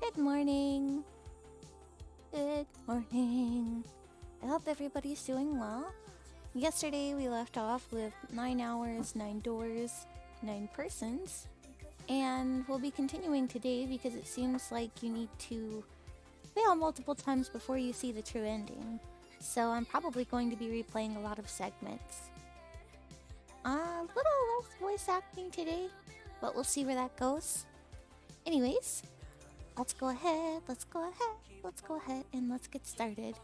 Good morning. Good morning. I hope everybody's doing well. Yesterday we left off with 9 hours, 9 doors, 9 persons. And we'll be continuing today because it seems like you need to fail multiple times before you see the true ending. So I'm probably going to be replaying a lot of segments. A little less voice acting today, but we'll see where that goes. Anyways, let's go ahead and let's get started.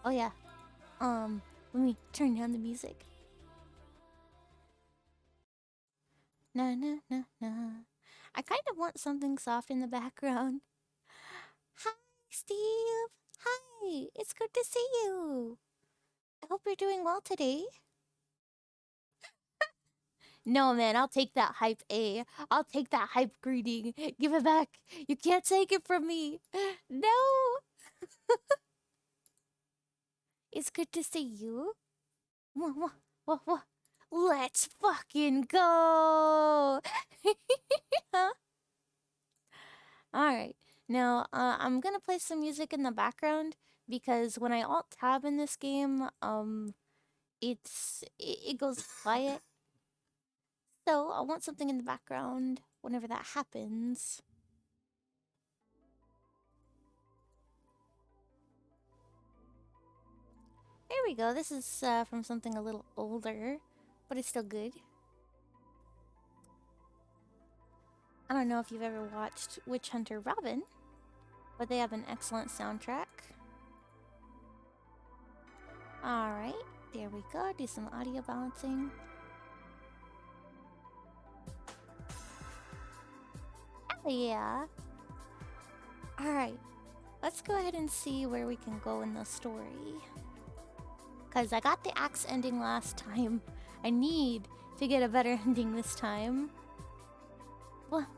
Oh yeah, let me turn down the music. Na na na na. I kind of want something soft in the background. Hi, Steve. Hi, it's good to see you. I hope you're doing well today. No, man, I'll take that hype A. I'll take that hype greeting. Give it back. You can't take it from me. No. It's good to see you. What? Let's fucking go. Alright. Now, I'm gonna play some music in the background because when I alt tab in this game, it goes quiet. So I want something in the background whenever that happens. There we go. This is from something a little older, but it's still good. I don't know if you've ever watched Witch Hunter Robin, but they have an excellent soundtrack. Alright, there we go. Do some audio balancing. Hell yeah! Alright, let's go ahead and see where we can go in the story. Because I got the axe ending last time. I need to get a better ending this time. Well,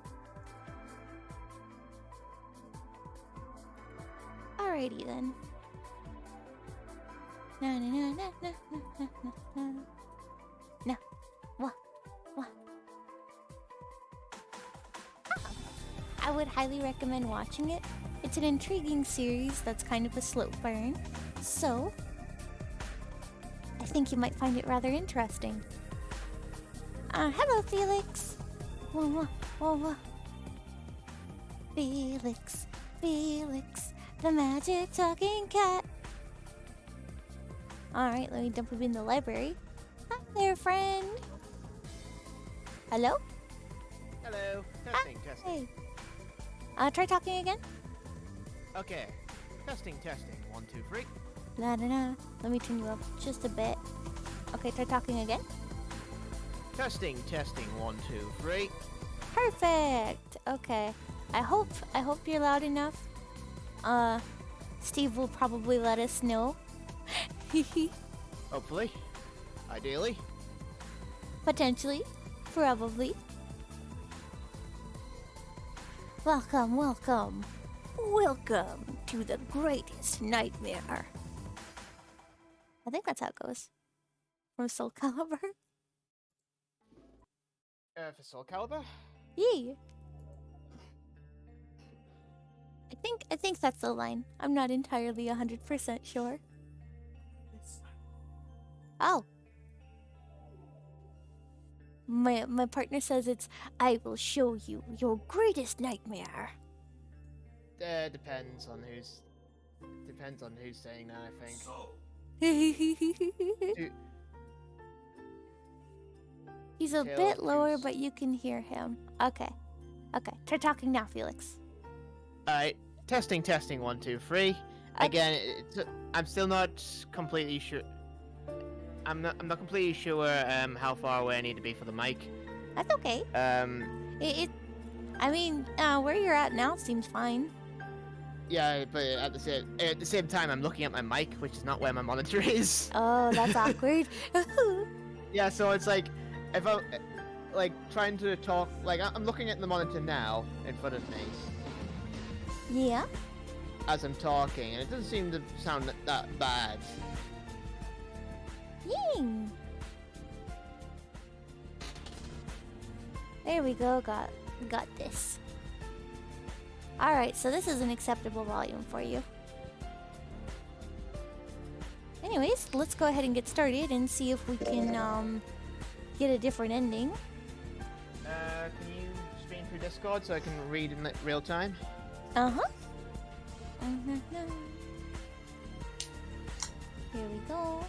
alrighty then. No. What? I would highly recommend watching it. It's an intriguing series that's kind of a slow burn. So, I think you might find it rather interesting. Hello, Felix. Whoa. Felix, the magic talking cat. Alright, let me dump him in the library. Hi there, friend. Hello? Hello. Testing. Try talking again. Okay. Testing. 1, 2, 3. La. Let me turn you up just a bit. Okay, try talking again. Testing. 1, 2, 3. Perfect. Okay. I hope you're loud enough. Steve will probably let us know. Hopefully. Ideally. Potentially. Probably. Welcome to the greatest nightmare. I think that's how it goes. From Soul Calibur. For Soul Calibur? Yee. I think that's the line. I'm not entirely 100% sure. Oh. My partner says it's I will show you your greatest nightmare. Depends on who's saying that, I think. He's a bit lower, but you can hear him. Okay. Try talking now, Felix. Alright. Testing. 1, 2, 3. Okay. Again, I'm still not completely sure. I'm not completely sure how far away I need to be for the mic. That's okay. I mean, where you're at now seems fine. Yeah, but at the same time, I'm looking at my mic, which is not where my monitor is. Oh, that's awkward. Yeah, so it's like, if I'm trying to talk, I'm looking at the monitor now in front of me. Yeah. As I'm talking, and it doesn't seem to sound that bad. Ying. There we go. Got this. Alright, so this is an acceptable volume for you. Anyways, let's go ahead and get started and see if we can get a different ending. Can you stream through Discord so I can read in real time? Uh-huh. Here we go.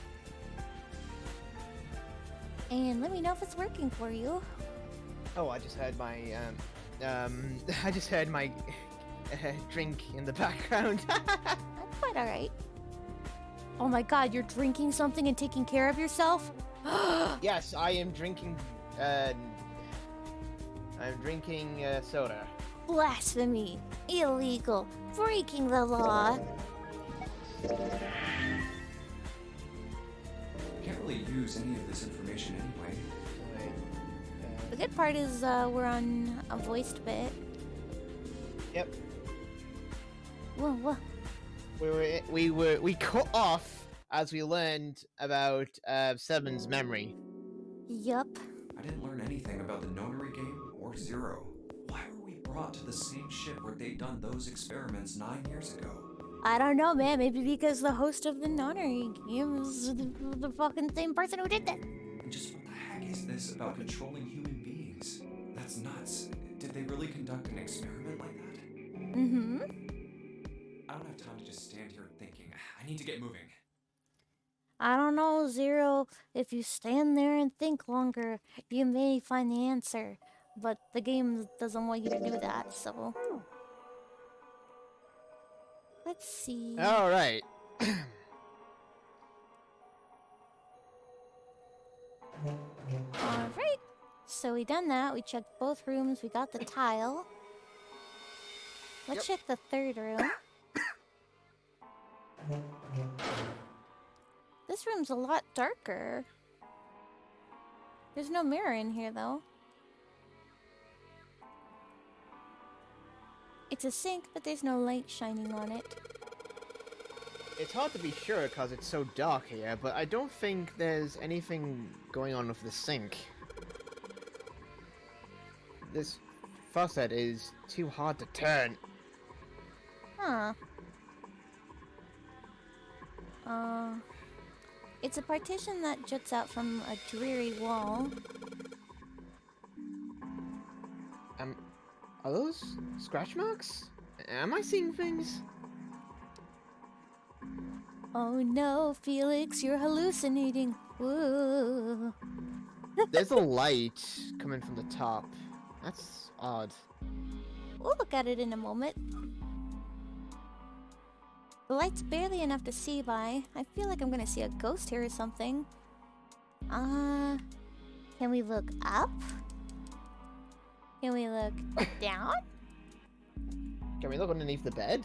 And let me know if it's working for you. Oh, I just heard my I just heard my drink in the background. That's quite alright. Oh my god, you're drinking something and taking care of yourself? Yes, I am drinking. I'm drinking soda. Blasphemy! Illegal! Breaking the law! Can't really use any of this information anyway. The good part is we're on a voiced bit. Yep. Whoa. We cut off as we learned about Seven's memory. Yup. I didn't learn anything about the Nonary game or Zero. Why were we brought to the same ship where they'd done those experiments 9 years ago? I don't know, man. Maybe because the host of the Nonary game is the fucking same person who did that. And just what the heck is this about controlling human beings? That's nuts. Did they really conduct an experiment like that? Mm-hmm. I don't have time to just stand here thinking. I need to get moving. I don't know, Zero. If you stand there and think longer, you may find the answer. But the game doesn't want you to do that, so... Let's see... Alright. Alright. So we done that. We checked both rooms. We got the tile. Let's check the third room. This room's a lot darker. There's no mirror in here, though. It's a sink, but there's no light shining on it. It's hard to be sure because it's so dark here, but I don't think there's anything going on with the sink. This faucet is too hard to turn. Huh. It's a partition that juts out from a dreary wall. Are those scratch marks? Am I seeing things? Oh no, Felix, you're hallucinating. Whoa. There's a light coming from the top. That's odd. We'll look at it in a moment. The light's barely enough to see by. I feel like I'm gonna see a ghost here or something. Can we look up? Can we look down? Can we look underneath the bed?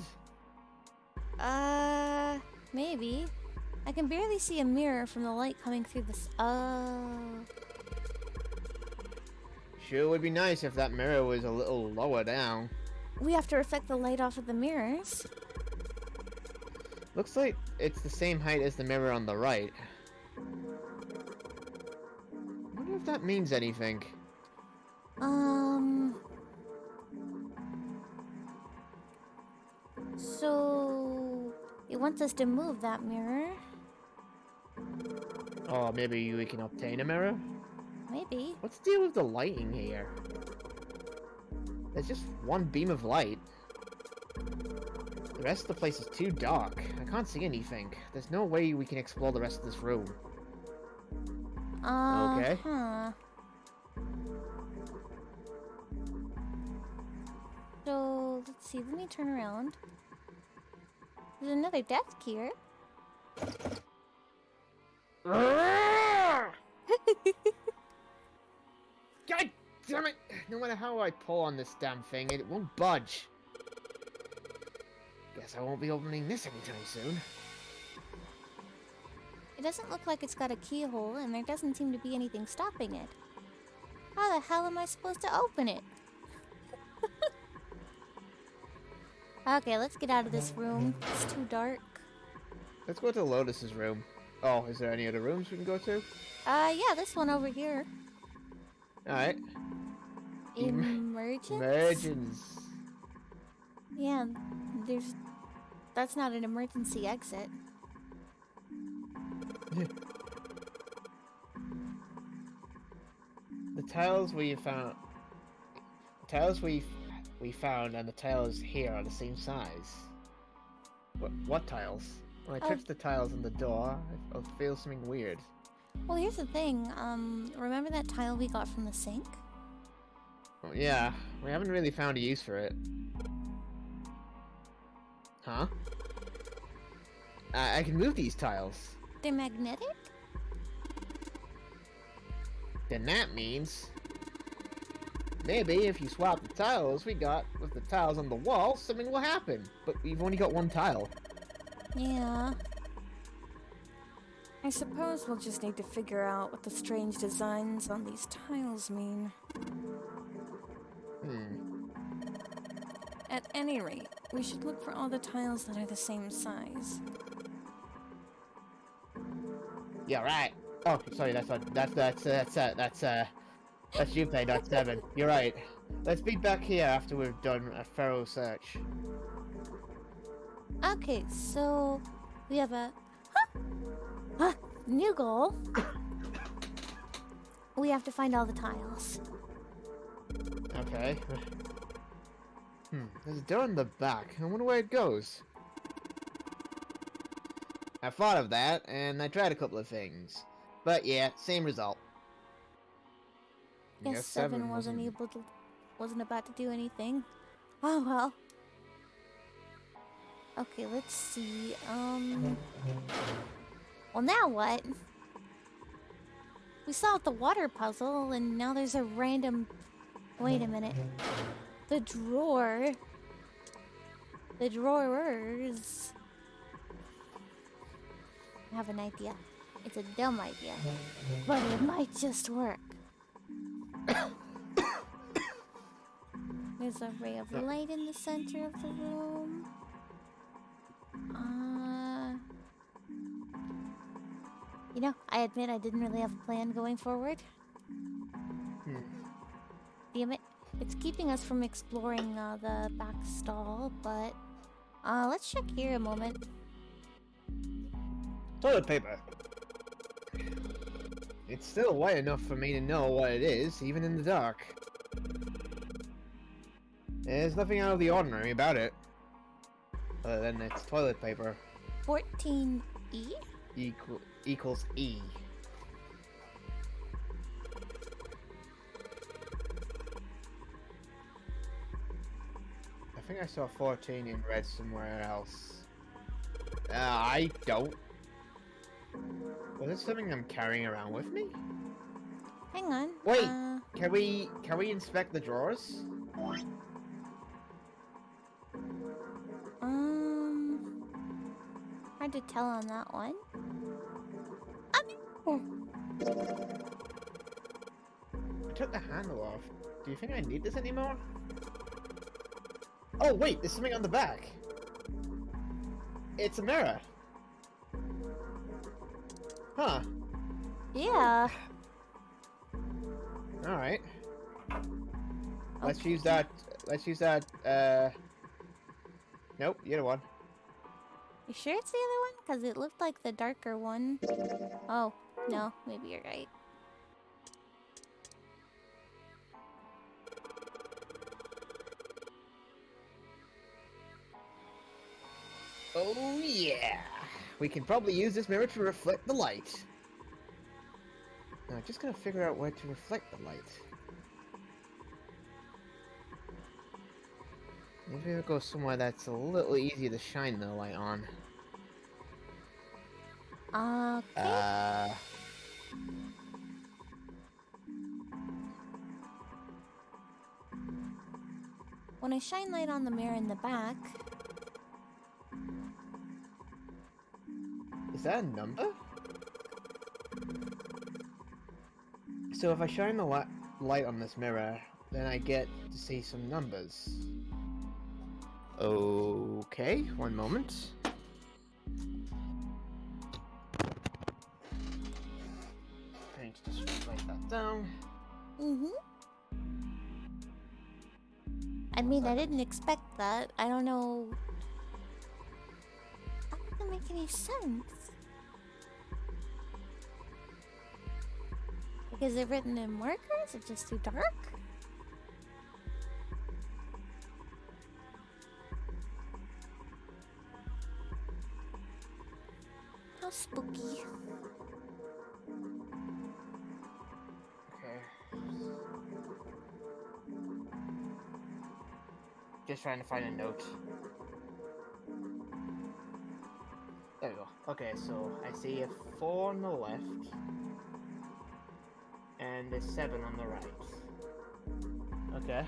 Maybe. I can barely see a mirror from the light coming through this. Sure would be nice if that mirror was a little lower down. We have to reflect the light off of the mirrors. Looks like it's the same height as the mirror on the right. Wonder if that means anything. So... it wants us to move that mirror. Oh, maybe we can obtain a mirror? Maybe. What's the deal with the lighting here? There's just one beam of light. The rest of the place is too dark. I can't see anything. There's no way we can explore the rest of this room. Okay. Huh. So, let's see. Let me turn around. There's another desk here. God damn it! No matter how I pull on this damn thing, it won't budge. Guess I won't be opening this anytime soon. It doesn't look like it's got a keyhole, and there doesn't seem to be anything stopping it. How the hell am I supposed to open it? Okay, let's get out of this room. It's too dark. Let's go to Lotus's room. Oh, is there any other rooms we can go to? Yeah, this one over here. Alright. Emergence? Emergence. Yeah, there's... That's not an emergency exit. The tiles we found, we found, and the tiles here are the same size. What tiles? When I Oh. touch the tiles on the door, I feel something weird. Well, here's the thing. Remember that tile we got from the sink? Well, yeah, we haven't really found a use for it. Huh? I can move these tiles. They're magnetic? Then that means maybe if you swap the tiles we got with the tiles on the wall, something will happen. But we've only got one tile. Yeah. I suppose we'll just need to figure out what the strange designs on these tiles mean. At any rate, we should look for all the tiles that are the same size. Yeah, right. Oh, sorry, that's Junpei, not 7. You're right. Let's be back here after we've done a thorough search. Okay, so we have a new goal. We have to find all the tiles. Okay. There's a door in the back. I wonder where it goes. I thought of that, and I tried a couple of things. But yeah, same result. Guess 7 wasn't about to do anything. Oh well. Okay, let's see. Well, now what? We solved the water puzzle, and now there's a random... Wait a minute. The drawer... The drawers... I have an idea. It's a dumb idea. But it might just work. There's a ray of light in the center of the room. You know, I admit I didn't really have a plan going forward. Damn it. It's keeping us from exploring the back stall, but... let's check here a moment. Toilet paper. It's still white enough for me to know what it is, even in the dark. There's nothing out of the ordinary about it. Other than it's toilet paper. 14E? Equals E. I think I saw 14 in red somewhere else. I don't. Was this something I'm carrying around with me? Hang on. Wait, can we inspect the drawers? Hard to tell on that one. I took the handle off. Do you think I need this anymore? Oh wait, there's something on the back. It's a mirror. Huh. Yeah. Alright. Let's Okay. use that. Nope, the other one. You sure it's the other one? Because it looked like the darker one. Oh, no, maybe you're right. Oh yeah! We can probably use this mirror to reflect the light. Now, I'm just gonna figure out where to reflect the light. Maybe we'll go somewhere that's a little easier to shine the light on. Okay. When I shine light on the mirror in the back... Is that a number? So if I shine the light on this mirror, then I get to see some numbers. Okay, one moment. I need to just write that down. I mean, I didn't expect that. I don't know. That doesn't make any sense. Like, is it written in marker? Is it just too dark? How spooky. Okay. Just trying to find a note. There we go. Okay, so I see a 4 on the left and a 7 on the right. Okay.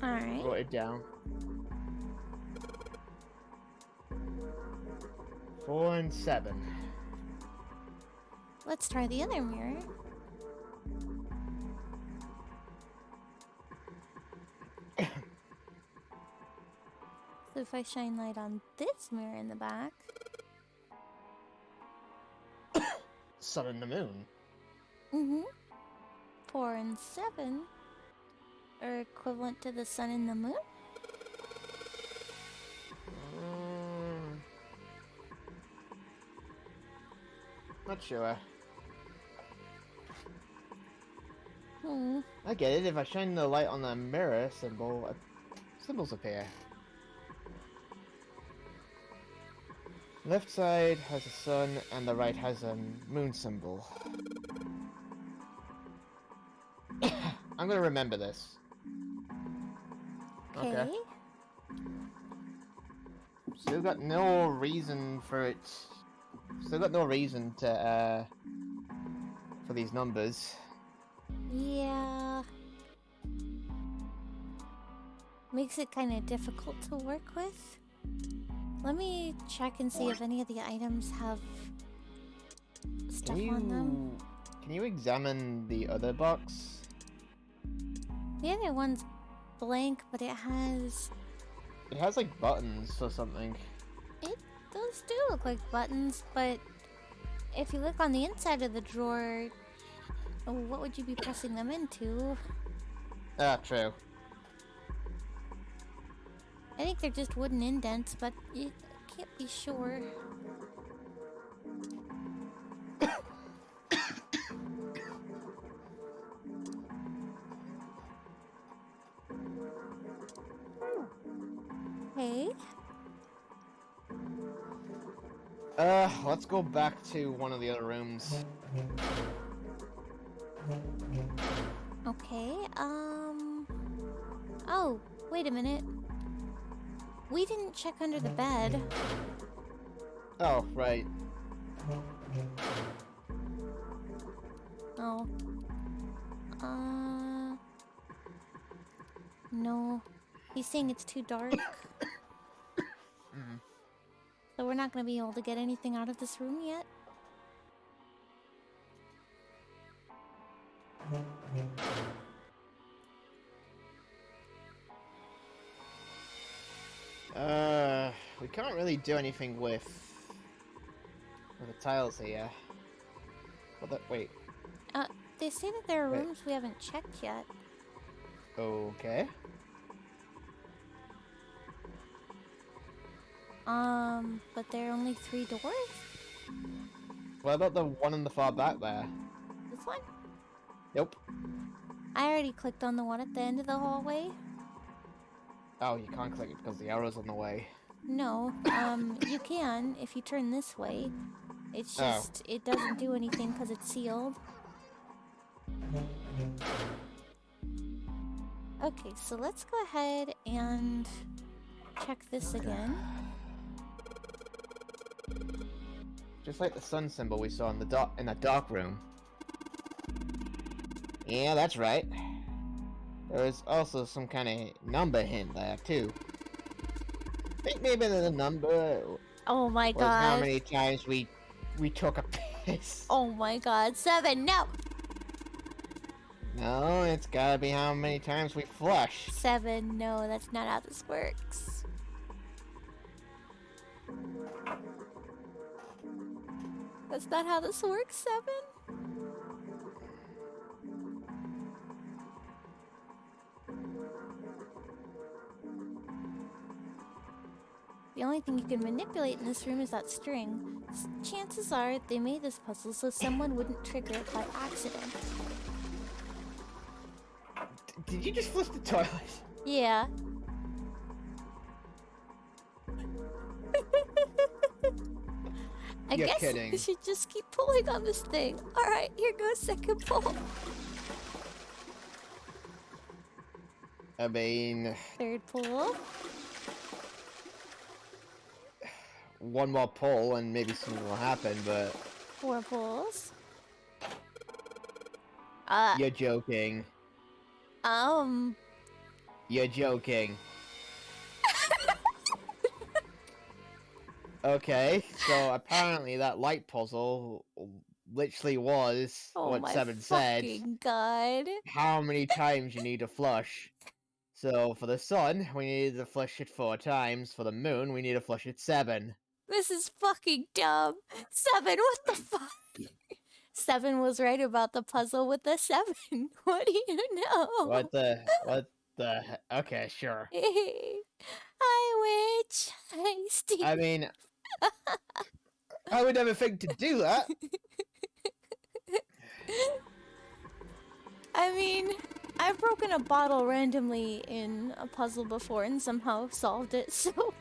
Alright. Wrote it down. 4 and 7. Let's try the other mirror. So if I shine light on this mirror in the back. Sun and the moon. Mm-hmm. 4 and 7 are equivalent to the sun and the moon? Not sure. Hmm. I get it. If I shine the light on the mirror symbol, symbols appear. Left side has a sun and the right has a moon symbol. I'm gonna remember this. Okay. Still got no reason for it. Still got no reason to, for these numbers. Yeah. Makes it kind of difficult to work with. Let me check and see if any of the items have stuff on them. Can you examine the other box? The other one's blank, but it has... It has like buttons or something. Those do look like buttons, but if you look on the inside of the drawer, what would you be pressing them into? Ah, true. I think they're just wooden indents, but you can't be sure. Hey? Let's go back to one of the other rooms. Okay, Oh, wait a minute. We didn't check under the bed. Oh, right. Oh. No. He's saying it's too dark. So we're not gonna be able to get anything out of this room yet? We can't really do anything with the tiles here. Wait. They say that there are Wait. rooms we haven't checked yet. Okay. But there are only 3 doors? What about the one in the far back there? This one? Nope. I already clicked on the one at the end of the hallway. Oh, you can't click it because the arrow's on the way. No, you can if you turn this way. It's Oh. just, it doesn't do anything because it's sealed. Okay, so let's go ahead and check this again. Just like the sun symbol we saw in the dark room. Yeah, that's right. There is also some kind of number hint there too. I think maybe the number Oh my was how god. many times we took a piss. Oh my god. 7, no! No, it's gotta be how many times we flushed. 7, no, that's not how this works. That's not how this works, 7? The only thing you can manipulate in this room is that string. Chances are they made this puzzle so someone wouldn't trigger it by accident. Did you just flush the toilet? Yeah. I You're guess kidding. we should just keep pulling on this thing. Alright, here goes second pull. I mean, Third pull. one more pull and maybe something will happen, but 4 pulls. you're joking. Um... You're joking. Okay, so apparently that light puzzle literally was Oh what my Seven said. fucking god. How many times you need to flush. So for the sun, we needed to flush it 4 times. For the moon, we need to flush it 7. This is fucking dumb. 7, what the fuck? 7 was right about the puzzle with the 7. What do you know? What the okay, sure. Hi, witch. Hi, Steve. I mean, I would never think to do that. I mean, I've broken a bottle randomly in a puzzle before and somehow solved it, so...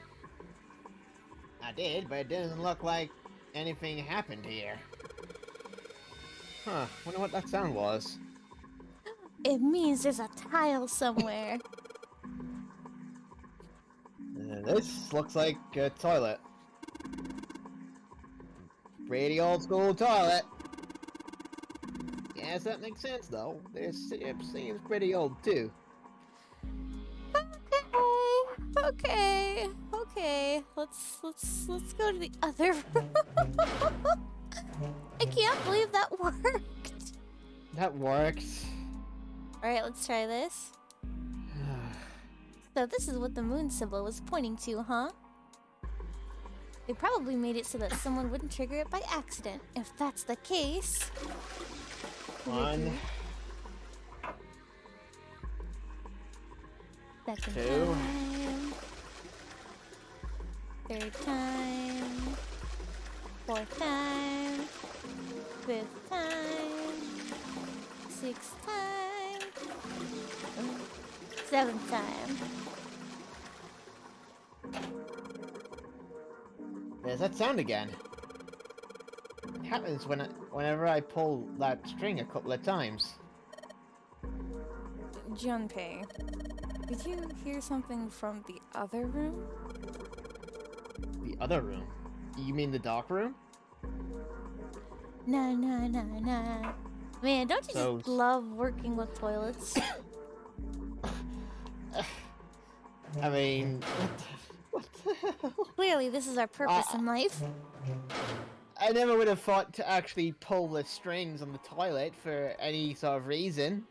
I did, but it doesn't look like anything happened here. Huh, wonder what that sound was. It means there's a tile somewhere. This looks like a toilet. Pretty old school toilet. Yes, that makes sense though. This seems pretty old too. Okay. Let's go to the other room. I can't believe that worked. That worked. Alright, let's try this. So this is what the moon symbol was pointing to, huh? They probably made it so that someone wouldn't trigger it by accident. If that's the case... 1, Second 2. time. Third time. Fourth time. Fifth time. Sixth time. Seventh time. There's that sound again. It happens whenever I pull that string a couple of times. Junpei, did you hear something from the other room? The other room? You mean the dark room? Nah. Man, don't you So- just love working with toilets? I mean, what the hell? Clearly, this is our purpose in life. I never would have thought to actually pull the strings on the toilet for any sort of reason.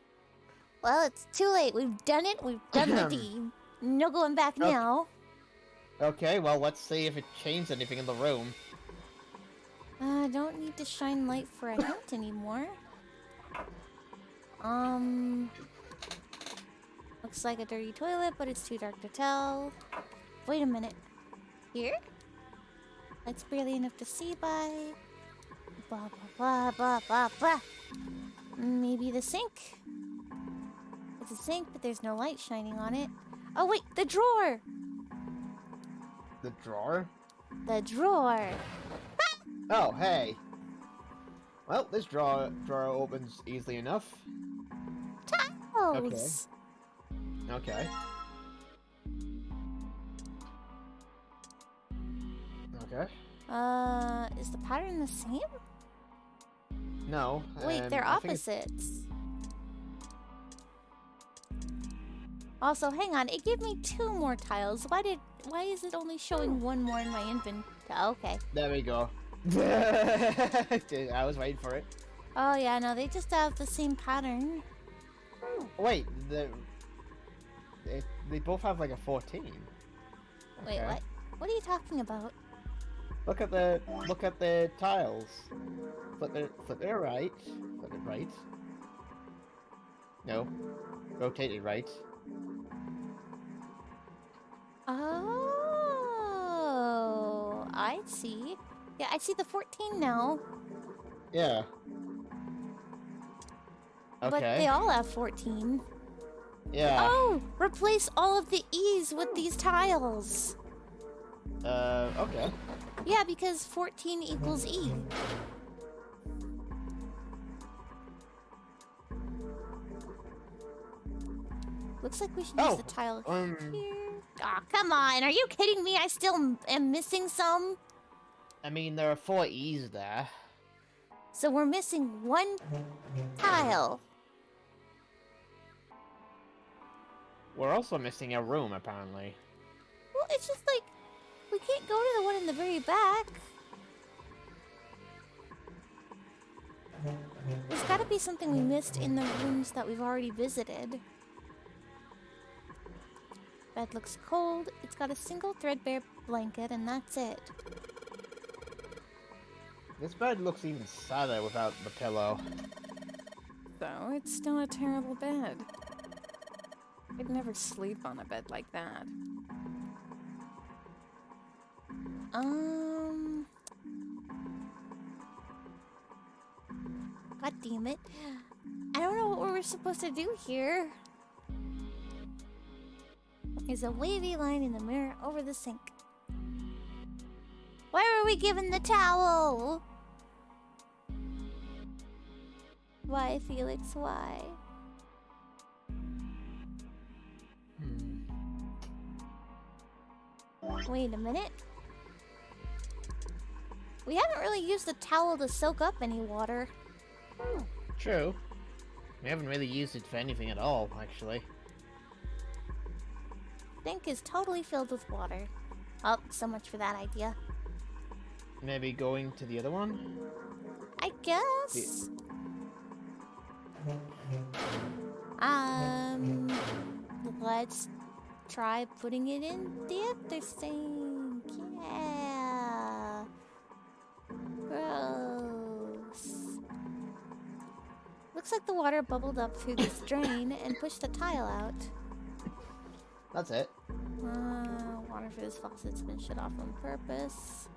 Well, it's too late. We've done it. We've done the deed. No going back Okay. now. Okay, well, let's see if it changed anything in the room. Don't need to shine light for a hint anymore. Looks like a dirty toilet, but it's too dark to tell. Wait a minute. Here? It's barely enough to see by. Blah, blah, blah, blah, blah, blah. Maybe the sink? It's a sink, but there's no light shining on it. Oh, wait, the drawer! The drawer? The drawer. Oh, hey. Well, this drawer opens easily enough. Tiles! Okay. Okay. Is the pattern the same? No. Wait, they're I think it's- opposites. Also, hang on, it gave me 2 more tiles. Why is it only showing 1 more in my inventory? Okay. There we go. I was waiting for it. Oh yeah, no, they just have the same pattern. Wait, they both have like a 14. Wait, Okay. what? What are you talking about? Look at the tiles. Flip it right. Flip it right. No. Rotate it right. Oh. I see. Yeah, I see the 14 now. Yeah. Okay. But they all have 14. Yeah. Oh! Replace all of the E's with these tiles. Okay. Yeah, because 14 equals E. Looks like we should use the tile here. Aw, come on. Are you kidding me? I still am missing some. I mean, there are 4 E's there. So we're missing one tile. We're also missing a room, apparently. Well, it's just like, we can't go to the one in the very back. There's gotta be something we missed in the rooms that we've already visited. Bed looks cold. It's got a single threadbare blanket, and that's it. This bed looks even sadder without the pillow. So it's still a terrible bed. I'd never sleep on a bed like that. God damn it. I don't know what we're supposed to do here. There's a wavy line in the mirror over the sink. Why were we given the towel? Why, Felix, why? Wait a minute. We haven't really used the towel to soak up any water. True. We haven't really used it for anything at all, actually. Sink is totally filled with water. Oh, so much for that idea. Maybe going to the other one? I guess. Let's try putting it in the other sink. Yeah. Gross. Looks like the water bubbled up through this drain and pushed the tile out. That's it. Water for this faucet's been shut off on purpose.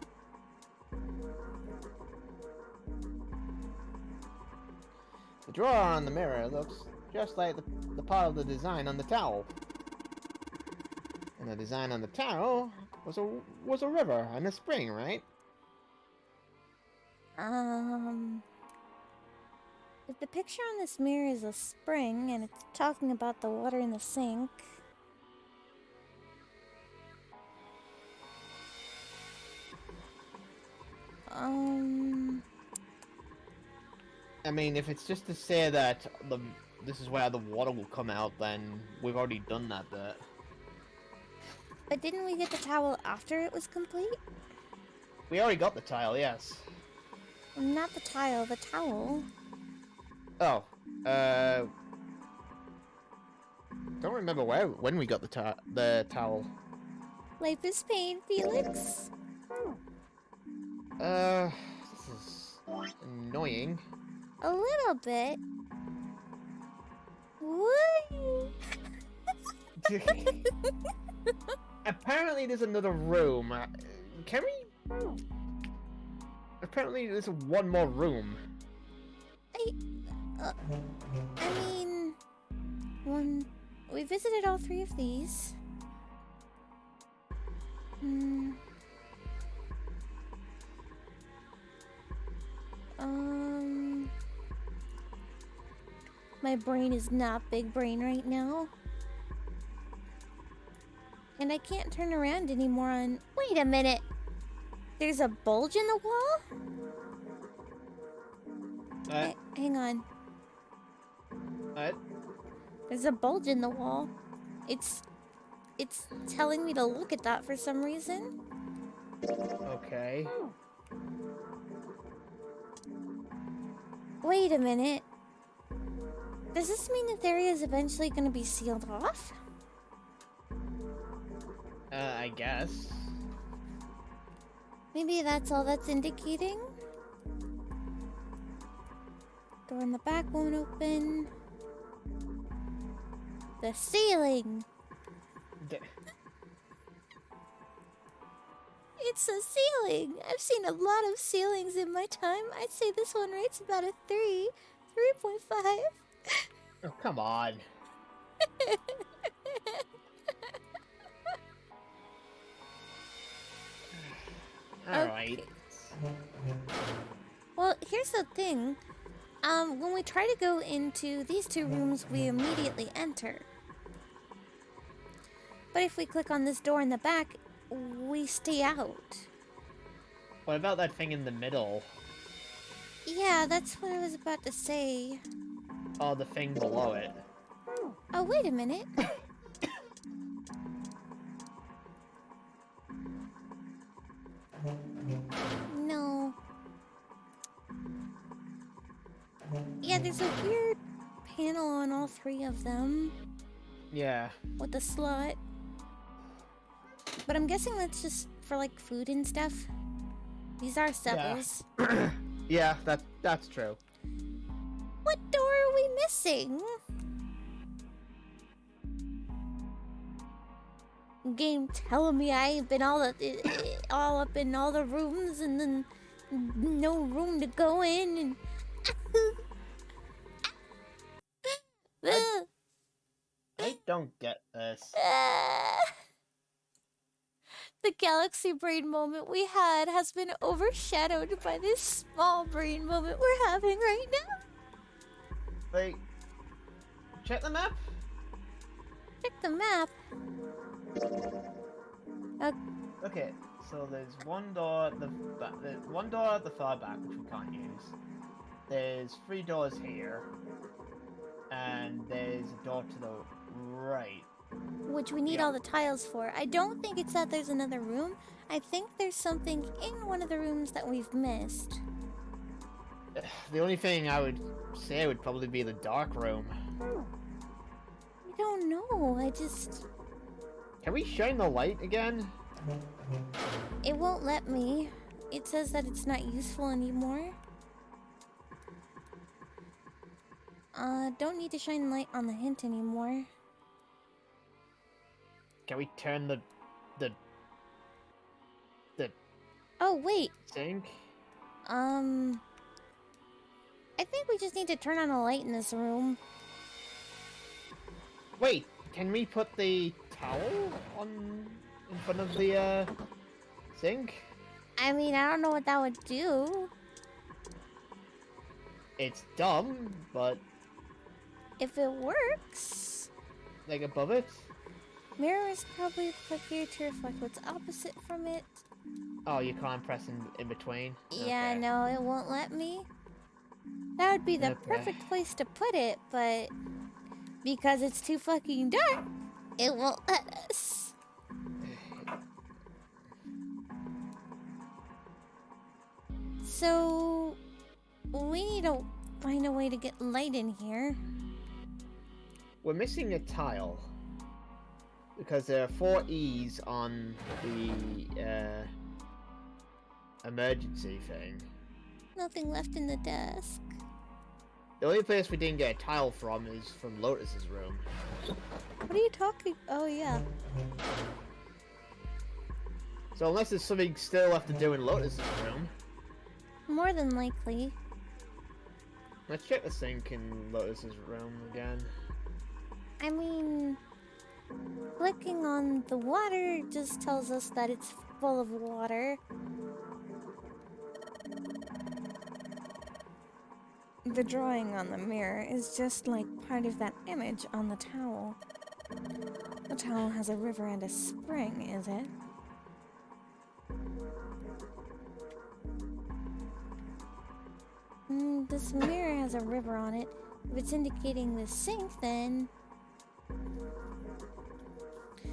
The drawer on the mirror looks just like the part of the design on the towel. And the design on the towel was a river and a spring, right? If the picture on this mirror is a spring and it's talking about the water in the sink, I mean, if it's just to say that this is where the water will come out, then we've already done that bit. but didn't we get the towel after it was complete? We already got the tile, yes. Not the tile, the towel. Oh, don't remember when we got the towel. Life is pain, Felix. This is annoying. A little bit. Woo! Apparently there's another room. Can we? Apparently there's one more room. I mean, we visited all 3 of these. My brain is not big brain right now. And I can't turn around anymore on... Wait a minute! There's a bulge in the wall? Hang on. What? There's a bulge in the wall. It's telling me to look at that for some reason. Okay. Wait a minute. Does this mean that the area is eventually going to be sealed off? I guess. Maybe that's all that's indicating? Door in the back won't open. The ceiling! It's a ceiling. I've seen a lot of ceilings in my time. I'd say this one rates about a 3.5. Oh, come on. Alright. Well, here's the thing. When we try to go into these two rooms, we immediately enter. But if we click on this door in the back, we stay out. What about that thing in the middle? Yeah, that's what I was about to say. Oh, the thing below it. Oh, wait a minute. No. Yeah, there's a weird panel on all three of them Yeah. with a slot. But I'm guessing that's just for like food and stuff. These are Seville's. Yeah, that's true. What door are we missing? Game telling me I ain't been all up in all the rooms and then no room to go in and I don't get this. The galaxy brain moment we had has been overshadowed by this small brain moment we're having right now. Like, check the map. Check the map. Okay, so there's one door at the one door at the far back which we can't use. There's 3 doors here, and there's a door to the right. Which we need Yeah. all the tiles for. I don't think it's that there's another room. I think there's something in one of the rooms that we've missed. The only thing I would say would probably be the dark room. I don't know. Can we shine the light again? It won't let me. It says that it's not useful anymore. Don't need to shine light on the hint anymore. Can we turn the Oh, wait. sink? I think we just need to turn on a light in this room. Wait, can we put the towel on in front of the sink? I mean, I don't know what that would do. It's dumb, but If it works. like above it. Mirrors probably put here to reflect what's opposite from it. Oh, you can't press in between. Yeah, Okay. no, it won't let me. That would be the Okay. perfect place to put it, but because it's too fucking dark, it won't let us. So, we need to find a way to get light in here. We're missing a tile because there are 4 E's on the emergency thing. Nothing left in the desk. The only place we didn't get a tile from is from Lotus's room. What are you talking? Oh, yeah. So unless there's something still left to do in Lotus's room, More than likely. let's check the sink in Lotus's room again. I mean, clicking on the water just tells us that it's full of water. The drawing on the mirror is just like part of that image on the towel. The towel has a river and a spring, is it? This mirror has a river on it. If it's indicating the sink, then...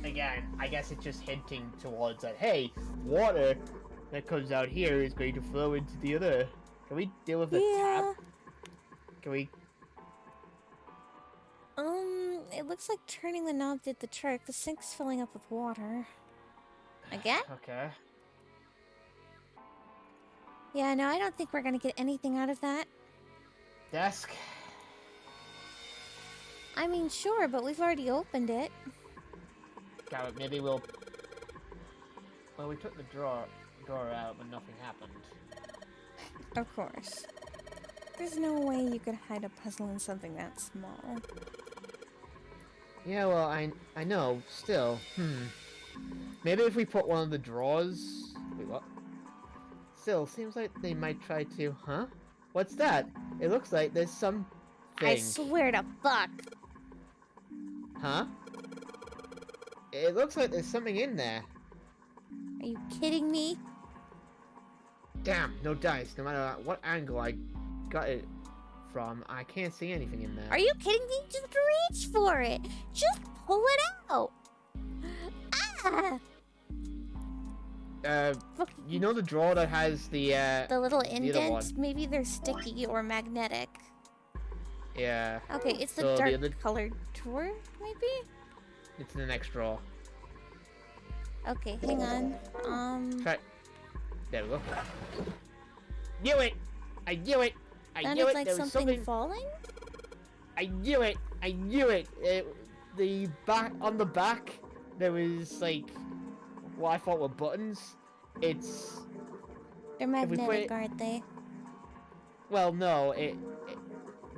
Again, I guess it's just hinting towards that, hey, water that comes out here is going to flow into the other. Can we deal with the Yeah. tap? Can we... It looks like turning the knob did the trick. The sink's filling up with water. Again? Okay. Yeah, no, I don't think we're gonna get anything out of that. Desk. I mean, sure, but we've already opened it. Got it. Maybe we'll... Well, we took the drawer out, but nothing happened. Of course. There's no way you could hide a puzzle in something that small. Yeah, well, I know. Still, maybe if we put one of the drawers. Wait, what? Still, seems like they might try to. Huh? What's that? It looks like there's some. I swear to fuck. Huh? It looks like there's something in there. Are you kidding me? Damn, no dice. No matter what angle I got it from, I can't see anything in there. Are you kidding me? Just reach for it. Just pull it out. Ah! Fuck. You know the drawer that has the The little other indent? one. Maybe they're sticky or magnetic. Yeah. Okay, it's the So the dark other- colored drawer, maybe? It's in the next drawer. Okay, hang on. Try. There we go. Knew it! I knew it! I Sounded knew it! like There was something something. falling? I knew it! I knew it! The back on the back, there was like what I thought were buttons. It's They're If we put magnetic, it- aren't they? well, no.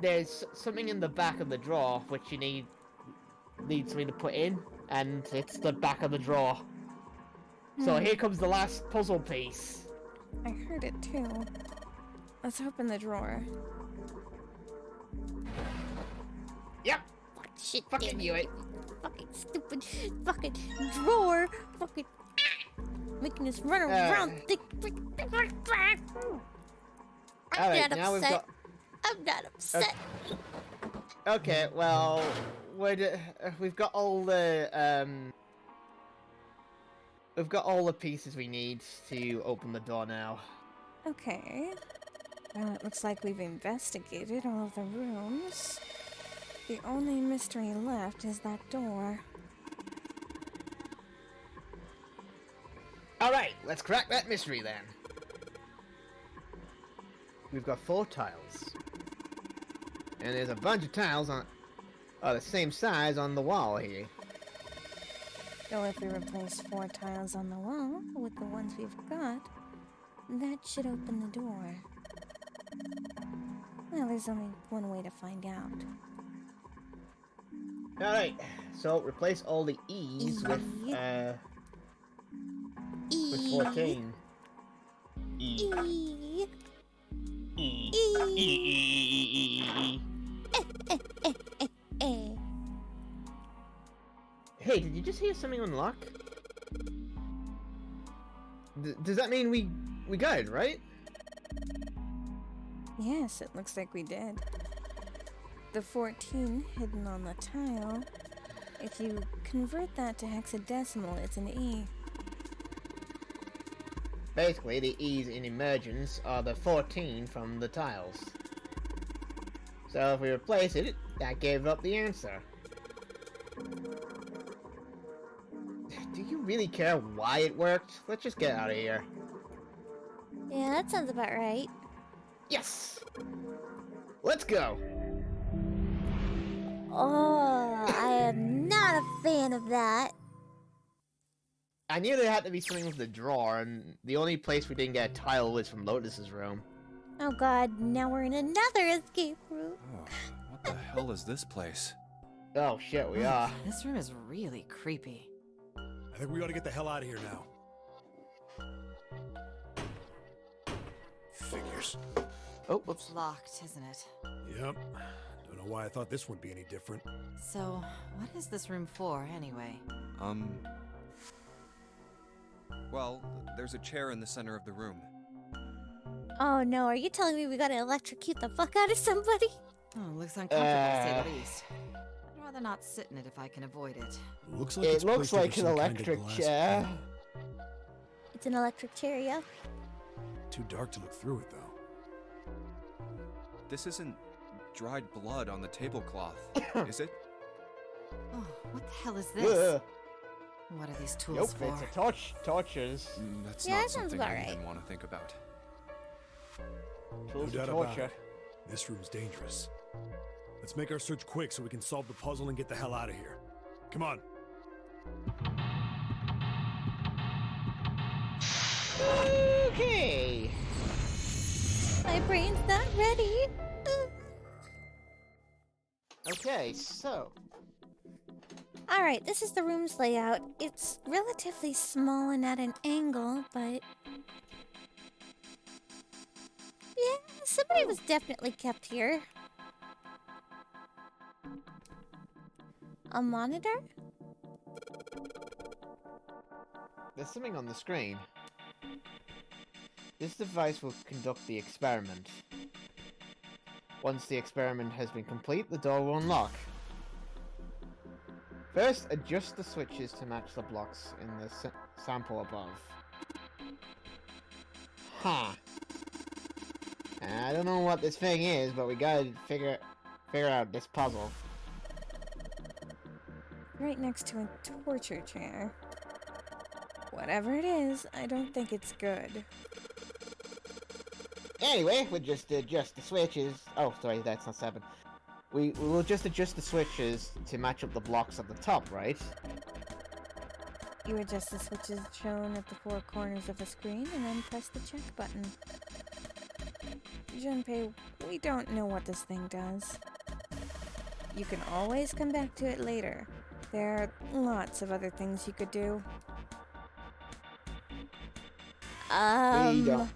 There's something in the back of the drawer which you needs me to put in, and it's the back of the drawer. So here comes the last puzzle piece. I heard it too. Let's open the drawer. Yep. Fuck, shit, Fucking damn knew it. Fucking stupid fucking drawer. Fucking making us run around. I'm Alright, not now we've upset. got. I'm not upset. Okay, well, we've got all the we've got all the pieces we need to open the door now. Okay. Well, it looks like we've investigated all of the rooms. The only mystery left is that door. All right, let's crack that mystery then. We've got 4 tiles, and there's a bunch of tiles on the same size on the wall here. So if we replace 4 tiles on the wall with the ones we've got, that should open the door. Well, there's only one way to find out. All right, so replace all the E's with E. 14. E. E. E. E. Eh. Hey, did you just hear something unlock? Does that mean we got it, right? Yes, it looks like we did. The 14 hidden on the tile, if you convert that to hexadecimal, it's an E. Basically, the E's in emergence are the 14 from the tiles. So if we replace it, that gave up the answer. Do you really care why it worked? Let's just get out of here. Yeah, that sounds about right. Yes! Let's go! Oh, I am not a fan of that. I knew there had to be something with the drawer, and the only place we didn't get a tile was from Lotus's room. Oh god, now we're in another escape room. Oh, what the hell is this place? Oh shit, we are. This room is really creepy. I think we ought to get the hell out of here now. Figures. Oh, whoops. It's locked, isn't it? Yep. Don't know why I thought this would be any different. So, what is this room for, anyway? Well, there's a chair in the center of the room. Oh no, are you telling me we gotta electrocute the fuck out of somebody? Oh, looks uncomfortable to say the least. I'd rather not sit in it if I can avoid it. Looks like It it's looks placed over like an some kind of electric glass chair. panel. It's an electric chair, yeah? Too dark to look through it, though. This isn't dried blood on the tablecloth, is it? Oh, what the hell is this? Ugh. What are these tools Nope, for? it's a torches. That's Yeah, not that sounds something about I right. even want to think about. No Tools to doubt about torture. it. This room's dangerous. Let's make our search quick so we can solve the puzzle and get the hell out of here. Come on. Okay. My brain's not ready. Okay, so Alright, this is the room's layout. It's relatively small and at an angle, but... yeah, somebody was definitely kept here. A monitor? there's something on the screen. This device will conduct the experiment. Once the experiment has been complete, the door will unlock. First, adjust the switches to match the blocks in the sample above. Huh. I don't know what this thing is, but we gotta figure out this puzzle. Right next to a torture chair. Whatever it is, I don't think it's good. Anyway, we'll just adjust the switches. Oh, sorry, that's not 7. We will just adjust the switches to match up the blocks at the top, right? You adjust the switches shown at the 4 corners of the screen and then press the check button. Junpei, we don't know what this thing does. You can always come back to it later. There are lots of other things you could do. We don't.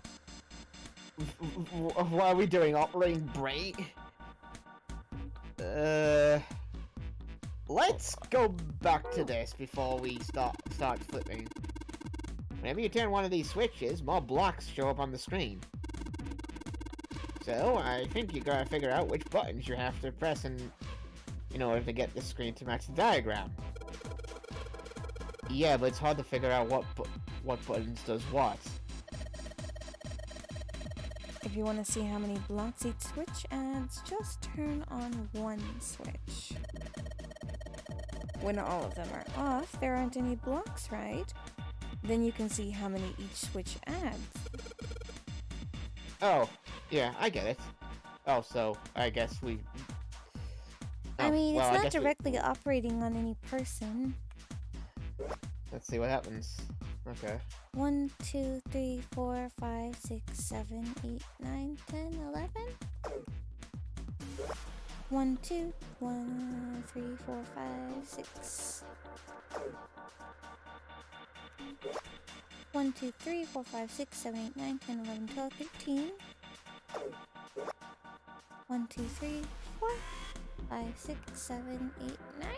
What are we doing? Operating break? Let's go back to this before we start flipping. Whenever you turn one of these switches, more blocks show up on the screen. So, I think you gotta figure out which buttons you have to press in order to get the screen to match the diagram. Yeah, but it's hard to figure out what buttons does what. If you want to see how many blocks each switch adds, just turn on one switch. When all of them are off, there aren't any blocks, right? Then you can see how many each switch adds. Oh, yeah, I get it. Oh, so I guess we... I mean, well, it's I not guess directly operating on any person. Let's see what happens. Okay. 1, 2, 3, 4, 5, 6, 7, 8, 9, 10, 11. 1, 2, 1, 3, 4, 5, 6. 1, 2, 3, 4, 5, 6, 7, 8, 9, 10, 11, 12, 13. 1, 2, 3, 4, 5, 6, 7, 8, 9.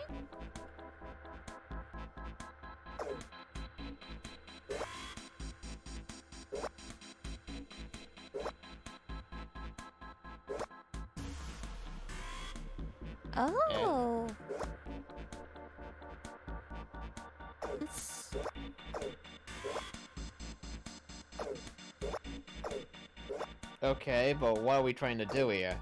Oh. That's... Okay, but what are we trying to do here?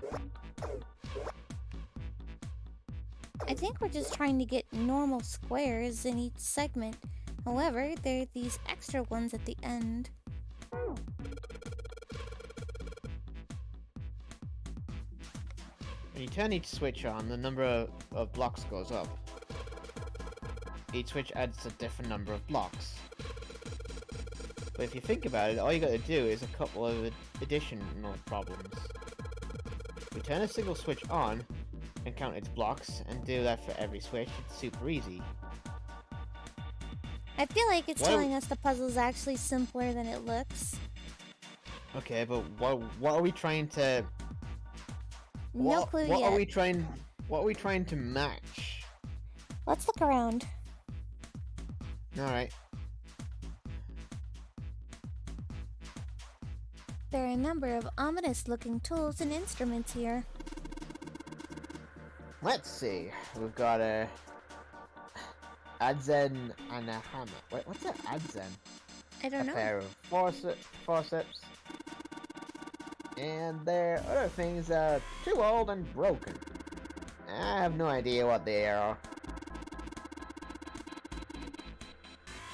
I think we're just trying to get normal squares in each segment. However, there are these extra ones at the end. When you turn each switch on, the number of blocks goes up. Each switch adds a different number of blocks. But if you think about it, all you gotta do is a couple of additional problems. We turn a single switch on and count its blocks, and do that for every switch. It's super easy. I feel like it's What- telling us the puzzle's actually simpler than it looks. Okay, but what are we trying to... No clue what yet. are we trying to match? Let's look around. Alright. There are a number of ominous-looking tools and instruments here. Let's see. We've got a... Adzen and a hammer. Wait, what's an Adzen? I don't A know. pair of forceps. And there are other things that are too old and broken. I have no idea what they are.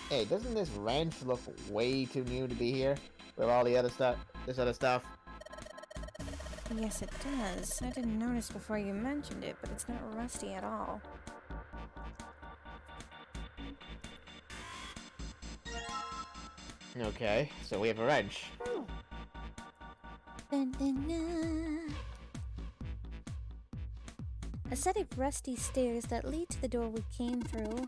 Hey, doesn't this wrench look way too new to be here? With all the other stuff, this other stuff? Yes, it does. I didn't notice before you mentioned it, but it's not rusty at all. Okay, so we have a wrench. Dun, dun, dun. A set of rusty stairs that lead to the door we came through.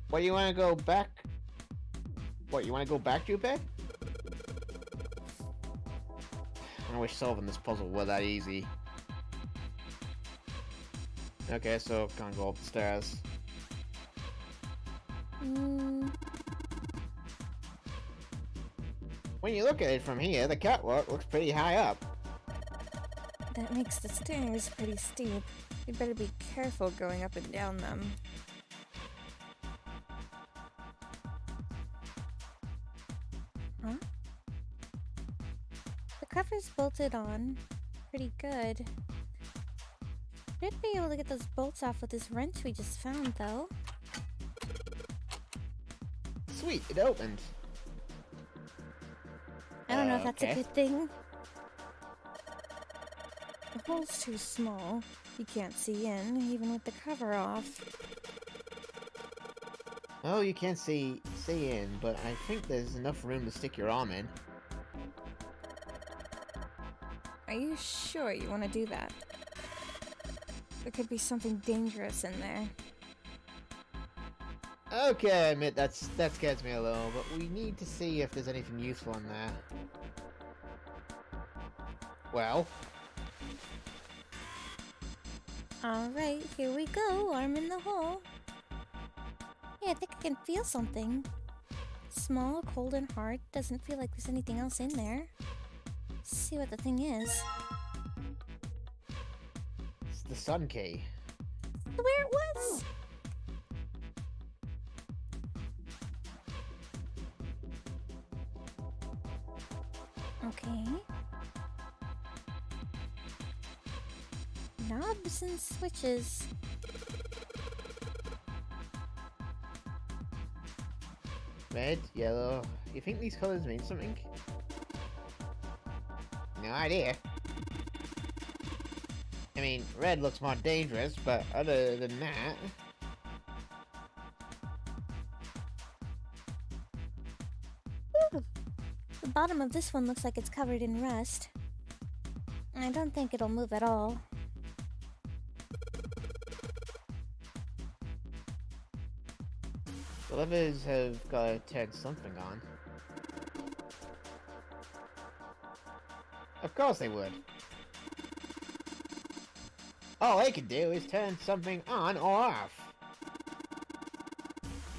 What, you want to go back? What, you want to go back, Junpei? I wish solving this puzzle were that easy. Okay, so can't go up the stairs. When you look at it from here, the catwalk looks pretty high up. That makes the stairs pretty steep. You'd better be careful going up and down them. Huh? The cover's bolted on. Pretty good. Should be able to get those bolts off with this wrench we just found, though. Sweet, it opened. I don't know if that's okay. a good thing. The hole's too small. You can't see in, even with the cover off. Oh, you can't see in, but I think there's enough room to stick your arm in. Are you sure you want to do that? There could be something dangerous in there. Okay, I admit that scares me a little, but we need to see if there's anything useful in there. Well, Alright, here we go. Arm in the hole. Hey, I think I can feel something. Small, cold, and hard. Doesn't feel like there's anything else in there. Let's see what the thing is. it's the sun key. Where it was! Okay. Knobs and switches. Red, yellow. You think these colors mean something? No idea. I mean, red looks more dangerous, but other than that... The bottom of this one looks like it's covered in rust. I don't think it'll move at all. The levers have got to turn something on. Of course they would. All they can do is turn something on or off.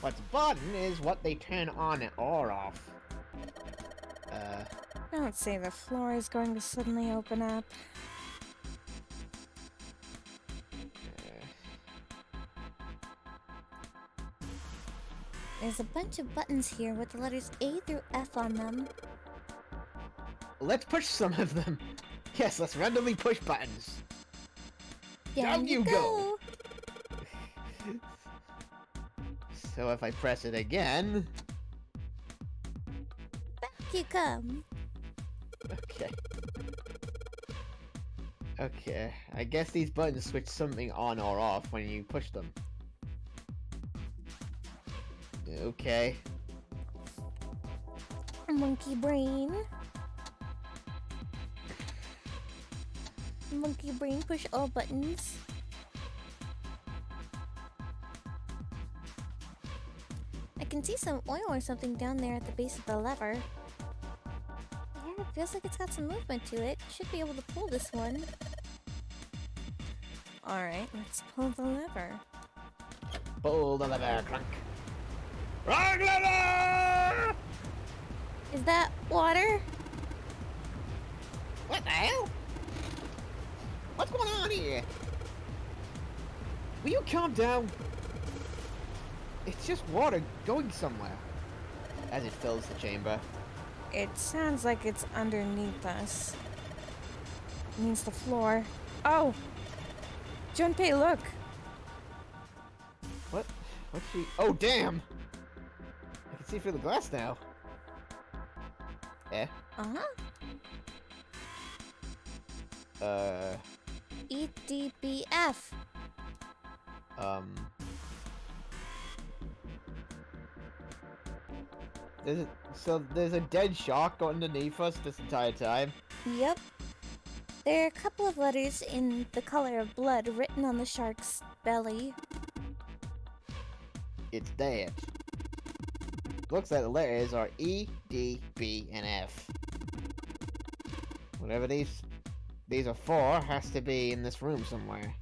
What's button is what they turn on or off. Don't say the floor is going to suddenly open up. There's a bunch of buttons here with the letters A through F on them. Let's push some of them. Yes, let's randomly push buttons. Down you go! So if I press it again... Back you come! Okay. Okay, I guess these buttons switch something on or off when you push them. Okay. Monkey brain. Monkey brain, push all buttons. I can see some oil or something down there at the base of the lever. Yeah, it feels like it's got some movement to it. Should be able to pull this one. Alright, let's pull the lever. Pull the lever, clunk. Wrong lever! Is that water? What the hell? What's going on here? Will you calm down? It's just water going somewhere. As it fills the chamber. It sounds like it's underneath us. It means the floor. Oh! Junpei, look! What? What's she... Oh, damn! I can see through the glass now. Eh? EDBF. There's a dead shark underneath us this entire time. Yep. There are a couple of letters in the color of blood written on the shark's belly. It's dead. Looks like the letters are E, D, B, and F. Whatever these are for has to be in this room somewhere.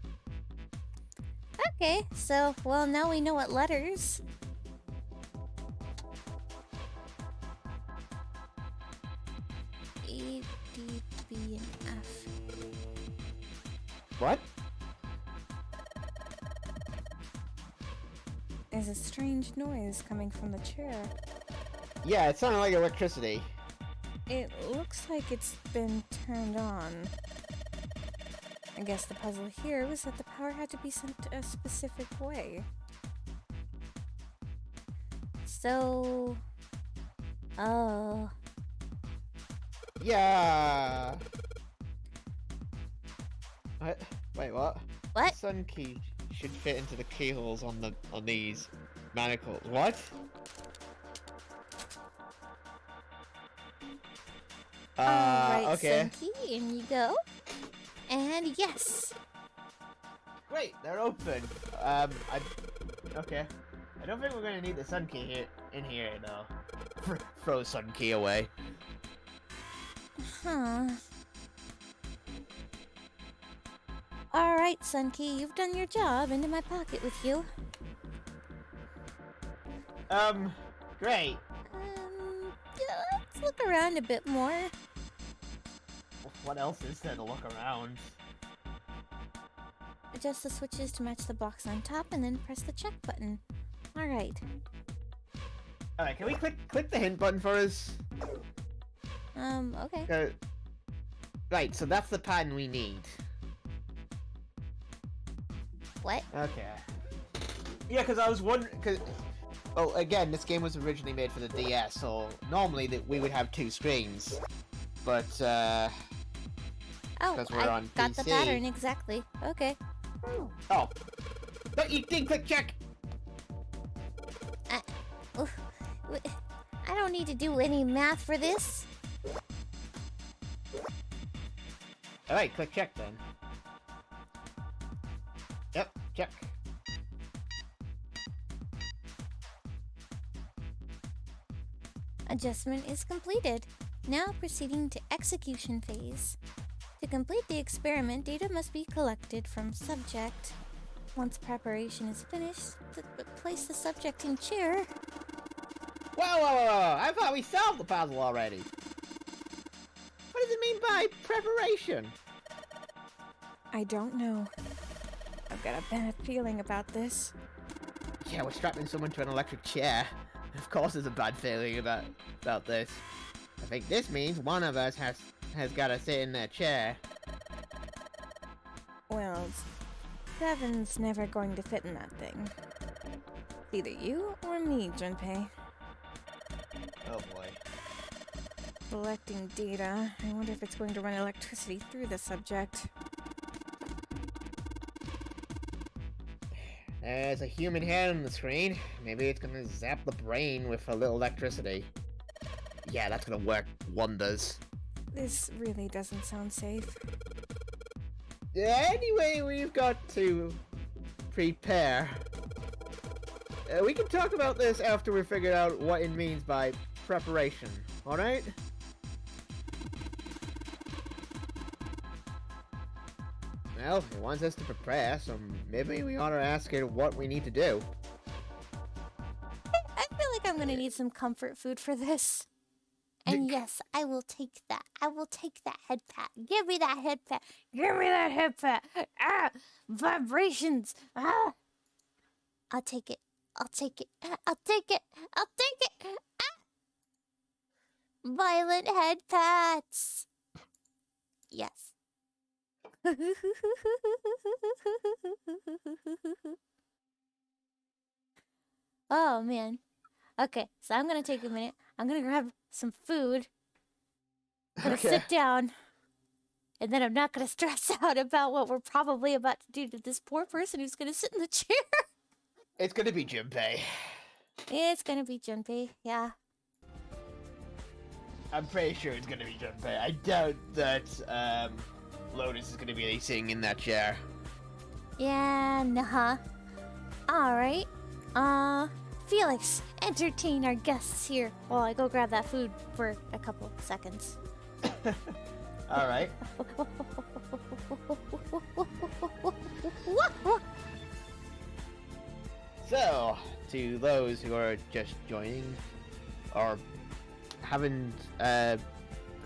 Okay, so, well, now we know what letters. A, D, B, and F. What? There's a strange noise coming from the chair. Yeah, it sounded like electricity. It looks like it's been turned on. I guess the puzzle here was that the power had to be sent a specific way. So... Oh... Yeah. What? Wait, what? What? Sun key should fit into the keyholes on these manacles. What? Alright, Okay. Sunky, in you go. And yes! Great, they're open. Okay. I don't think we're gonna need the sun key here, in here, though. Throw the sun key away. Huh. Alright, Sunky, you've done your job. Into my pocket with you. Great. Yeah, let's look around a bit more. What else is there to look around? Adjust the switches to match the box on top and then press the check button. Alright. Alright, can we click the hint button for us? Okay. Right, so that's the pattern we need. What? Okay. Yeah, because I was wondering, well, again, this game was originally made for the DS, so normally we would have two screens. But, Oh, 'cause we're I on got the PC. pattern exactly. Okay. oh. No, you didn't click check! Oof. I don't need to do any math for this. Alright, click check then. Yep, check. Adjustment is completed. Now proceeding to execution phase. To complete the experiment, data must be collected from subject. Once preparation is finished, place the subject in chair. Whoa! I thought we solved the puzzle already. What does it mean by preparation? I don't know. I've got a bad feeling about this. Yeah, we're strapping someone to an electric chair. Of course there's a bad feeling about this. I think this means one of us has got to sit in that chair. Well, Seven's never going to fit in that thing. Either you or me, Junpei. Oh boy. Collecting data. I wonder if it's going to run electricity through the subject. There's a human hand on the screen. Maybe it's gonna zap the brain with a little electricity. Yeah, that's gonna work wonders. This really doesn't sound safe. Anyway, we've got to prepare. We can talk about this after we figure out what it means by preparation, alright? Well, he wants us to prepare, so maybe we ought to ask it what we need to do. I feel like I'm gonna need some comfort food for this. And yes, I will take that. I will take that head pat. Give me that head pat. Give me that head pat. Ah! Vibrations. Ah! I'll take it. I'll take it. I'll take it. I'll take it. Ah! Violent head pats. Yes. Oh man. Okay, so I'm gonna take a minute. I'm gonna grab some food. I'm gonna sit down. And then I'm not gonna stress out about what we're probably about to do to this poor person who's gonna sit in the chair. It's gonna be Junpei. It's gonna be Junpei, yeah. I'm pretty sure it's gonna be Junpei. I doubt that Lotus is gonna be sitting in that chair. Yeah, nah. Alright. Felix, entertain our guests here while I go grab that food for a couple seconds. All right. So, to those who are just joining or haven't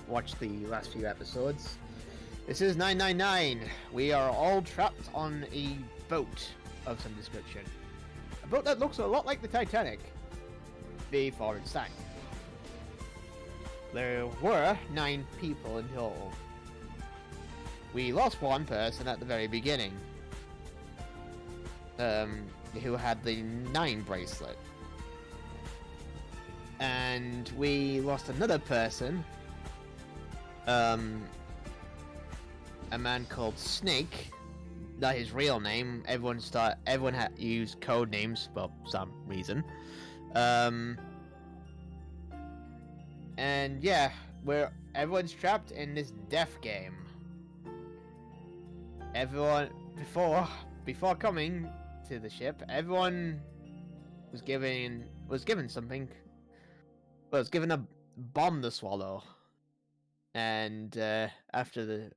watched the last few episodes, this is 999. We are all trapped on a boat of some description. A boat that looks a lot like the Titanic before it sank. There were 9 people in total. We lost one person at the very beginning, who had the 9 bracelet. And we lost another person, a man called Snake. Not his real name. Everyone had used code names for some reason. And yeah, everyone's trapped in this death game. Everyone before coming to the ship, everyone was given something. Well, was given a bomb to swallow. And after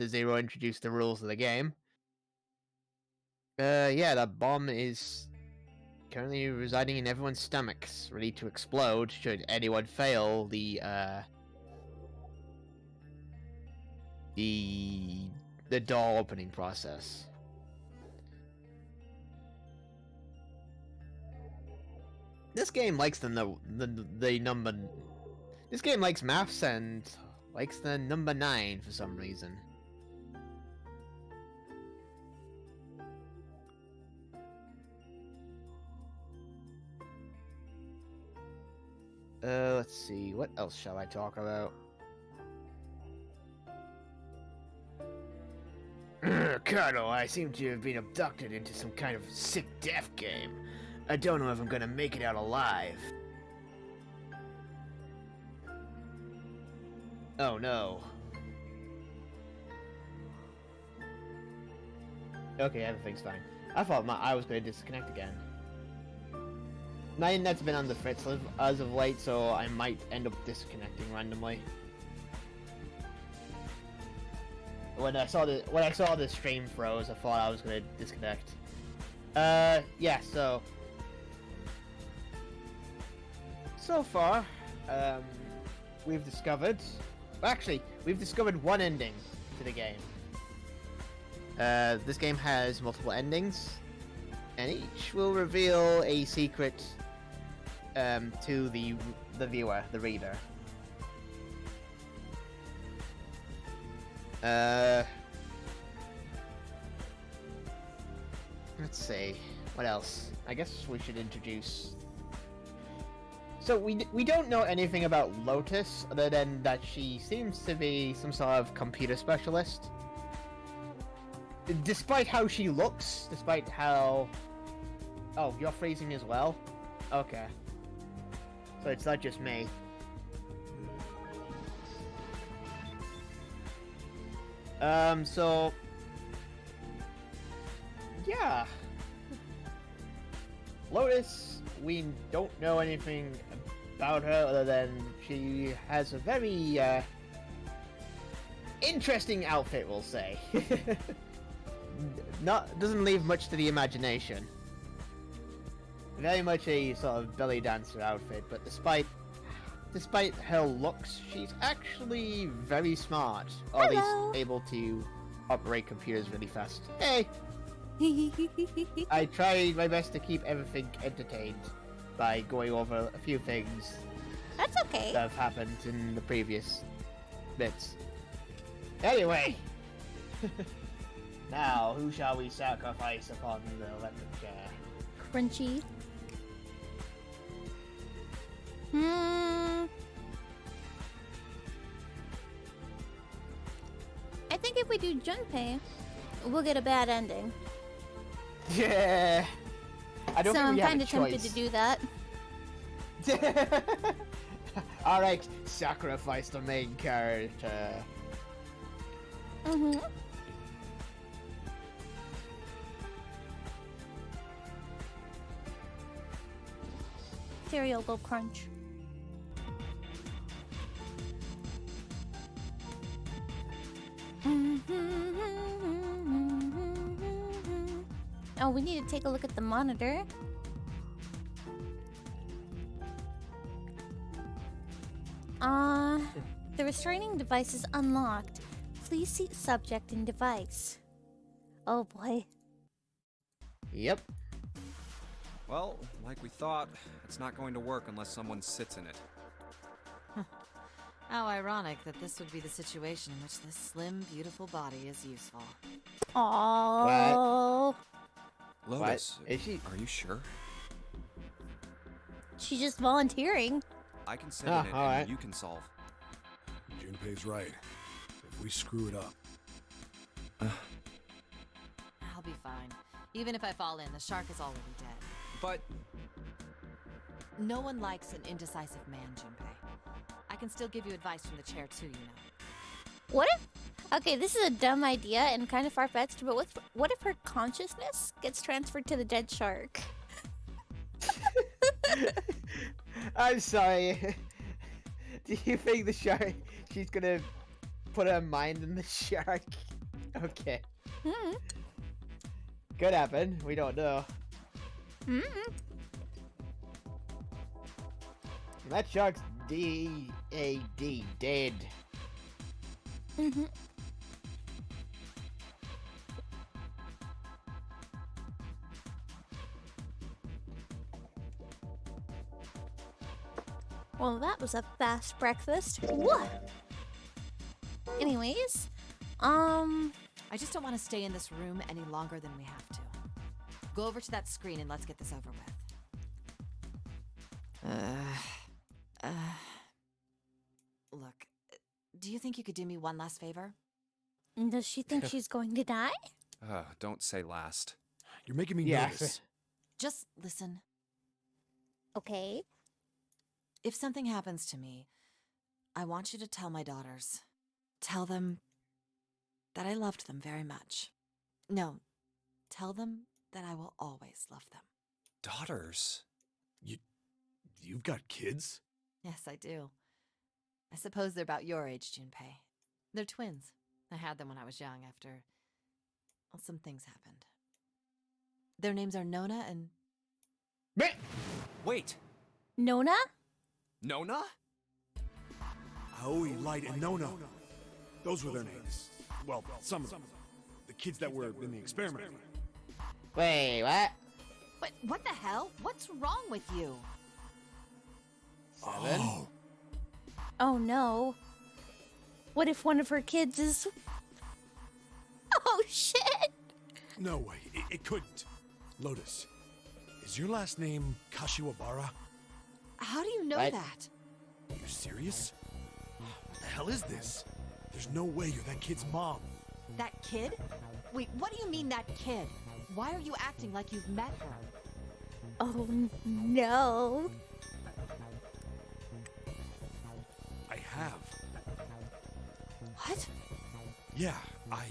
Zero introduced the rules of the game, yeah, that bomb is currently residing in everyone's stomachs, ready to explode should anyone fail the door opening process. This game likes the number. This game likes maths and likes the number 9 for some reason. Let's see, what else shall I talk about? Colonel, I seem to have been abducted into some kind of sick death game. I don't know if I'm gonna make it out alive. Oh no. Okay, everything's fine. I thought I was gonna disconnect again. My internet's been on the fritz as of late, so I might end up disconnecting randomly. When I saw the stream froze, I thought I was gonna disconnect. Yeah. So far, we've discovered one ending to the game. This game has multiple endings, and each will reveal a secret to the viewer, the reader. Let's see, what else? I guess we should introduce. So we don't know anything about Lotus other than that she seems to be some sort of computer specialist. Despite how she looks, despite how... Oh, you're freezing as well? Okay. So it's not just me. So... Yeah. Lotus, we don't know anything about her other than she has a very, interesting outfit, we'll say. Doesn't leave much to the imagination. Very much a sort of belly dancer outfit, but despite her looks, she's actually very smart. Or at least able to operate computers really fast. Hey! I tried my best to keep everything entertained by going over a few things That's okay. that have happened in the previous bits. Anyway! Now, who shall we sacrifice upon the electric chair? Crunchy. I think if we do Junpei, we'll get a bad ending. Yeah. I don't So think I'm we have kind a of tempted choice. to do that. Alright, sacrifice the main character. Mm-hmm. Cereal will crunch. Oh, we need to take a look at the monitor. The restraining device is unlocked. Please see subject and device. Oh boy. Yep. Well, like we thought, it's not going to work unless someone sits in it. How ironic that this would be the situation in which this slim, beautiful body is useful. Oh. Lotus, Is she? are you sure? She's just volunteering. I can sit in it alright. and you can solve. Junpei's right. If we screw it up, I'll be fine. Even if I fall in, the shark is already dead. But No one likes an indecisive man, Junpei. I can still give you advice from the chair too, you know. What if? Okay, this is a dumb idea and kind of far-fetched, but what if her consciousness gets transferred to the dead shark? I'm sorry. Do you think the shark? She's gonna put her mind in the shark? Okay. Could happen. We don't know. That shark's D-A-D, dead. Well, that was a fast breakfast. What? Anyways, I just don't want to stay in this room any longer than we have to. Go over to that screen and let's get this over with. Look, do you think you could do me one last favor? does she think she's going to die? don't say last. you're making me Yeah. nervous. Just listen. Okay. If something happens to me, I want you to tell my daughters. Tell them that I loved them very much. No, tell them that I will always love them. Daughters? You've got kids? Yes, I do. I suppose they're about your age, Junpei. They're twins. I had them when I was young after... well, some things happened. Their names are Nona and... Wait! Nona? Nona? Aoi, Light, and Nona. Those were their names. Well, some of them. The kids that were in the experiment. Wait, what? But what the hell? What's wrong with you? 7? Oh, Oh no. What if one of her kids is... Oh shit! no way. It couldn't. Lotus, is your last name Kashiwabara? How do you know What? that? Are you serious? What the hell is this? There's no way you're that kid's mom. That kid? Wait, what do you mean that kid? Why are you acting like you've met her? Oh no. I have. What? Yeah, I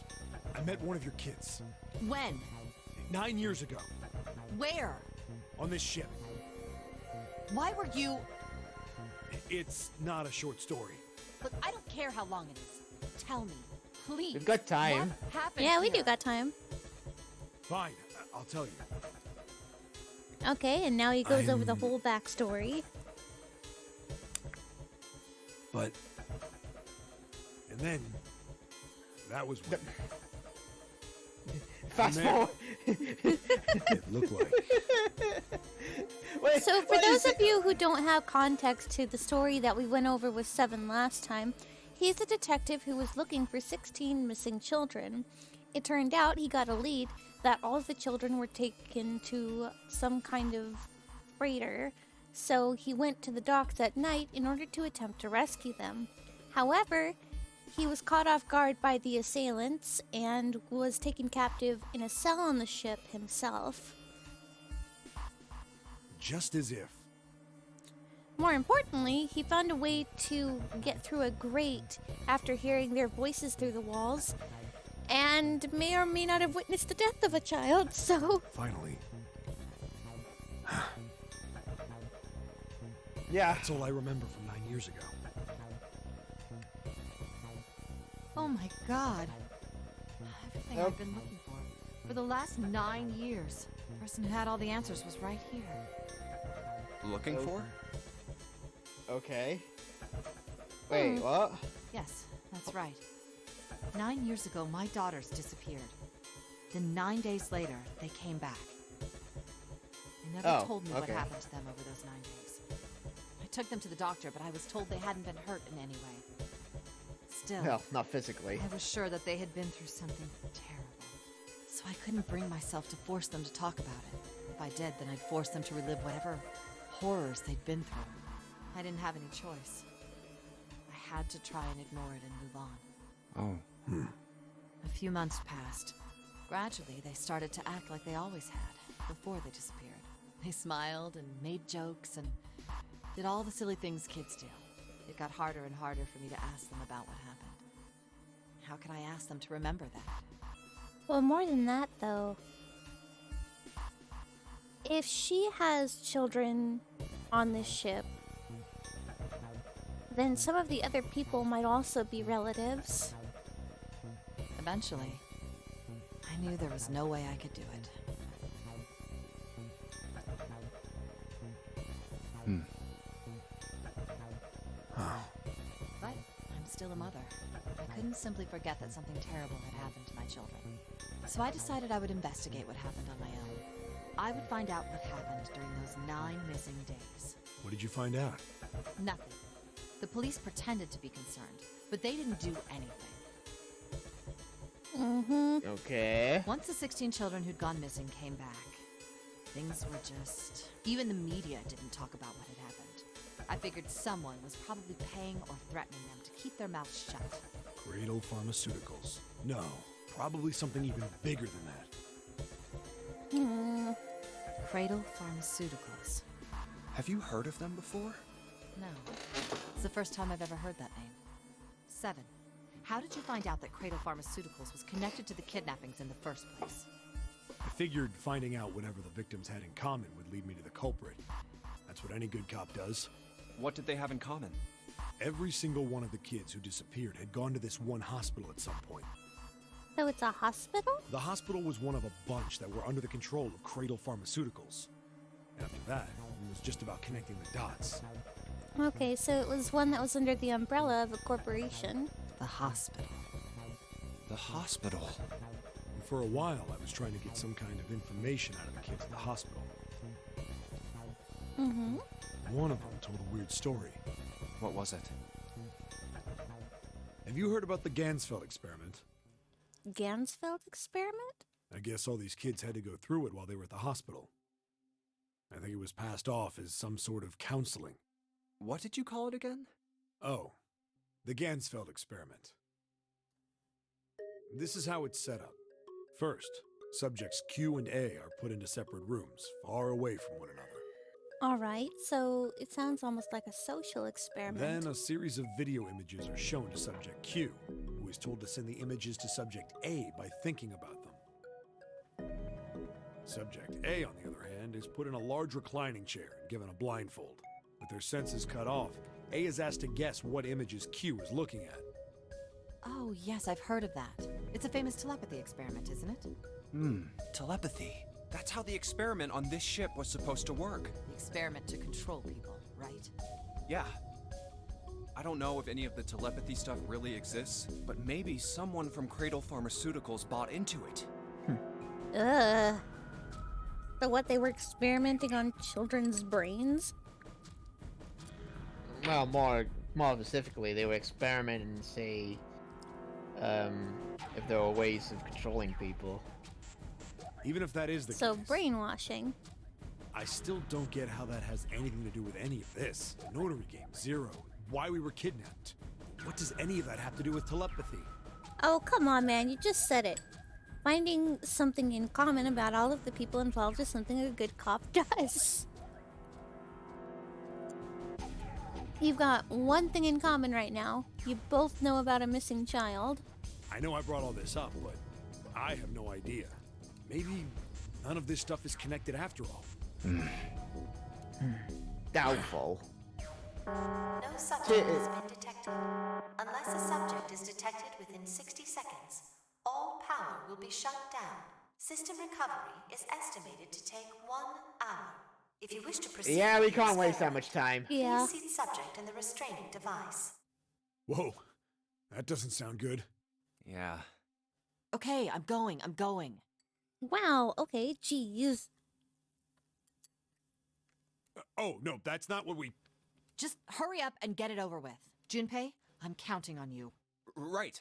met one of your kids. When? 9 years ago, Where? on this ship. Why were you... It's not a short story. Look, I don't care how long it is. Tell me, please. We've got time. What happened Yeah, we here? do got time. Fine, I'll tell you. Okay, and now he goes over the I'm- whole backstory. But... And then... That was what Fast Man. forward. it looked like. Wait, So, for what is those it? of you who don't have context to the story that we went over with Seven last time, he's a detective who was looking for 16 missing children. It turned out he got a lead that all of the children were taken to some kind of freighter, so he went to the docks at night in order to attempt to rescue them. However, he was caught off guard by the assailants and was taken captive in a cell on the ship himself. Just as if. More importantly, he found a way to get through a grate after hearing their voices through the walls, and may or may not have witnessed the death of a child, so... Finally. Yeah. That's all I remember from 9 years ago. Oh my god. Everything Nope. I've been looking for the last 9 years. The person who had all the answers was right here. Looking Oh. for? Okay. Wait, what? Yes, that's right. 9 years ago, my daughters disappeared. Then 9 days later, they came back. They never Oh, told me what okay. happened to them over those 9 days. I took them to the doctor, but I was told they hadn't been hurt in any way. Still, Well, not physically. I was sure that they had been through something terrible. So I couldn't bring myself to force them to talk about it. If I did, then I'd force them to relive whatever horrors they'd been through. I didn't have any choice. I had to try and ignore it and move on. Oh. A few months passed. Gradually, they started to act like they always had, before they disappeared. They smiled and made jokes and did all the silly things kids do. It got harder and harder for me to ask them about what happened. How could I ask them to remember that? Well, more than that, though. If she has children on this ship, then some of the other people might also be relatives. Eventually, I knew there was no way I could do it. But I'm still a mother. I couldn't simply forget that something terrible had happened to my children. So I decided I would investigate what happened on my own. I would find out what happened during those 9 missing days. What did you find out? Nothing. The police pretended to be concerned, but they didn't do anything. Okay. Once the 16 children who'd gone missing came back, things were just... Even the media didn't talk about what had happened. I figured someone was probably paying or threatening them to keep their mouths shut. Cradle Pharmaceuticals. No, probably something even bigger than that. Cradle Pharmaceuticals. Have you heard of them before? No. It's the first time I've ever heard that name. 7. How did you find out that Cradle Pharmaceuticals was connected to the kidnappings in the first place? I figured finding out whatever the victims had in common would lead me to the culprit. That's what any good cop does. What did they have in common? Every single one of the kids who disappeared had gone to this one hospital at some point. So it's a hospital? The hospital was one of a bunch that were under the control of Cradle Pharmaceuticals. After that, it was just about connecting the dots. Okay, so it was one that was under the umbrella of a corporation. The hospital. The hospital. And for a while, I was trying to get some kind of information out of the kids at the hospital. Mm-hmm. One of them told a weird story. What was it? Have you heard about the Gansfeld experiment? Gansfeld experiment? I guess all these kids had to go through it while they were at the hospital. I think it was passed off as some sort of counseling. What did you call it again? Oh, the Gansfeld experiment. This is how it's set up. First, subjects Q and A are put into separate rooms, far away from one another. Alright, so it sounds almost like a social experiment. Then a series of video images are shown to subject Q, who is told to send the images to subject A by thinking about them. Subject A, on the other hand, is put in a large reclining chair and given a blindfold. With their senses cut off, A is asked to guess what images Q is looking at. Oh, yes, I've heard of that. It's a famous telepathy experiment, isn't it? Telepathy. That's how the experiment on this ship was supposed to work. The experiment to control people, right? Yeah. I don't know if any of the telepathy stuff really exists, but maybe someone from Cradle Pharmaceuticals bought into it. Ugh. So what, they were experimenting on children's brains? Well, more specifically, they were experimenting to see if there were ways of controlling people. Even if that is the So case, brainwashing. I still don't get how that has anything to do with any of this. The notary game, Zero, why we were kidnapped. What does any of that have to do with telepathy? Oh, come on, man, you just said it. Finding something in common about all of the people involved is something a good cop does. You've got one thing in common right now. You both know about a missing child. I know I brought all this up, but I have no idea. Maybe none of this stuff is connected after all. Doubtful. No subject has been detected. Unless a subject is detected within 60 seconds, all power will be shut down. System recovery is estimated to take 1 hour. If you wish to proceed, Yeah, we with the can't waste that experiment, much time. Yeah. Please seat subject in the restraining device. Whoa, that doesn't sound good. Yeah. Okay, I'm going. Wow, okay, geez. Oh, no, that's not what we... Just hurry up and get it over with. Junpei, I'm counting on you. Right.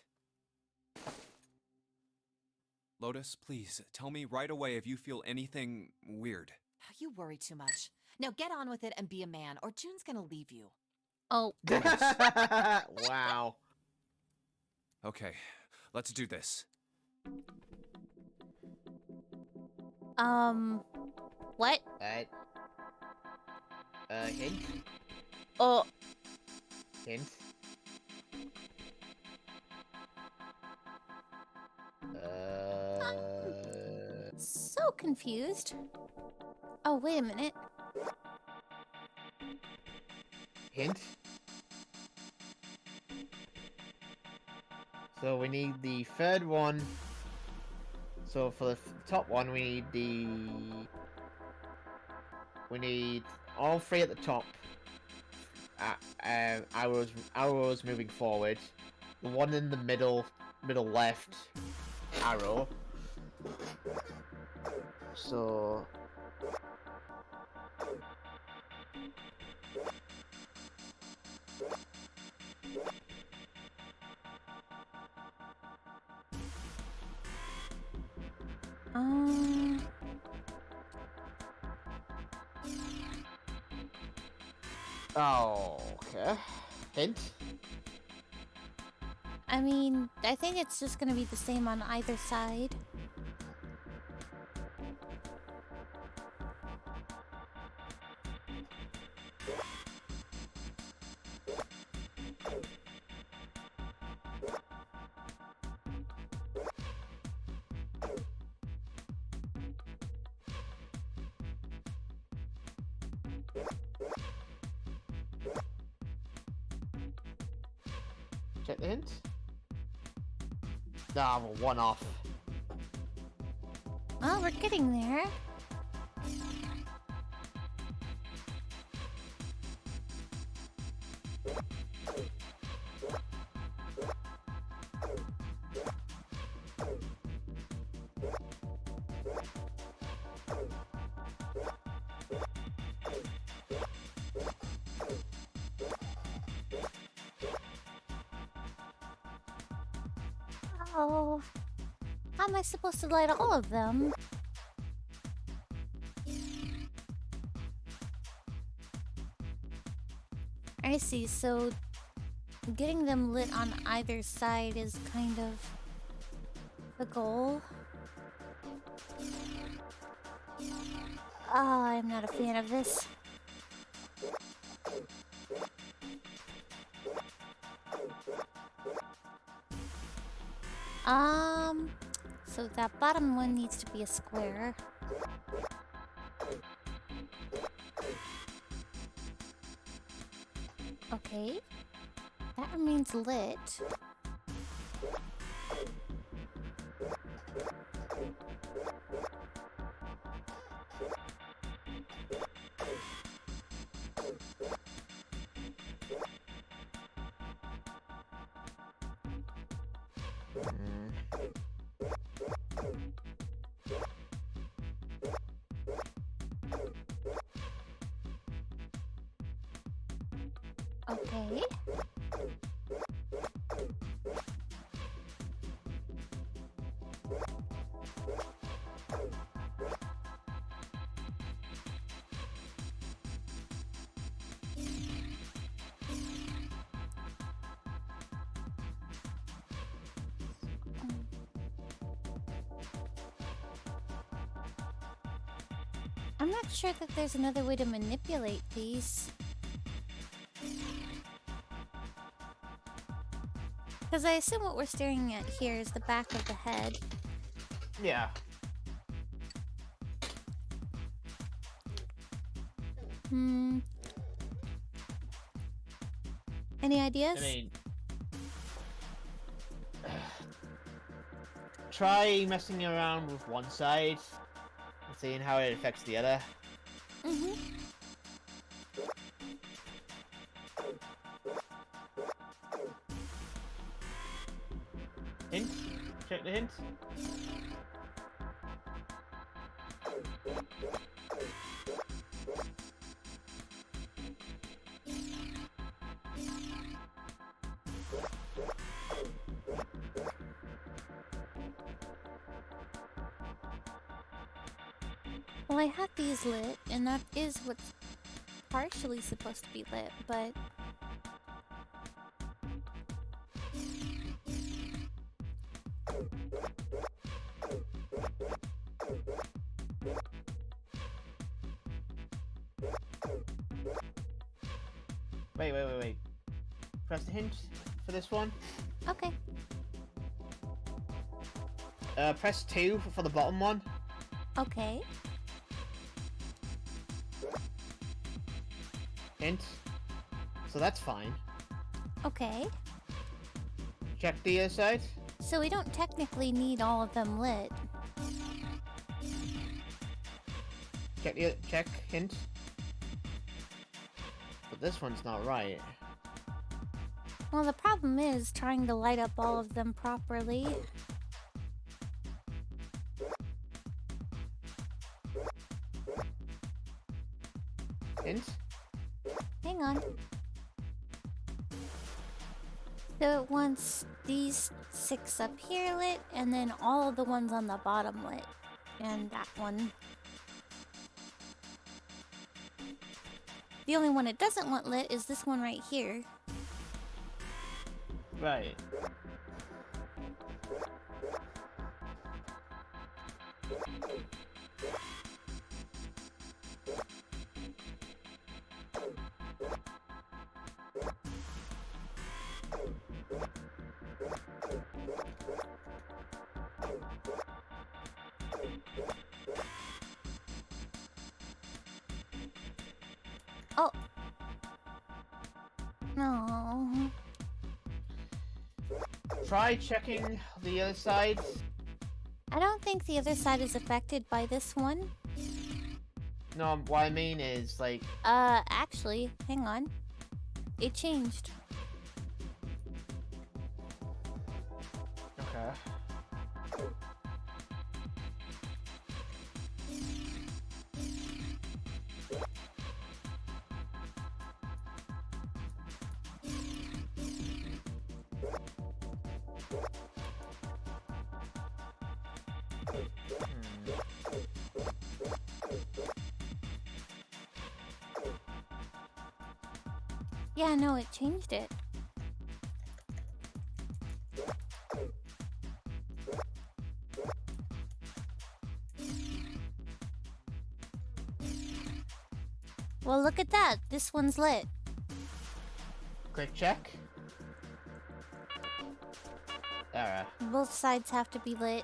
Lotus, please, tell me right away if you feel anything weird. You worry too much. Now get on with it and be a man, or June's gonna leave you. Oh, Wow. Okay, let's do this. what? Hint? Oh, Hint? so confused. Oh, wait a minute. Hint? So we need the third one. So for the top one, we need all three at the top. Arrows moving forward. The one in the middle left arrow. So okay. Hint? I mean, I think it's just gonna be the same on either side. Check the hint. Ah, well, one off. Well, we're getting there. Oh, how am I supposed to light all of them? I see, so getting them lit on either side is kind of the goal. Oh, I'm not a fan of this. So that bottom one needs to be a square. Okay. That remains lit. Okay. I'm not sure that there's another way to manipulate these. Because I assume what we're staring at here is the back of the head. Yeah. Any ideas? I mean, try messing around with one side and seeing how it affects the other. Mm-hmm. Hint? Check the hint. Well, I had these lit, and that is what's partially supposed to be lit, but... Wait. Press the hint for this one. Okay. Press 2 for the bottom one. Okay. Hint. So that's fine. Okay. Check the other side. So we don't technically need all of them lit. Check hint. But this one's not right. Well, the problem is trying to light up all of them properly. Hint. Hang on. So it wants these 6 up here lit, and then all of the ones on the bottom lit. And that one. The only one it doesn't want lit is this one right here. Right. Oh. No. Try checking the other side. I don't think the other side is affected by this one. No, what I mean is, like... Actually, hang on. It changed. Okay. Yeah, no, it changed it. Well, look at that. This one's lit. Quick check. Alright. Both sides have to be lit.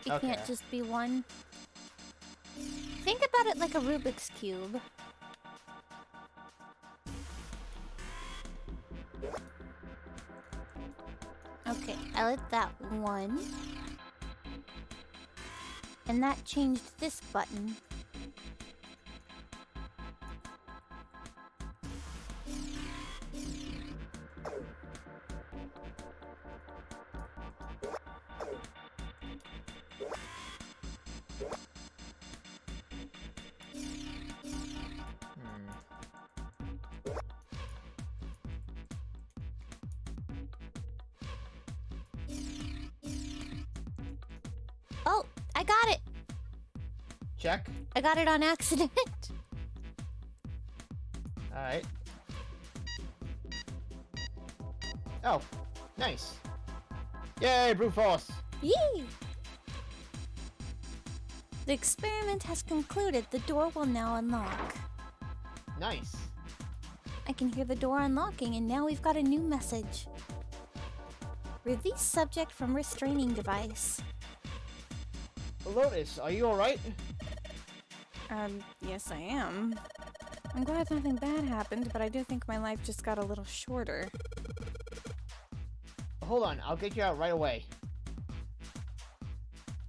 It Okay. can't just be one. Think about it like a Rubik's Cube. Okay, I lit that one. And that changed this button. Oh, I got it! Check. I got it on accident. Alright. Oh, nice. Yay, brute force! Yee! The experiment has concluded. The door will now unlock. Nice. I can hear the door unlocking, and now we've got a new message. Release subject from restraining device. Lotus, are you alright? Yes, I am. I'm glad nothing bad happened, but I do think my life just got a little shorter. Hold on, I'll get you out right away.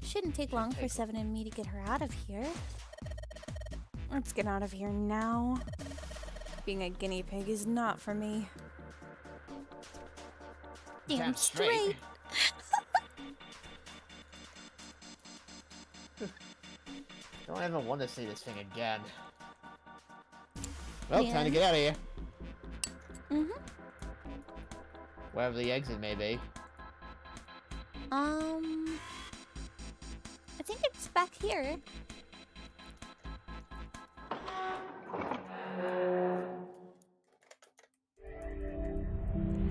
Shouldn't take long for Seven and me to get her out of here. Let's get out of here now. Being a guinea pig is not for me. Damn straight. Don't ever want to see this thing again. Well, time Yeah. to get out of here. Mm-hmm. Wherever the exit may be. I think it's back here.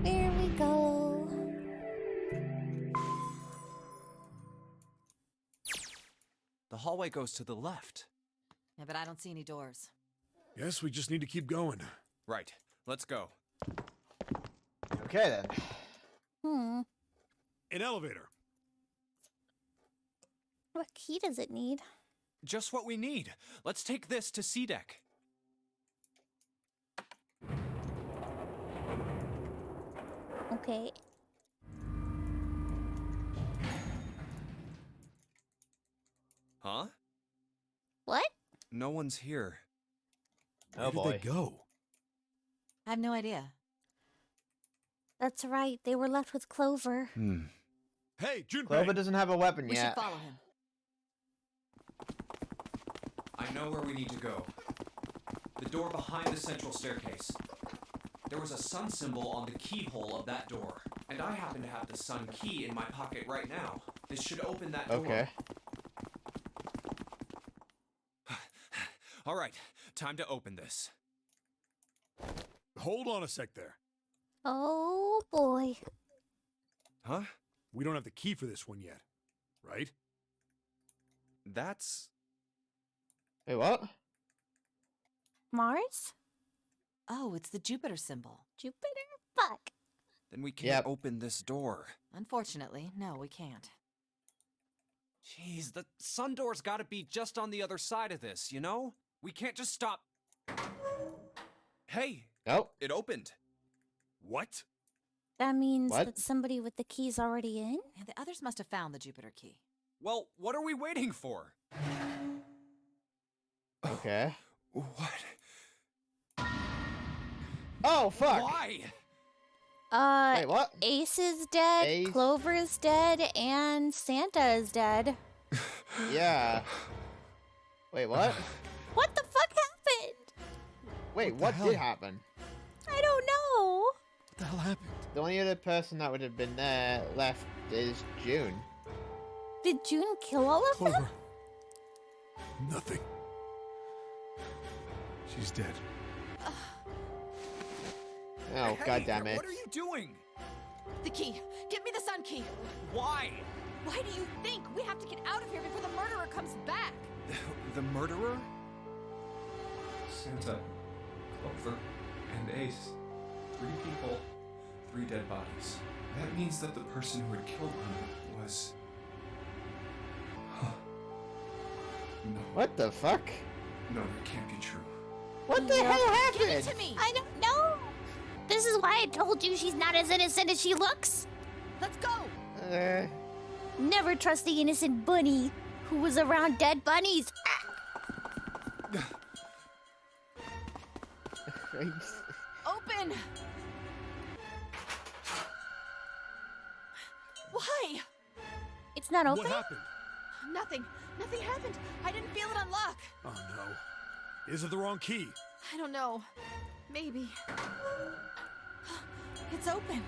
There we go. The hallway goes to the left. Yeah, but I don't see any doors. Guess we just need to keep going. Right. Let's go. Okay then. An elevator. What key does it need? Just what we need. Let's take this to C deck. Okay. Huh? What? No one's here. Oh Where did they go? I have no idea. That's right. They were left with Clover. Hey, Junpei! Clover doesn't have a weapon We should yet. follow him. I know where we need to go. The door behind the central staircase. There was a sun symbol on the keyhole of that door, and I happen to have the sun key in my pocket right now. This should open that door. Okay. All right, time to open this. Hold on a sec there. Oh boy. Huh? We don't have the key for this one yet, right? That's... Wait, what? Mars? Oh, it's the Jupiter symbol. Jupiter? Fuck. Then we can't Yep. open this door. Unfortunately, no, we can't. Jeez, the sun door's gotta be just on the other side of this, you know? We can't just stop... Hey, Nope. it opened. What? That means What? that somebody with the keys already in? And the others must have found the Jupiter key. Well, what are we waiting for? Okay. What? Oh, fuck! Why? Wait, what? Ace is dead, Ace. Clover's dead, and Santa is dead. Yeah. Wait, what? What the fuck happened? Wait, What the what hell? did happen? I don't know. What the hell happened? The only other person that would have been there left is June. Did June kill all of them? Clover. Nothing. She's dead. Oh, Hey, god damn it. What are you doing? The key! Give me the sun key! Why? Why do you think? We have to get out of here before the murderer comes back! The murderer? Santa, Clover, and Ace. 3 people, 3 dead bodies. That means that the person who had killed them was... No. What the fuck? No, that can't be true. What the hell Give it happened? to me! I don't know. This is why I told you she's not as innocent as she looks. Let's go! Never trust the innocent bunny who was around dead bunnies. Open! Why? It's not open. What happened? Nothing. Nothing happened. I didn't feel it unlock. Oh no. Is it the wrong key? I don't know. Maybe. It's open.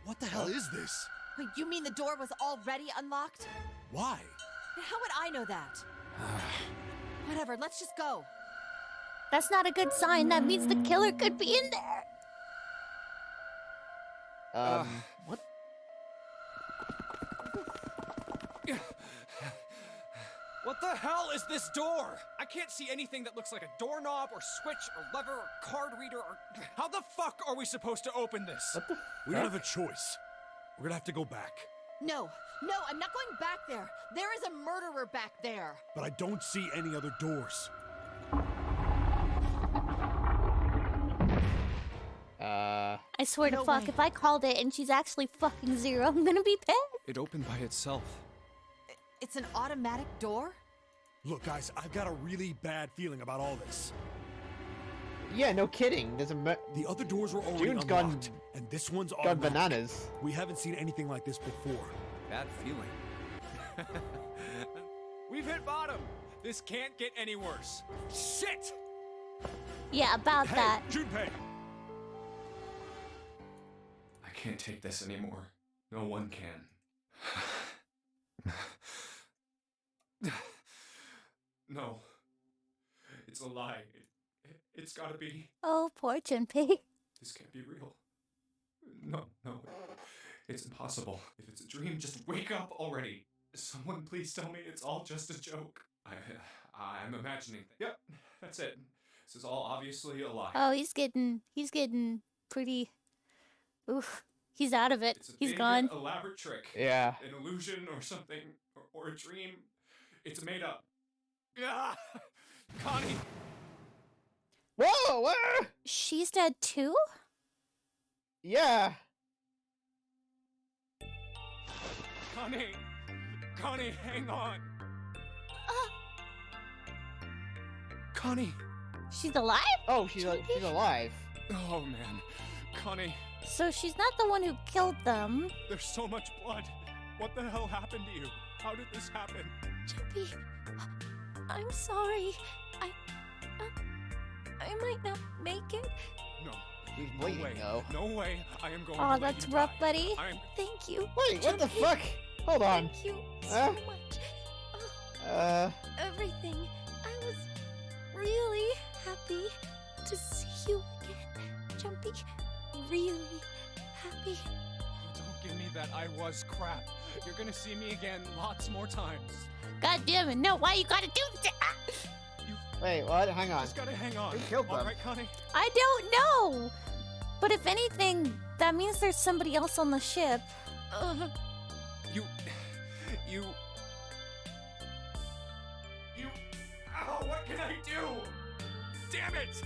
What the hell is this? Wait, you mean the door was already unlocked? Why? How would I know that? Whatever, let's just go. That's not a good sign. That means the killer could be in there. What? What the hell is this door? I can't see anything that looks like a doorknob or switch or lever or card reader or... How the fuck are we supposed to open this? What the We don't have a choice. We're gonna have to go back. No, I'm not going back there. There is a murderer back there. But I don't see any other doors. I swear to No fuck, way. if I called it and she's actually fucking zero, I'm gonna be pissed. It opened by itself. It's an automatic door? Look, guys, I've got a really bad feeling about all this. Yeah, no kidding. There's a The other doors were already June's unlocked, gone- and this one's gone automatic. bananas. We haven't seen anything like this before. Bad feeling. We've hit bottom. This can't get any worse. Shit! Yeah, about Hey, that. Junpei! I can't take this anymore. No one can. No. It's a lie. It's gotta be. Oh, poor Junpei. This can't be real. No. It's impossible. If it's a dream, just wake up already. Someone please tell me it's all just a joke. I'm imagining. Yep, that's it. This is all obviously a lie. Oh, he's getting pretty. Oof, he's out of it. It's a He's big, gone. elaborate trick. Yeah. An illusion or something, or a dream. It's made up. Ah! Connie! Whoa! Where? She's dead too? Yeah. Connie, hang on. Connie! She's alive? Oh, she's alive. Oh man, Connie, So she's not the one who killed them. there's so much blood. What the hell happened to you? How did this happen? Jumpy, I'm sorry. I might not make it. No. He's No bleeding way. though. No way. I am going to Oh, let that's you rough, die. buddy. I'm Thank you. Wait, what the Jumpy. fuck? Hold on. Thank you so Huh? much. Uh, Everything. I was really happy to see you again, Jumpy. Really happy. Don't give me that I was crap. You're gonna see me again lots more times. God damn it, no, why you gotta do that? wait, what? Hang on. Just gotta hang on. Who killed All them? right, Connie? I don't know. But if anything, that means there's somebody else on the ship. You... Ow, what can I do? Damn it!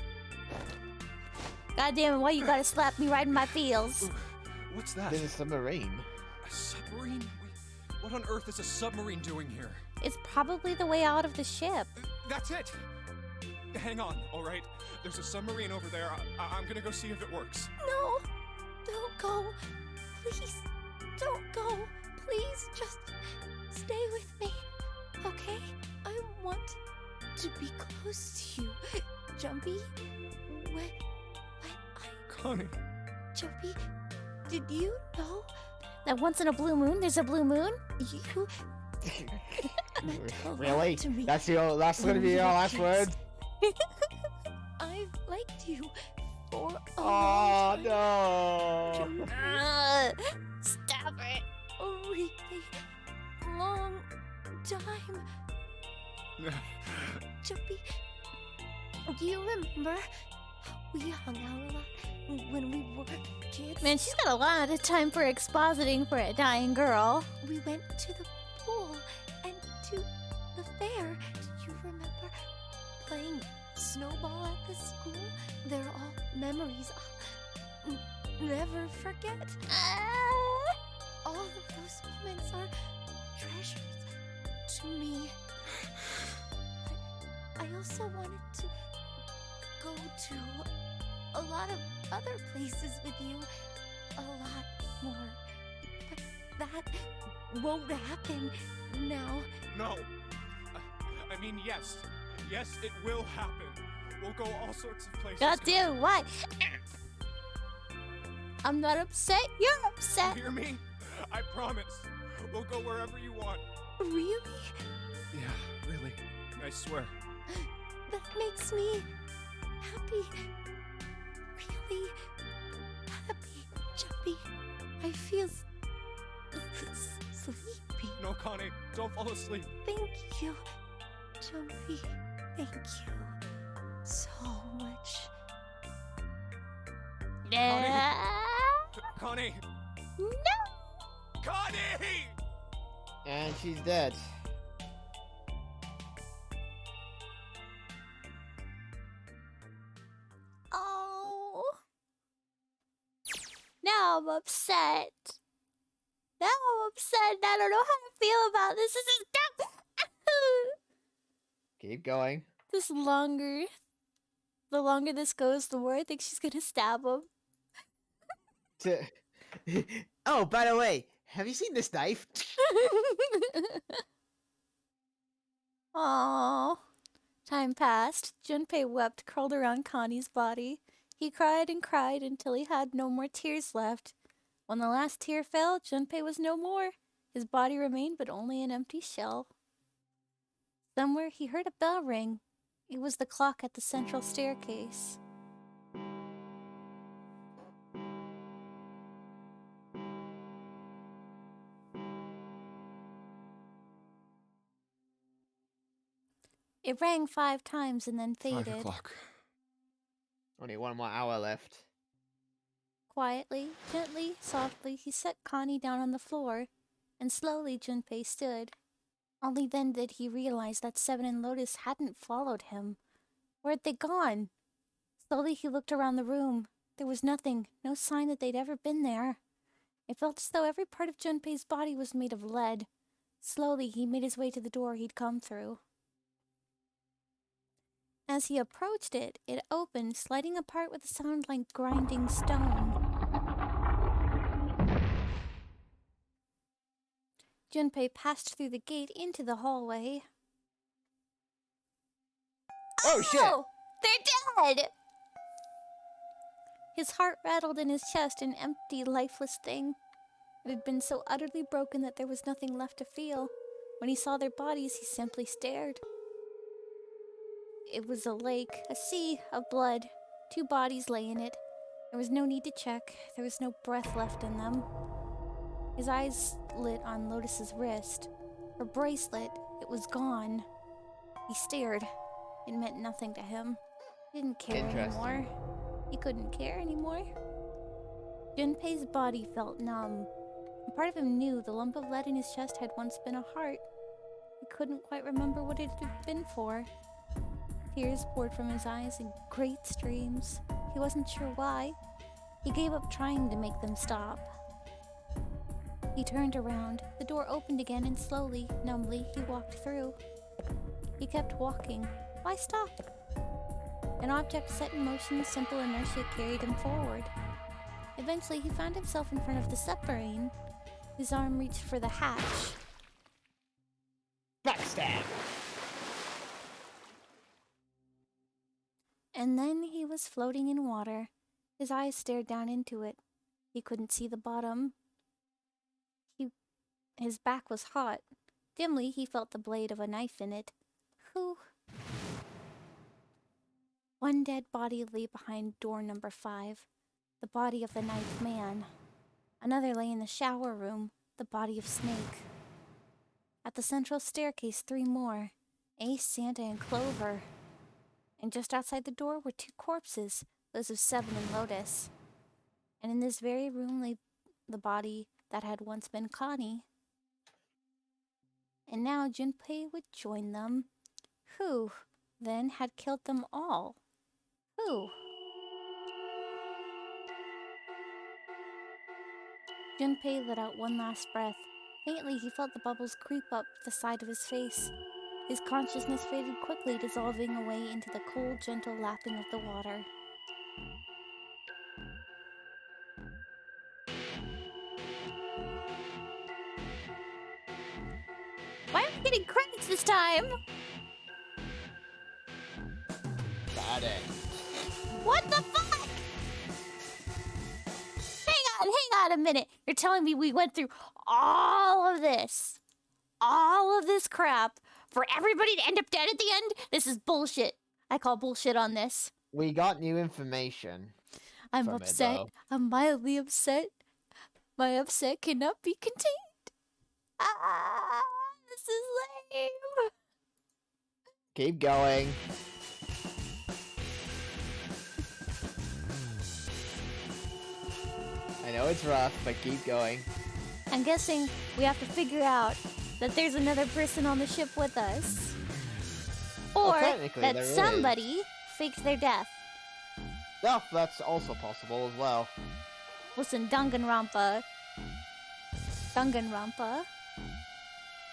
God damn it, why you gotta slap me right in my feels? What's that? There's a submarine. A submarine? What on earth is a submarine doing here? It's probably the way out of the ship. That's it! Hang on, all right? There's a submarine over there. I'm gonna go see if it works. No, don't go. Please, don't go. Please, just stay with me, okay? I want to be close to you, Jumpy. When Connie. Jumpy, did you know That once in a blue moon, there's a blue moon? you meant a lot Really? to me? That's that's gonna when be we your were last kids. word? I've liked you for a Oh long time. no! Jumpy. Stop it. A really long time. Jumpy, do you remember how we hung out a lot when we were kids? Man, she's got a lot of time for expositing for a dying girl. We went to the pool and to the fair. Do you remember playing snowball at the school? They're all memories I'll never forget. All of those moments are treasures to me. But I also wanted to go to a lot of other places with you. A lot more. But that won't happen now. No. I mean, yes. Yes, it will happen. We'll go all sorts of places. God damn it, why? I'm not upset, you're You upset. hear me? I promise. We'll go wherever you want. Really? Yeah, really. I swear. That makes me happy. Really happy, Jumpy. I feel sleepy. No, Connie, don't fall asleep. Thank you, Jumpy. Thank you so much. Yeah. Connie! No. And she's dead. Oh. Now I'm upset. Now I'm upset and I don't know how to feel about this. This is dumb. Keep going. The longer this goes, the more I think she's gonna stab him. Oh, by the way, have you seen this knife? Aww. Time passed. Junpei wept, curled around Connie's body. He cried and cried until he had no more tears left. When the last tear fell, Junpei was no more. His body remained but only an empty shell. Somewhere he heard a bell ring. It was the clock at the central staircase. It rang 5 times and then faded. 5 o'clock. Only 1 more hour left. Quietly, gently, softly, he set Connie down on the floor, and slowly Junpei stood. Only then did he realize that Seven and Lotus hadn't followed him. Where had they gone? Slowly he looked around the room. There was nothing, no sign that they'd ever been there. It felt as though every part of Junpei's body was made of lead. Slowly he made his way to the door he'd come through. As he approached it, it opened, sliding apart with a sound like grinding stone. Junpei passed through the gate into the hallway. Oh, shit! They're dead! His heart rattled in his chest, an empty, lifeless thing. It had been so utterly broken that there was nothing left to feel. When he saw their bodies, he simply stared. It was a lake, a sea of blood. 2 bodies lay in it. There was no need to check. There was no breath left in them. His eyes lit on Lotus's wrist. Her bracelet, it was gone. He stared. It meant nothing to him. He didn't care anymore. He couldn't care anymore. Junpei's body felt numb. A part of him knew the lump of lead in his chest had once been a heart. He couldn't quite remember what it had been for. Tears poured from his eyes in great streams. He wasn't sure why. He gave up trying to make them stop. He turned around. The door opened again and slowly, numbly, he walked through. He kept walking. Why stop? An object set in motion, simple inertia carried him forward. Eventually, he found himself in front of the submarine. His arm reached for the hatch. Backstab! And then he was floating in water. His eyes stared down into it. He couldn't see the bottom. His back was hot. Dimly, he felt the blade of a knife in it. Whew. One dead body lay behind door number 5, the body of the ninth man. Another lay in the shower room, the body of Snake. At the central staircase, 3 more, Ace, Santa, and Clover. And just outside the door were 2 corpses, those of Seven and Lotus. And in this very room lay the body that had once been Connie. And now Junpei would join them. Who, then, had killed them all? Who? Junpei let out one last breath. Faintly, he felt the bubbles creep up the side of his face. His consciousness faded quickly, dissolving away into the cold, gentle lapping of the water. Why am I getting credits this time? Got it. What the fuck? Hang on a minute. You're telling me we went through all of this crap for everybody to end up dead at the end? This is bullshit. I call bullshit on this. We got new information. I'm upset. I'm mildly upset. My upset cannot be contained. This is lame. Keep going. I know it's rough, but keep going. I'm guessing we have to figure out that there's another person on the ship with us. Or technically that there is. somebody faked their death. Yeah, that's also possible as well. Listen, Danganronpa.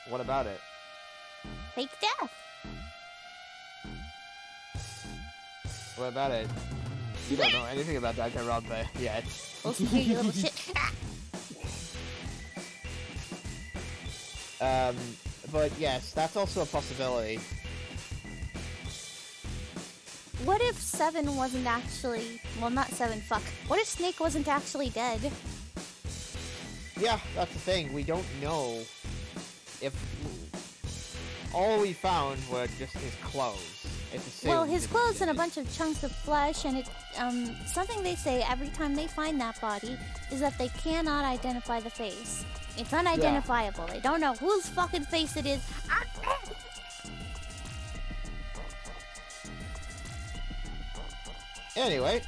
What about it? Fake death. What about it? You don't know anything about Danganronpa yet. Listen here, you little shit. But yes, that's also a possibility. What if Seven wasn't actually... Well, not Seven, fuck. What if Snake wasn't actually dead? Yeah, that's the thing. We don't know if... All we found were just his clothes. It's assumed. Well, his clothes and a bunch of chunks of flesh, and it's, something they say every time they find that body is that they cannot identify the face. It's unidentifiable. They don't know whose fucking face it is. Anyway.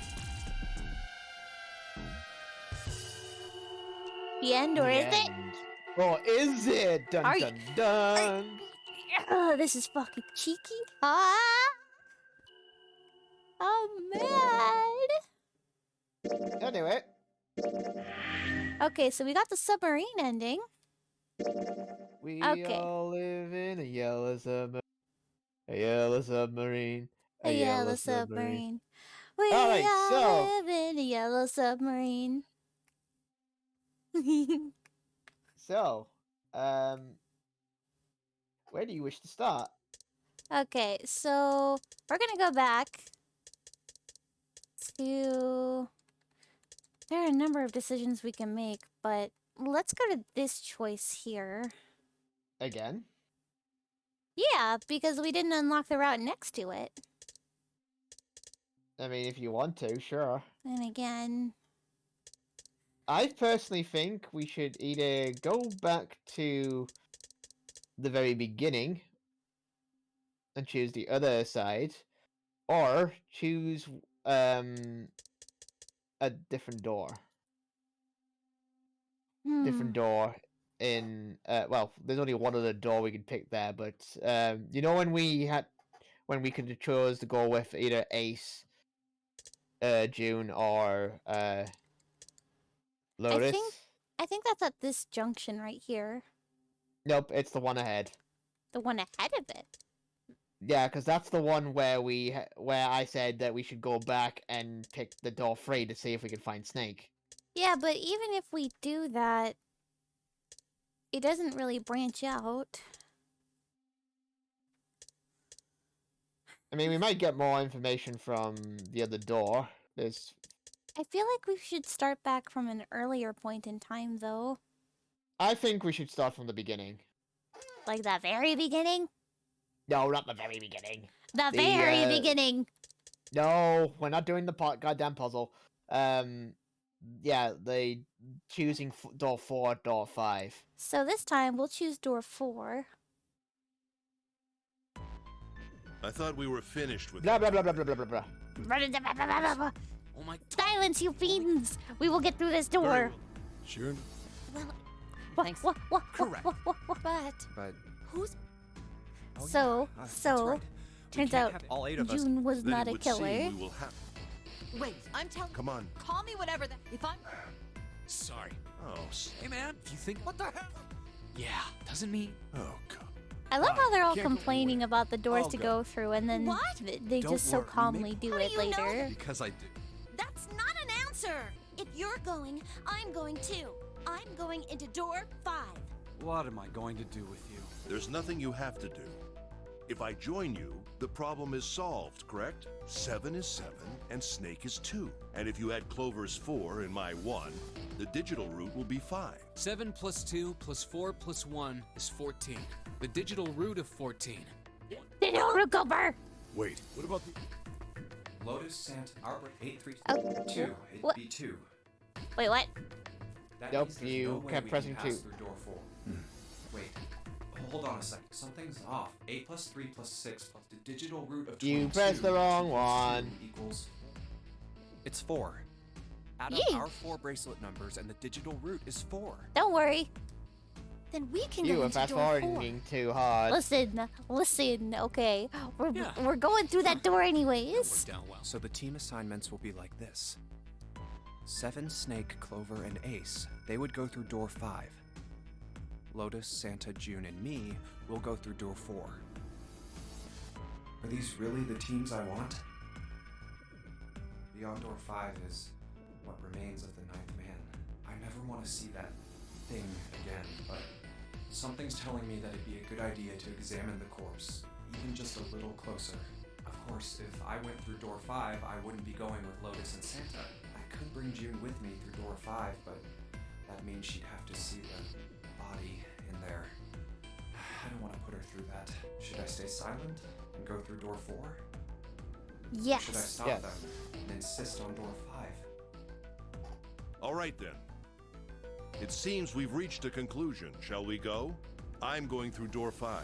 The end, or is it? Or is it? Dun dun dun. Oh, this is fucking cheeky. Ah! Oh, man. Anyway. Okay, so we got the submarine ending. We Okay. all live in a yellow submarine. A yellow submarine. A yellow submarine. We Alright, all so- live in a yellow submarine. So, where do you wish to start? Okay, so we're gonna go back to... There are a number of decisions we can make, but let's go to this choice here. Again? Yeah, because we didn't unlock the route next to it. I mean, if you want to, sure. And again... I personally think we should either go back to the very beginning and choose the other side, or choose a different door. Different door in well, there's only one other door we can pick there, but you know when we could have chose to go with either Ace, June, or Lotus. I think that's at this junction right here. Nope, it's the one ahead. The one ahead of it. Yeah, because that's the one where where I said that we should go back and pick the door 3 to see if we can find Snake. Yeah, but even if we do that, it doesn't really branch out. I mean, we might get more information from the other door. There's... I feel like we should start back from an earlier point in time, though. I think we should start from the beginning. Like the very beginning? No, not the very beginning. The very beginning! No, we're not doing the goddamn puzzle. Yeah, they choosing door 4, door 5. So this time, we'll choose door 4. I thought we were finished with Blah, blah, blah, blah, blah, blah, blah, blah. Oh my Silence, you fiends! We will get through this door! Sure. What? Thanks. What? Correct. But Who's... So, turns out all 8 of us. June was Then not it a would seem killer. we will have... Wait, I'm telling... Come on. Call me whatever the... If I'm... Sorry. Oh, Hey, man, you think... What the hell? Yeah, doesn't mean... oh God. I love how they're all Can't go complaining about the doors I'll to go. go through, and then What? they Don't just so worry, we calmly make- do How it do you know? later. Because I do. that's not an answer. If you're going, I'm going too. I'm going into door 5. What am I going to do with you? There's nothing you have to do. If I join you, the problem is solved, correct? 7 is 7, and Snake is 2. And if you add Clover's 4 and my 1, the digital root will be 5. 7 plus 2 plus 4 plus 1 is 14. The digital root of 14. Digital root Cooper! Wait, what about the... Lotus, Sant, Albert, 832. Oh, what? It'd be 2. Wait, what? That Nope, means there's you no way kept we pressing can pass 2. through door 4. Wait. Hold on a sec. Something's off. 8 plus 3 plus 6 plus the digital root of 22. You pressed the wrong 2 plus 2 one. Equals... It's 4. Add Yee. up our 4 bracelet numbers and the digital root is 4. Don't worry. Then we can You go were into fast door 4. forwarding too hard. Listen, okay. We're going through that door anyways. So the team assignments will be like this. 7, Snake, Clover, and Ace, they would go through door 5. Lotus, Santa, June, and me will go through door 4. Are these really the teams I want? Beyond door 5 is what remains of the 9th man. I never want to see that thing again, but something's telling me that it'd be a good idea to examine the corpse, even just a little closer. Of course, if I went through door 5, I wouldn't be going with Lotus and Santa. I could bring June with me through door 5, but that means she'd have to see the body in there. I don't want to put her through that. Should I stay silent and go through door 4? Yes. Or should I stop them and insist on door 5? All right then. It seems we've reached a conclusion. Shall we go? I'm going through door 5.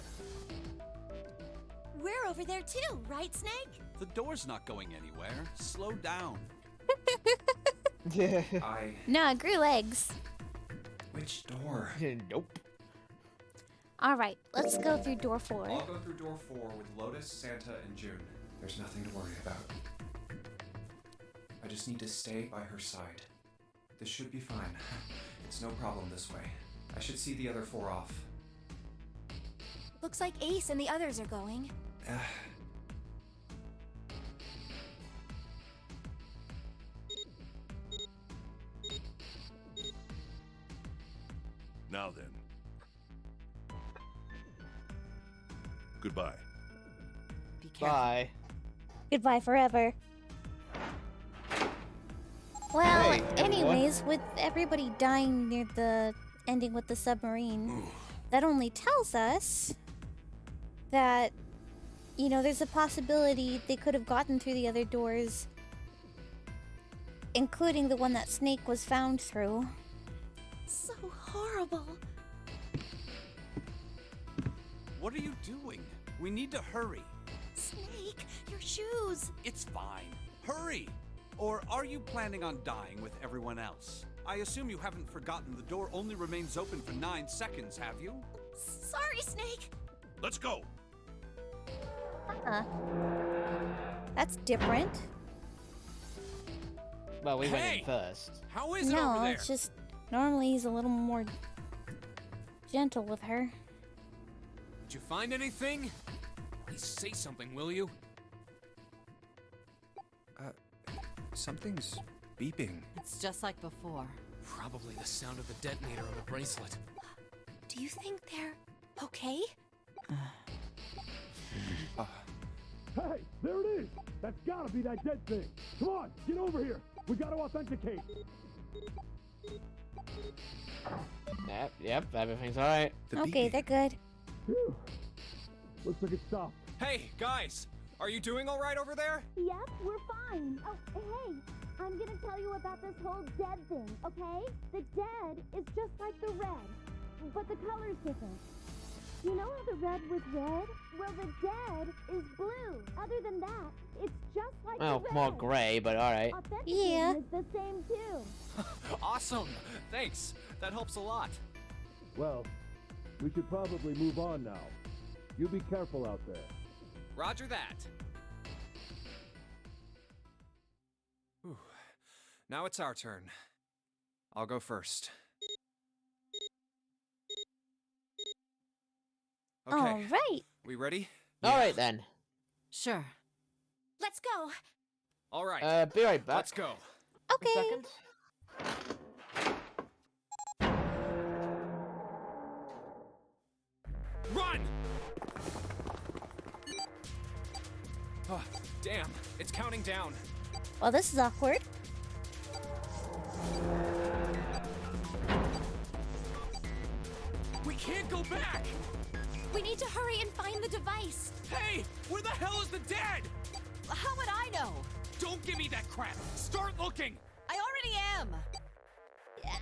We're over there too, right, Snake? The door's not going anywhere. Slow down. No, it grew legs. Which door? Nope. Alright, let's go through door 4. I'll go through door 4 with Lotus, Santa, and June. There's nothing to worry about. I just need to stay by her side. This should be fine. It's no problem this way. I should see the other 4 off. Looks like Ace and the others are going. Now then. Goodbye. Be careful. Bye. Goodbye forever. Well, Hey, anyways, with everybody dying near the ending with the submarine, that only tells us that, you know, there's a possibility they could have gotten through the other doors, including the one that Snake was found through. So horrible. What are you doing? We need to hurry. Snake, your shoes. It's fine. Hurry! Or are you planning on dying with everyone else? I assume you haven't forgotten the door only remains open for 9 seconds, have you? Sorry, Snake. Let's go. That's different. Well, we went Hey! in first. How is it No, over there? it's just normally he's a little more gentle with her. Did you find anything? Please say something, will you? Something's beeping. It's just like before. Probably the sound of the detonator on the bracelet. Do you think they're okay? Hey, there it is! That's gotta be that dead thing! Come on, get over here! We gotta authenticate! Yep, everything's alright. Okay, they're good. Phew. Looks like it stopped. Hey, guys! Are you doing alright over there? Yep, we're fine. Oh, hey, I'm gonna tell you about this whole dead thing, okay? The dead is just like the red, but the color's different. You know how the red was red? Well, the dead is blue. Other than that, it's just like Well, the red. more gray, but alright. Yeah. Authenticating is the same too. Awesome! Thanks. That helps a lot. Well, we should probably move on now. You be careful out there. Roger that. Whew. Now it's our turn. I'll go first. Okay. All right. We ready? Alright then. Sure. Let's go. All right. Be right back. Let's go. Okay. Second. Run! Oh, damn. It's counting down. Well, this is awkward. We can't go back! We need to hurry and find the device. Hey! Where the hell is the dead? How would I know? Don't give me that crap! Start looking! I already am.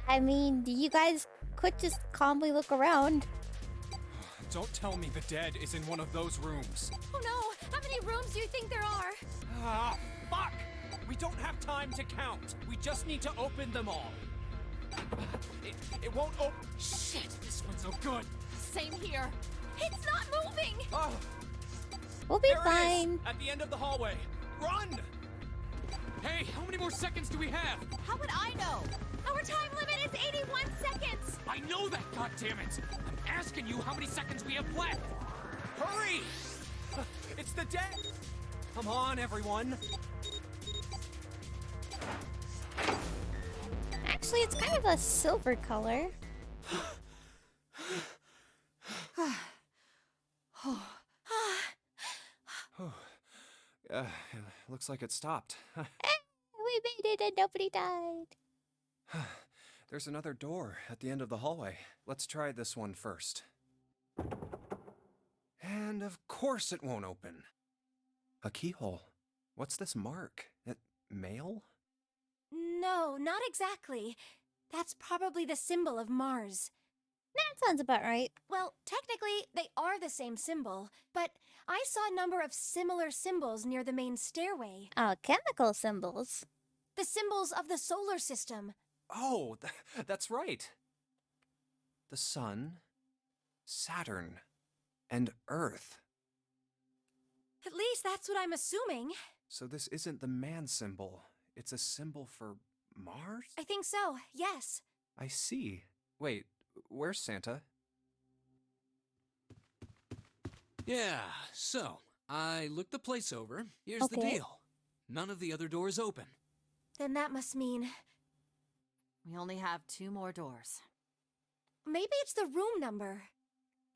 I mean, you guys could just calmly look around. Don't tell me the dead is in one of those rooms. Oh no! How many rooms do you think there are? Ah, fuck! We don't have time to count. We just need to open them all. It won't open. Shit, this one's no good. Same here. It's not moving! Oh, We'll be there it is, fine. at the end of the hallway. Run! Hey, how many more seconds do we have? How would I know? Our time limit is 81 seconds! I know that, goddammit! I'm asking you how many seconds we have left! Hurry! It's the dead. Come on, everyone. Actually, it's kind of a silver color. Looks like it stopped. We made it and nobody died. There's another door at the end of the hallway. Let's try this one first. And of course it won't open. A keyhole. What's this mark? Mail? No, not exactly. That's probably the symbol of Mars. That sounds about right. Well, technically, they are the same symbol, but I saw a number of similar symbols near the main stairway. Chemical symbols. The symbols of the solar system. Oh, that's right. The Sun, Saturn, and Earth. At least that's what I'm assuming. So this isn't the man symbol. It's a symbol for Mars? I think so, yes. I see. Wait, where's Santa? Yeah, so, I looked the place over. Here's the deal. None of the other doors open. Then that must mean... We only have 2 more doors. maybe it's the room number.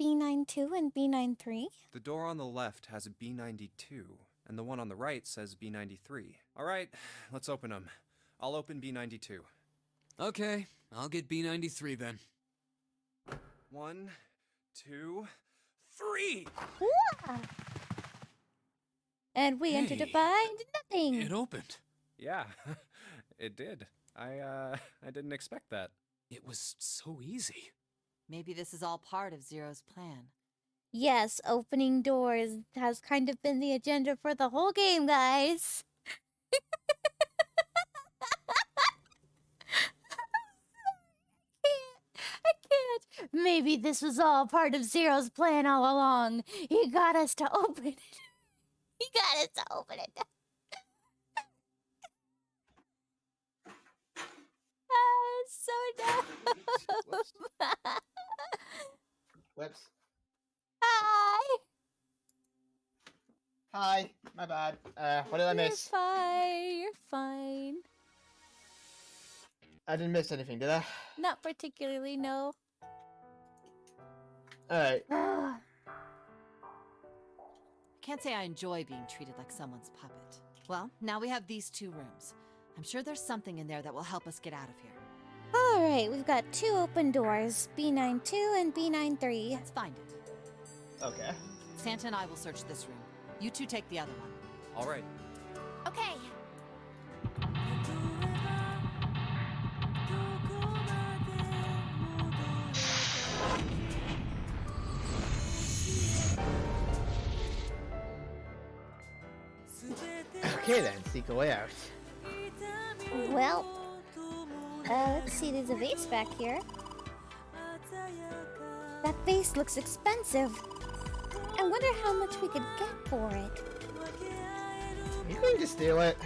B92 and B93? The door on the left has a B92, and the one on the right says B93. All right, let's open them. I'll open B92. Okay, I'll get B93 then. 1, 2, 3! Yeah. And we entered to find nothing. It opened. Yeah, it did. I didn't expect that. It was so easy. Maybe this is all part of Zero's plan. Yes, opening doors has kind of been the agenda for the whole game, guys. I can't. Maybe this was all part of Zero's plan all along. He got us to open it. He got us to open it. So dumb. Whoops. Hi. Hi. My bad. What did I miss? You're fine. You're fine. I didn't miss anything, did I? Not particularly, no. Alright. Can't say I enjoy being treated like someone's puppet. Well, now we have these 2 rooms. I'm sure there's something in there that will help us get out of here. Alright, we've got 2 open doors, B92 and B93. Let's find it. Okay. Santa and I will search this room. You 2 take the other one. All right. Okay. Okay then, seek a way out. Well, let's see, there's a vase back here. That vase looks expensive. I wonder how much we could get for it. You can just steal it.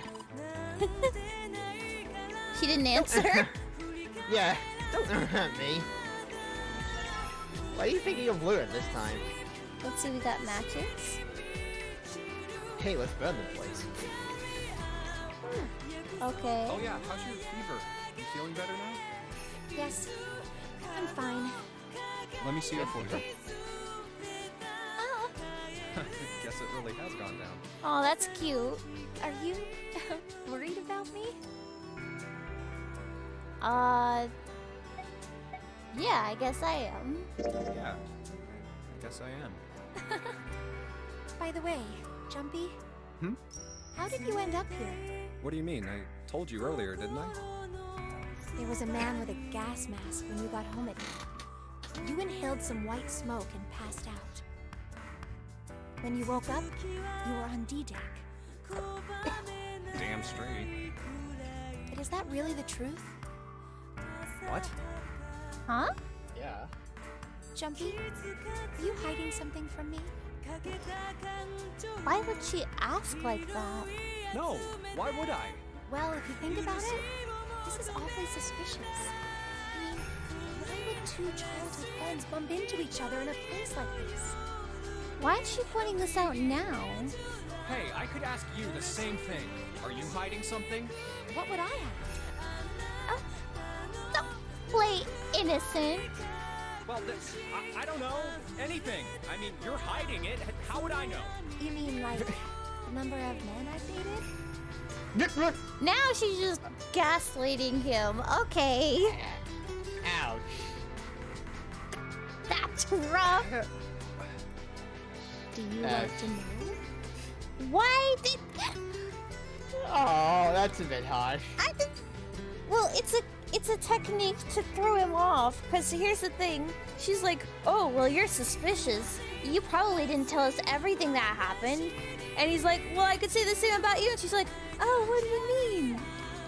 She didn't answer. Yeah, don't hurt me. Why are you thinking of lure this time? Let's see, we got matches. Hey, let's burn the place. Okay. Oh yeah, how's your fever? You feeling better now? Yes, I'm fine. Let me see your forehead. Oh, Guess it really has gone down. Oh, that's cute. are you worried about me? Yeah, I guess I am. Yeah, I guess I am. By the way, Jumpy, Hmm? how did you end up here? What do you mean? I told you earlier, didn't I? There was a man with a gas mask when you got home at night. You inhaled some white smoke and passed out. When you woke up, you were on D-Deck. Damn straight. But is that really the truth? What? Huh? Yeah. Jumpy, are you hiding something from me? Why would she ask like that? No, why would I? Well, if you think about it, this is awfully suspicious. I mean, why would two childhood friends bump into each other in a place like this? Why is she pointing this out now? Hey, I could ask you the same thing. Are you hiding something? What would I have? Don't play innocent. Well, I don't know. Anything. I mean, you're hiding it. How would I know? You mean like the number of men I've dated? Now she's just gaslighting him. Okay. Ouch. That's rough. Do you like to know? Why did... Oh, that's a bit harsh. Well, it's a technique to throw him off. Because here's the thing. She's like, oh, well, you're suspicious. You probably didn't tell us everything that happened. And he's like, well, I could say the same about you. And she's like, oh, what do you mean?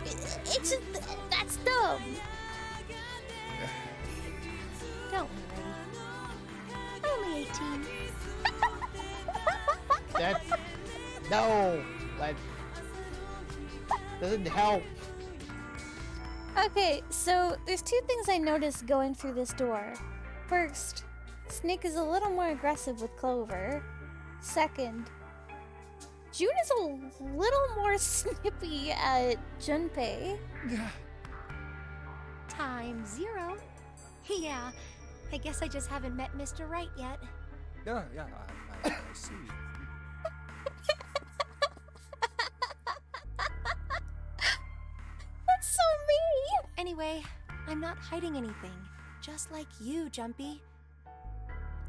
It's just, that's dumb. Don't worry. Only 18. That's... No! That doesn't help. Okay, so there's two things I noticed going through this door. First, Snake is a little more aggressive with Clover. Second, June is a little more snippy at Junpei. Time 0. Yeah, I guess I just haven't met Mr. Right yet. Yeah, I see. That's so mean! Anyway, I'm not hiding anything. Just like you, Jumpy.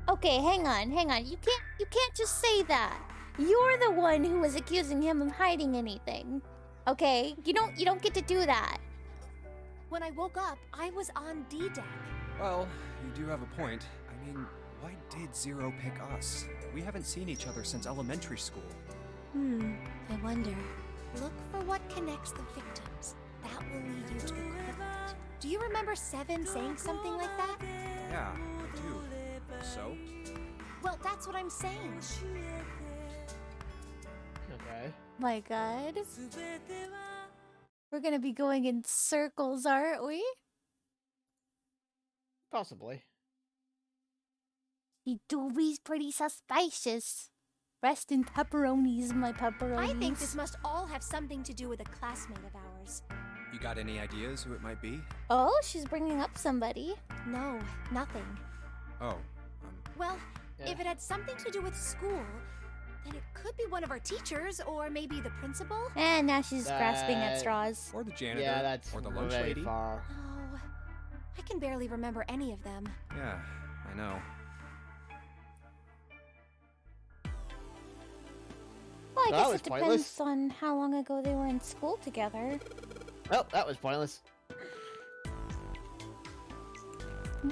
Okay, hang on. You can't just say that. You're the one who was accusing him of hiding anything. Okay? You don't get to do that. When I woke up, I was on D deck. Well, you do have a point. I mean, why did Zero pick us? We haven't seen each other since elementary school. I wonder. Look for what connects the victims. That will lead you to the crypt. Do you remember Seven saying something like that? Yeah, I do. So? Well, that's what I'm saying. Okay. My God. We're gonna be going in circles, aren't we? Possibly. He do be pretty suspicious. Rest in pepperonis, my pepperonis. I think this must all have something to do with a classmate of ours. You got any ideas who it might be? Oh, she's bringing up somebody. No, nothing. Oh, Well, Yeah. if it had something to do with school, then it could be one of our teachers, or maybe the principal. And now she's grasping at straws. Or the janitor. Yeah, that's or the lunch very lady. far. Oh, I can barely remember any of them. Yeah, I know. Well, I That guess was it depends pointless. on how long ago they were in school together. Oh, that was pointless. Woo!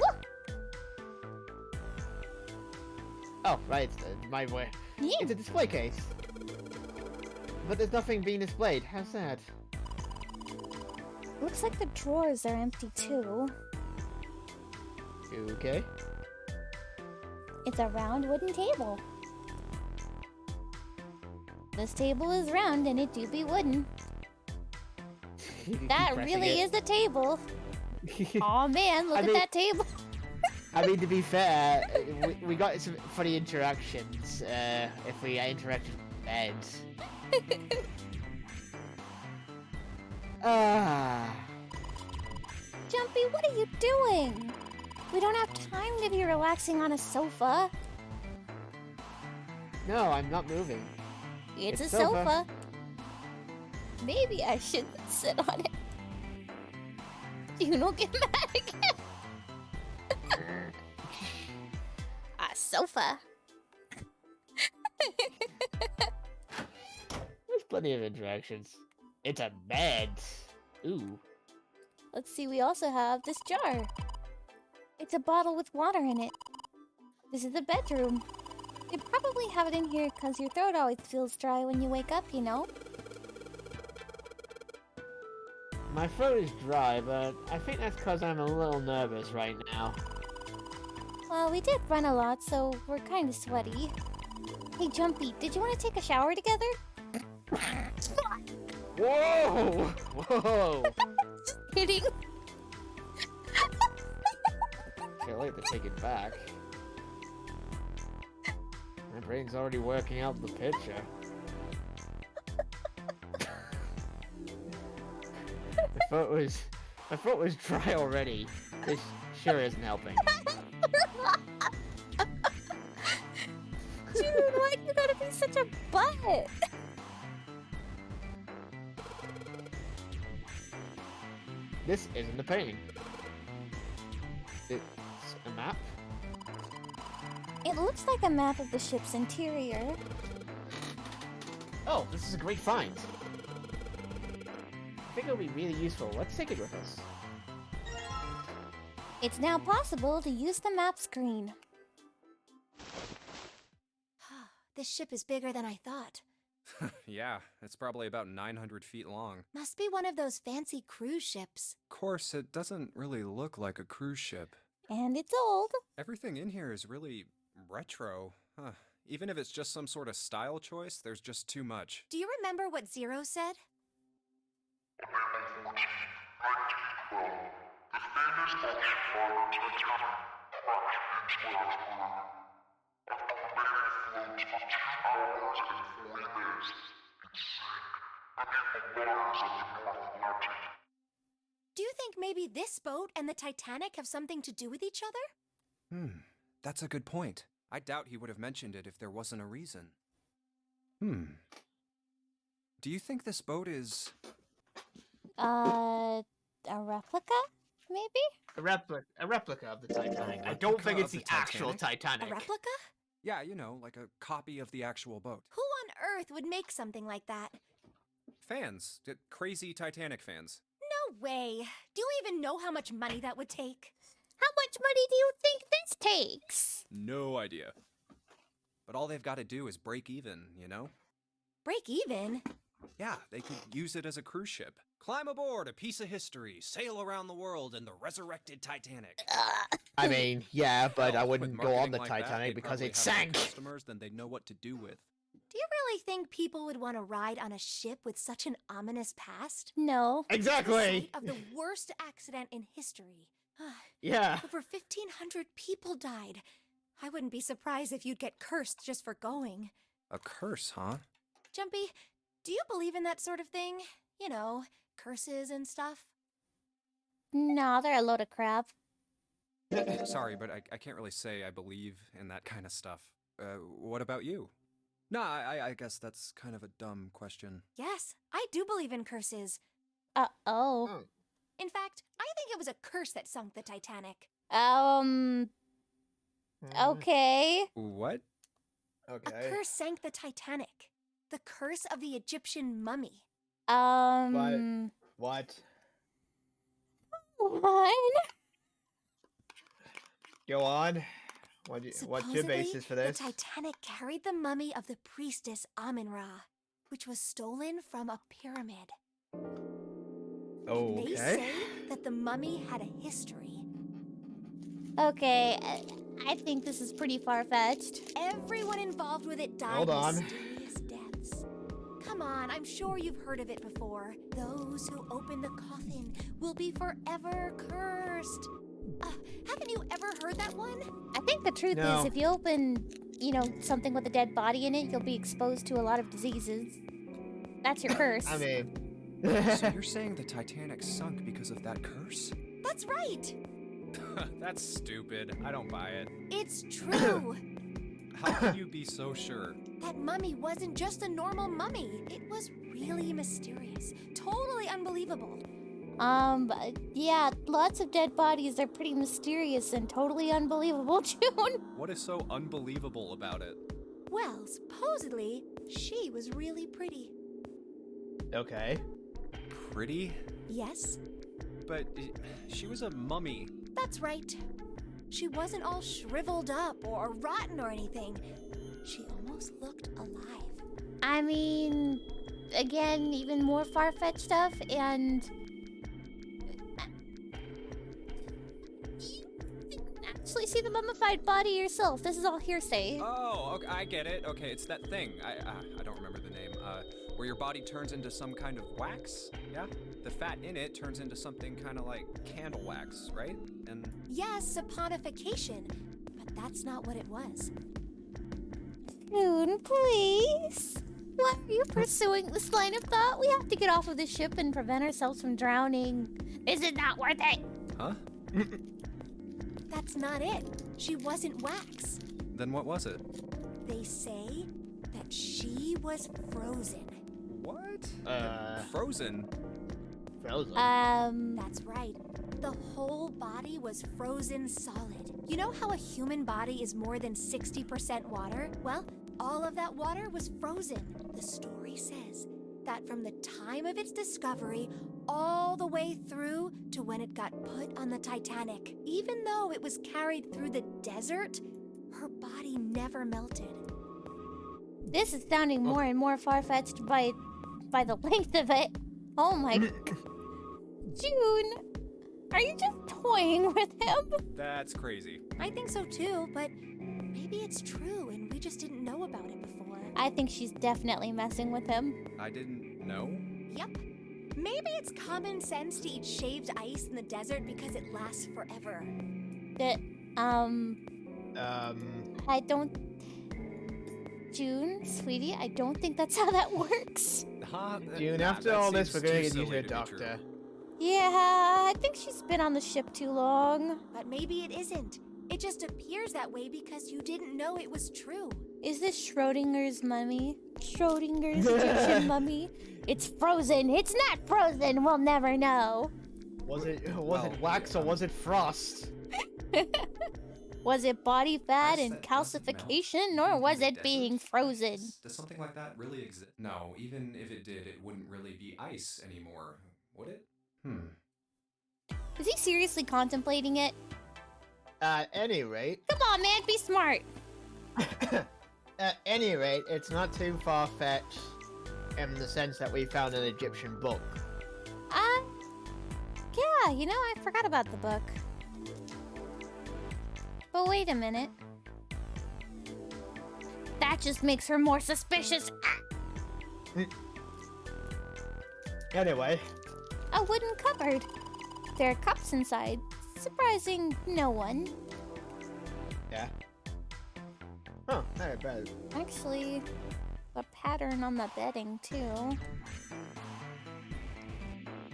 Oh, right, my way. Yeah. It's a display case. But there's nothing being displayed. How's that? Looks like the drawers are empty too. Okay. It's a round wooden table. This table is round and it do be wooden. That really is a table. Oh man, look at that table. I mean, to be fair, we got some funny interactions if we interacted with beds. Jumpy, what are you doing? We don't have time to be relaxing on a sofa. No, I'm not moving. It's a sofa. sofa. Maybe I should sit on it. You don't get mad again. A sofa. There's plenty of interactions. It's a bed. Ooh. Let's see, we also have this jar. It's a bottle with water in it. This is the bedroom. You probably have it in here because your throat always feels dry when you wake up, you know? My throat is dry, but I think that's because I'm a little nervous right now. Well, we did run a lot, so we're kind of sweaty. Hey, Jumpy, did you want to take a shower together? Whoa! Whoa! Just kidding. Can't wait to take it back. My brain's already working out the picture. My throat was dry already. This sure isn't helping. Dude, why you gotta be such a butt? This isn't a painting. It's a map? It looks like a map of the ship's interior. Oh, this is a great find. I think it'll be really useful. Let's take it with us. It's now possible to use the map screen. This ship is bigger than I thought. Yeah, it's probably about 900 feet long. Must be one of those fancy cruise ships. Of course, it doesn't really look like a cruise ship. And it's old. Everything in here is really retro. Huh. Even if it's just some sort of style choice, there's just too much. Do you remember what Zero said? Do you think maybe this boat and the Titanic have something to do with each other? That's a good point. I doubt he would have mentioned it if there wasn't a reason. Do you think this boat is... A replica? Maybe? A replica of the Titanic. I don't think it's the actual Titanic. A replica? Yeah, you know, like a copy of the actual boat. Who on earth would make something like that? Fans. Crazy Titanic fans. No way. Do you even know how much money that would take? How much money do you think this takes? No idea. But all they've got to do is break even, you know? Break even? Yeah, they could use it as a cruise ship. Climb aboard a piece of history, sail around the world in the resurrected Titanic. I mean, yeah, but I With wouldn't go marketing on the like that, Titanic they'd because probably it have more sank. customers than they'd know what to do with. Do you really think people would want to ride on a ship with such an ominous past? No. Exactly. The site of the worst accident in history. Yeah. Over 1,500 people died. I wouldn't be surprised if you'd get cursed just for going. A curse, huh? Jumpy, do you believe in that sort of thing? You know, curses and stuff? No, they're a load of crap. Sorry, but I can't really say I believe in that kind of stuff. What about you? Nah, I guess that's kind of a dumb question. Yes, I do believe in curses. Uh-oh. In fact, I think it was a curse that sunk the Titanic. Okay. What? A curse sank the Titanic. The curse of the Egyptian mummy. What? What? Go on. What's your basis for this? The Titanic carried the mummy of the priestess Amun-Ra, which was stolen from a pyramid. Okay. They say that the mummy had a history. Okay, I think this is pretty far-fetched. Everyone involved with it died Hold on. mysterious deaths. Come on, I'm sure you've heard of it before. Those who open the coffin will be forever cursed. Haven't you ever heard that one? I think the truth is if you open, something with a dead body in it, you'll be exposed to a lot of diseases. That's your curse. I mean... So you're saying the Titanic sunk because of that curse? That's right. That's stupid. I don't buy it. It's true. How can you be so sure? That mummy wasn't just a normal mummy. It was really mysterious. Totally unbelievable. Yeah, lots of dead bodies are pretty mysterious and totally unbelievable, June. What is so unbelievable about it? Well, supposedly, she was really pretty. Okay. Pretty? Yes. But she was a mummy. That's right. She wasn't all shriveled up or rotten or anything. She almost looked alive. I mean, again, even more far-fetched stuff, and the mummified body yourself. This is all hearsay. Oh, okay, I get it. Okay, it's that thing. I don't remember the name. Where your body turns into some kind of wax. Yeah. The fat in it turns into something kind of like candle wax, right? And Yes, saponification, but that's not what it was. June, please. Why are you pursuing this line of thought? We have to get off of this ship and prevent ourselves from drowning. Is it not worth it? huh? That's not it. She wasn't wax. Then what was it? They say that she was frozen. What? Frozen. Frozen. That's right. The whole body was frozen solid. You know how a human body is more than 60% water? Well, all of that water was frozen. The story says that from the time of its discovery all the way through to when it got put on the Titanic, even though it was carried through the desert, her body never melted. This is sounding more and more far-fetched by the length of it. Oh my June, are you just toying with him? That's crazy. I think so too, but maybe it's true and we just didn't know about it before. I think she's definitely messing with him. I didn't know. Yep. Maybe it's common sense to eat shaved ice in the desert because it lasts forever. I don't... June, sweetie, I don't think that's how that works. Huh? June, after all this, we're gonna get you to a doctor. Yeah, I think she's been on the ship too long. But maybe it isn't. It just appears that way because you didn't know it was true. Is this Schrodinger's mummy? Schrodinger's Egyptian mummy? It's frozen. It's not frozen. We'll never know. Was it wax or was it frost? Was it body fat and calcification, or was it being frozen? Does something like that really exist? No, even if it did, it wouldn't really be ice anymore, would it? Is he seriously contemplating it? At any rate... Come on, man, be smart! At any rate, it's not too far-fetched in the sense that we found an Egyptian book. Yeah, you know, I forgot about the book. But wait a minute. That just makes her more suspicious. Anyway. A wooden cupboard. There are cups inside, surprising no one. Yeah. Oh, not bad. Actually, a pattern on the bedding, too.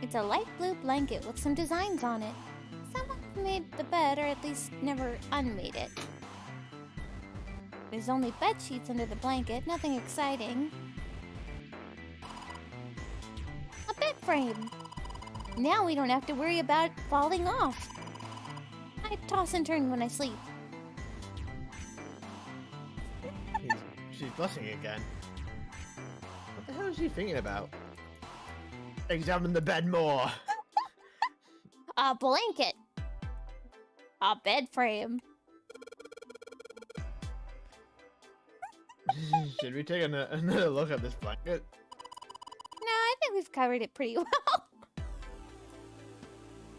It's a light blue blanket with some designs on it. Someone made the bed, or at least never unmade it. There's only bed sheets under the blanket, nothing exciting. A bed frame! Now we don't have to worry about it falling off. I toss and turn when I sleep. She's blushing again. What the hell is she thinking about? Examine the bed more. A blanket. A bed frame. Should we take another look at this blanket? No, I think we've covered it pretty well.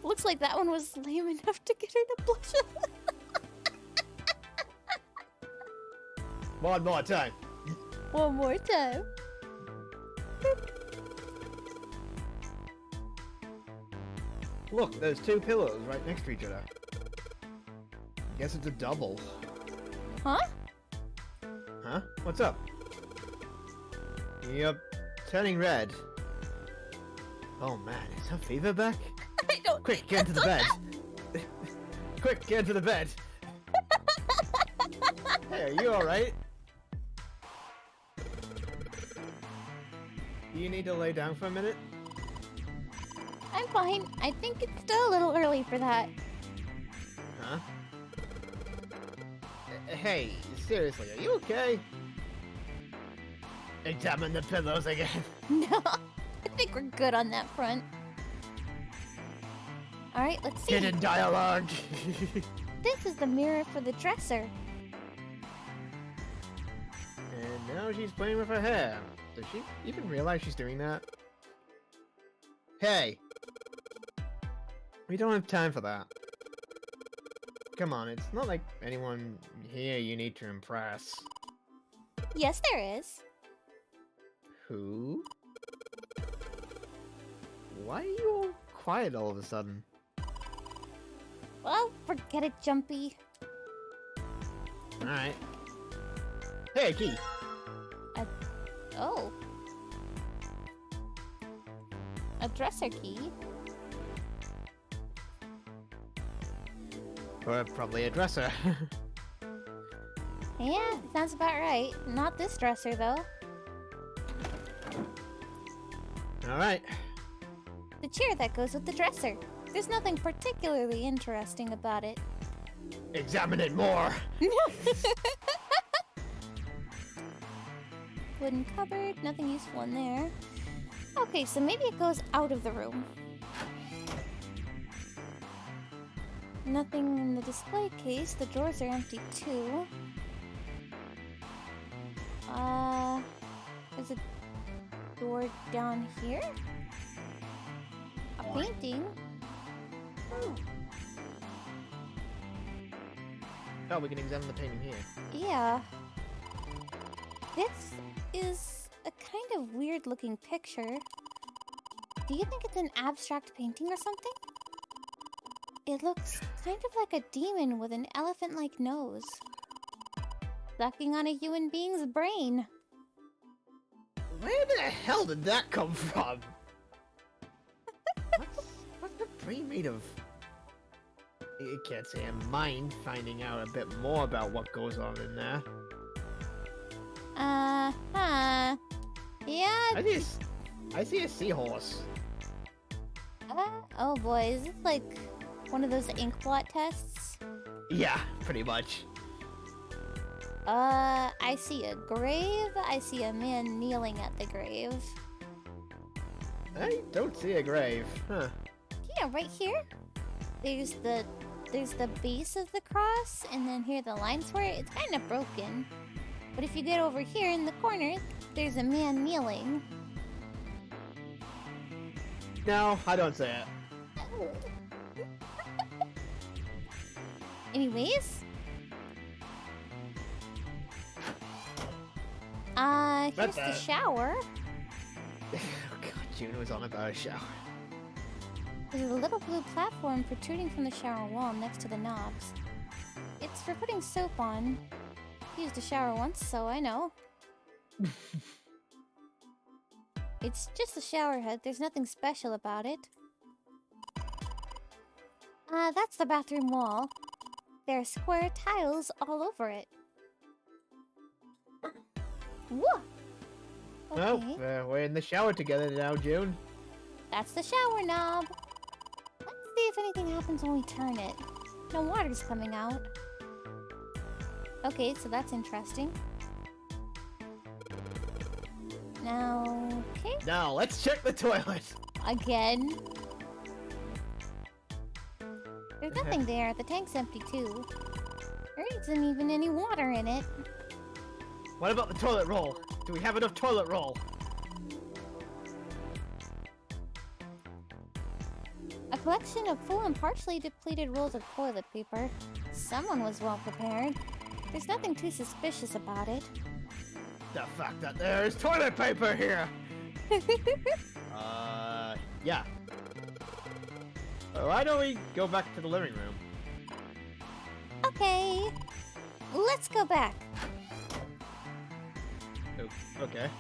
Looks like that one was lame enough to get her to blush. One more time. One more time. Look, there's two pillows right next to each other. Guess it's a double. Huh? Huh? What's up? You're turning red. Oh man, is her fever back? I don't. Quick, get into the bed. Quick, get into the bed. Hey, are you alright? Do you need to lay down for a minute? I'm fine. I think it's still a little early for that. Huh? Hey, seriously, are you okay? Examine the pillows again. No, I think we're good on that front. Alright, let's see. Hidden dialogue. This is the mirror for the dresser. And now she's playing with her hair. Does she even realize she's doing that? Hey! We don't have time for that. come on, it's not like anyone here you need to impress. Yes, there is. Who? Why are you all quiet all of a sudden? Well, forget it, Jumpy. Alright. Hey, key! Oh. A dresser key? Or probably a dresser. Yeah, sounds about right. Not this dresser, though. Alright. The chair that goes with the dresser. There's nothing particularly interesting about it. Examine it more! Wooden cupboard, nothing useful in there. Okay, so maybe it goes out of the room. Nothing in the display case. The drawers are empty too. There's a door down here? A painting? Oh, we can examine the painting here. Yeah. This is a kind of weird looking picture. Do you think it's an abstract painting or something? It looks kind of like a demon with an elephant-like nose. Sucking on a human being's brain. Where the hell did that come from? What's the brain made of? It can't say a mind finding out a bit more about what goes on in there. Yeah. I see a seahorse. Oh boy, is this like one of those ink blot tests? Yeah, pretty much. I see a grave. I see a man kneeling at the grave. I don't see a grave. Huh. Yeah, right here. There's the base of the cross, and then here the lines for it. It's kind of broken. But if you get over here in the corner, there's a man kneeling. No, I don't see it. Anyways. Here's the shower. Oh god, June was on about a shower. There's a little blue platform protruding from the shower wall next to the knobs. It's for putting soap on. Used a shower once, so I know. It's just a shower head. There's nothing special about it. That's the bathroom wall. There are square tiles all over it. Whoa! Okay. Well, we're in the shower together now, June. That's the shower knob. Let's see if anything happens when we turn it. No water's coming out. Okay, so that's interesting. Now, okay. Now, let's check the toilet. Again. There's nothing there. The tank's empty too. There isn't even any water in it. What about the toilet roll? Do we have enough toilet roll? A collection of full and partially depleted rolls of toilet paper. Someone was well prepared. There's nothing too suspicious about it. The fact that there is toilet paper here! Yeah. Why don't we go back to the living room? Okay. Let's go back. Oh, okay.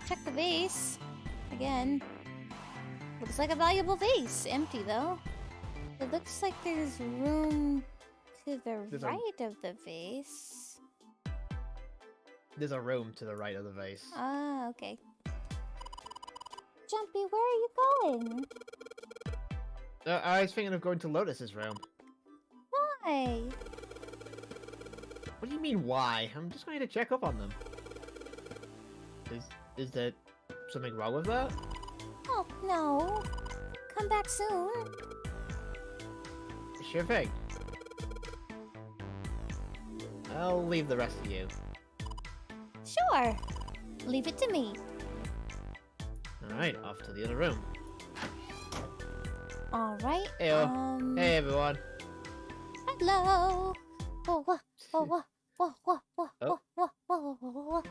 Check the vase. Again. Looks like a valuable vase. Empty, though. It looks like there's room to the right of the vase. There's a room to the right of the vase. Ah, okay. Jumpy, where are you going? I was thinking of going to Lotus's room. Why? What do you mean, why? I'm just going to check up on them. Is there something wrong with that? Oh, no. Come back soon. Sure thing. I'll leave the rest of you. Sure. Leave it to me. Alright, off to the other room. All right. Hey, hey everyone. Hello. Whoa, whoa, whoa, whoa, whoa, whoa, whoa, Oh. whoa, whoa, whoa, whoa.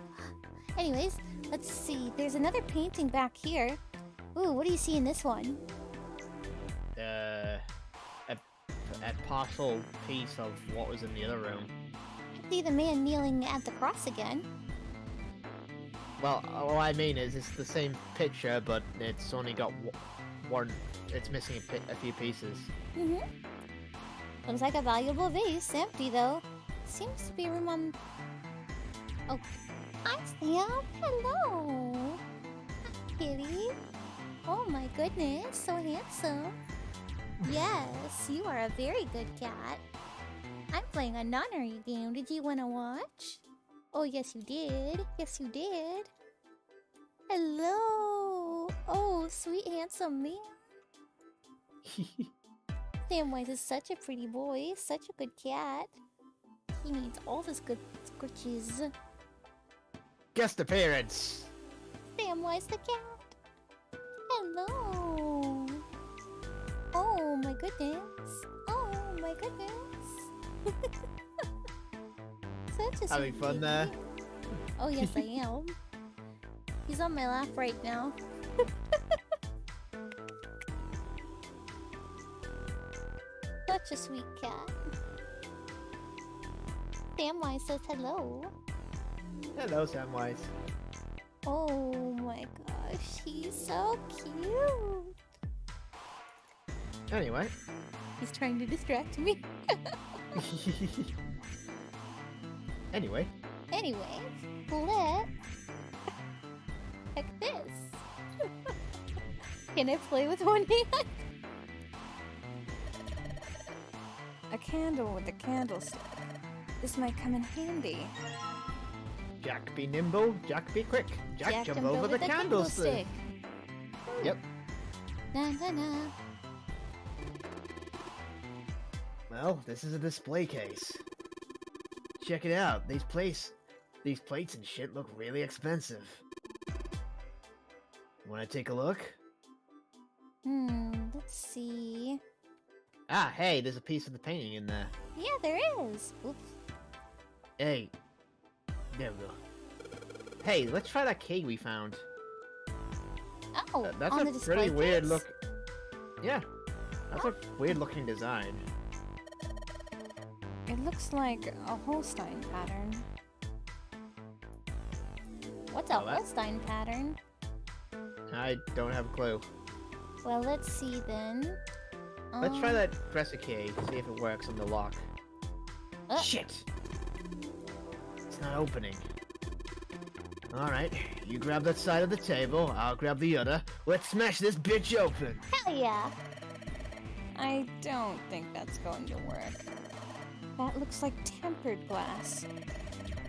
Anyways, let's see. There's another painting back here. Ooh, what do you see in this one? A partial piece of what was in the other room. I see the man kneeling at the cross again. Well, all I mean is it's the same picture, but it's only got one. It's missing a few pieces. Mm-hmm. Looks like a valuable vase. Empty, though. Seems to be room on... Oh. Hi, Sam. Hello. Hi, kitty. Oh my goodness. So handsome. Yes, you are a very good cat. I'm playing a nunnery game. Did you want to watch? Oh, yes, you did. Yes, you did. Hello. Oh, sweet, handsome man. Samwise is such a pretty boy, such a good cat. He needs all his good scritches. Guest appearance. Samwise the cat. Hello. Oh my goodness. Oh my goodness. Such a Having sweet fun kitty. there? Oh yes, I am. He's on my lap right now. Such a sweet cat. Samwise says hello. Hello, Samwise. Oh my gosh, he's so cute. Anyway. He's trying to distract me. Anyway. Anyway, let's like this. Can I play with one hand? A candle with a candlestick. This might come in handy. Jack be nimble, Jack be quick. Jack jump over the candlestick. Yep. Na na na. Well, this is a display case. Check it out. These plates and shit look really expensive. Wanna take a look? Let's see. Ah, hey, there's a piece of the painting in there. Yeah, there is. Oops. Hey. There we go. Hey, let's try that key we found. Oh, That's on a the display pretty weird case? look. Yeah. That's a weird looking design. It looks like a Holstein pattern. What's a Oh, that- Holstein pattern? I don't have a clue. Well, let's see then. Let's try that dresser key, see if it works on the lock. Shit! It's not opening. Alright, you grab that side of the table, I'll grab the other. Let's smash this bitch open! Hell yeah! I don't think that's going to work. That looks like tempered glass.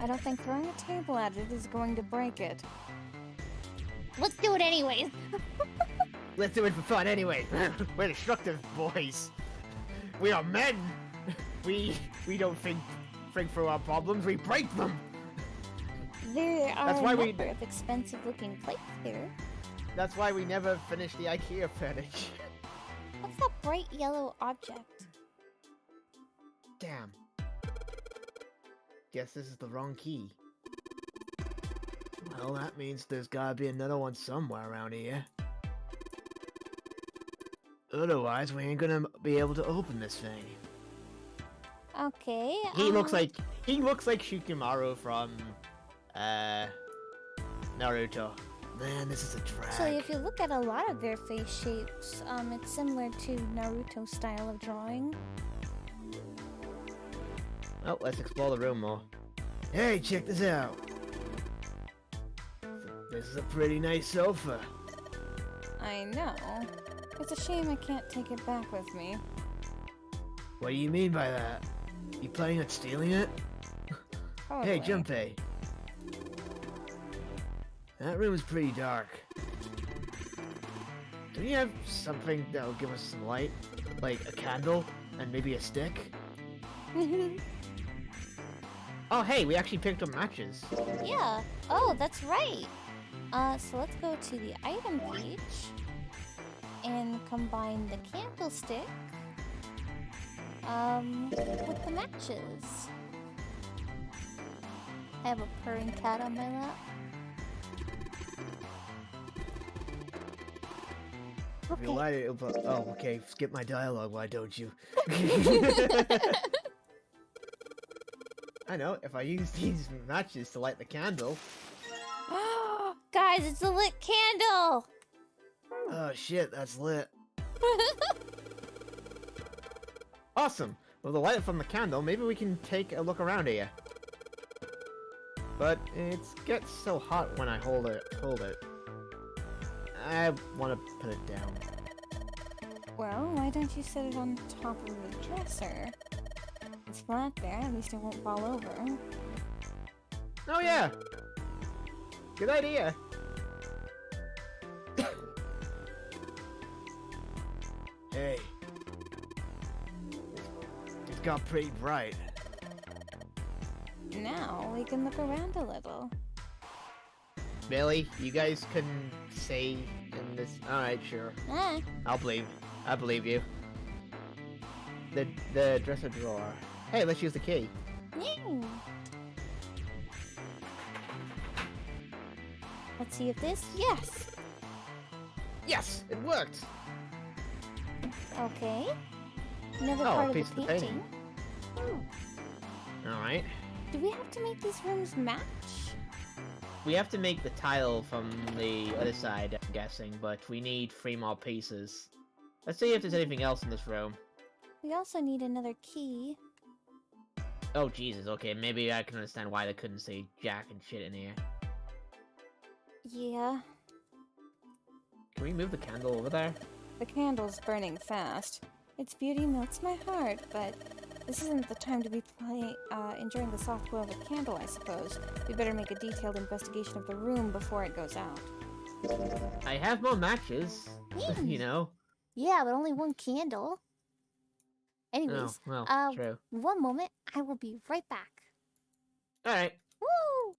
I don't think throwing a table at it is going to break it. Let's do it anyways. Let's do it for fun anyway. We're destructive boys. We are men. We don't think through our problems, we break them. There are That's why a we- number of expensive-looking plates here. That's why we never finish the IKEA furniture. What's that bright yellow object? Damn. Guess this is the wrong key. Well, that means there's gotta be another one somewhere around here. Otherwise, we ain't gonna be able to open this thing. Okay. He looks like Shikamaru from Naruto. Man, this is a drag. Actually, if you look at a lot of their face shapes, it's similar to Naruto style of drawing. Oh, let's explore the room more. Hey, check this out. This is a pretty nice sofa. I know. It's a shame I can't take it back with me. What do you mean by that? You planning on stealing it? Hey, Totally. Junpei. That room is pretty dark. Do you have something that'll give us some light? Like a candle and maybe a stick? Oh, hey, we actually picked up matches. Yeah. Oh, that's right. So let's go to the item page. and combine the candlestick with the matches. I have a purring cat on my lap. If you light it, oh, okay. Skip my dialogue, why don't you? I know, if I use these matches to light the candle. Guys, it's a lit candle! Oh shit, that's lit. Awesome! With the light from the candle, maybe we can take a look around here. But it gets so hot when I hold it. I want to put it down. Well, why don't you set it on top of the dresser? It's flat there, at least it won't fall over. Oh yeah! Good idea! Hey. It's got pretty bright. Now we can look around a little. Billy, you guys can say in this. Alright, sure. I believe you. The dresser drawer. Hey, let's use the key. Let's see if this. Yes! Yes, it worked. Okay. Another Oh, part a piece of the of the painting. painting. Alright. Do we have to make these rooms match? We have to make the tile from the other side, I'm guessing, but we need 3 more pieces. Let's see if there's anything else in this room. We also need another key. Oh, Jesus, okay, maybe I can understand why they couldn't say jack and shit in here. Yeah. Can we move the candle over there? The candle's burning fast. Its beauty melts my heart, but this isn't the time to be enjoying the soft glow of a candle, I suppose. We better make a detailed investigation of the room before it goes out. I have more matches, you know. Yeah, but only one candle. Anyways, Oh, well, true. one moment, I will be right back. Alright. Woo!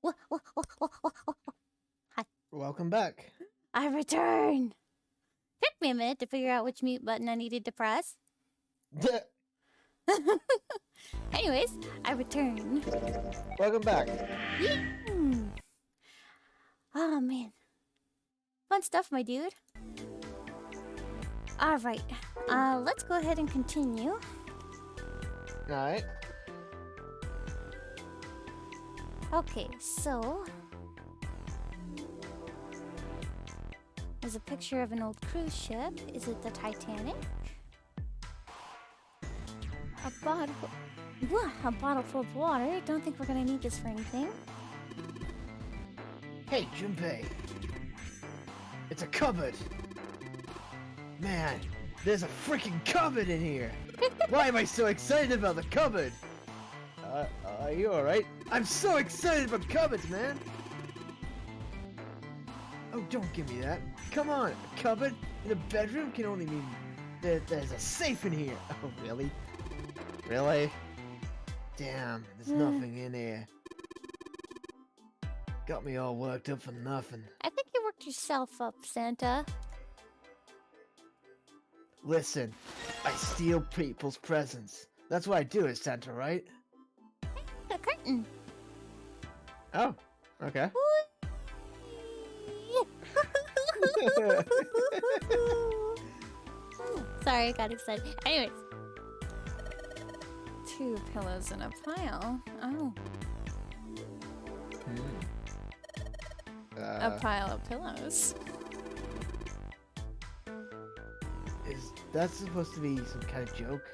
Hi. Welcome back. I returned. Took me a minute to figure out which mute button I needed to press. Anyways, I returned. Welcome back. Yee! Oh man. Fun stuff, my dude. Alright. Let's go ahead and continue. Alright. Okay, so there's a picture of an old cruise ship. Is it the Titanic? A bottle. A bottle full of water. Don't think we're gonna need this for anything. Hey, Junpei. It's a cupboard. Man, there's a freaking cupboard in here. Why am I so excited about the cupboard? Are you alright? I'm so excited about cupboards, man. Oh, don't give me that. Come on, a cupboard in a bedroom can only mean there's a safe in here. Oh, really? Really? Damn, there's nothing in here. Got me all worked up for nothing. I think you worked yourself up, Santa. Listen, I steal people's presents. That's what I do as Santa, right? A curtain. Oh, okay. Sorry, I got excited. Anyways. 2 pillows in a pile. Oh. A pile of pillows. Is that supposed to be some kind of joke?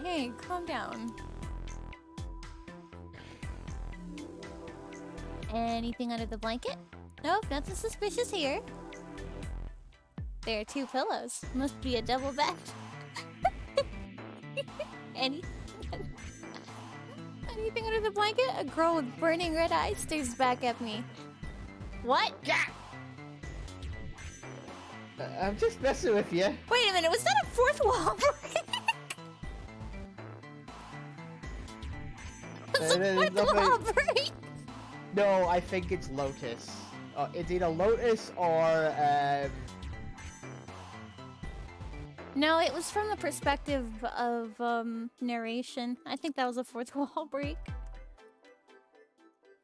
Hey, calm down. Anything under the blanket? Nope, nothing suspicious here. There are 2 pillows. Must be a double bed. Anything under the blanket? A girl with burning red eyes stares back at me. What? I'm just messing with you. Wait a minute, was that a fourth wall break? Was a fourth wall break? No, I think it's Lotus. It's either Lotus or No, it was from the perspective of narration. I think that was a fourth wall break.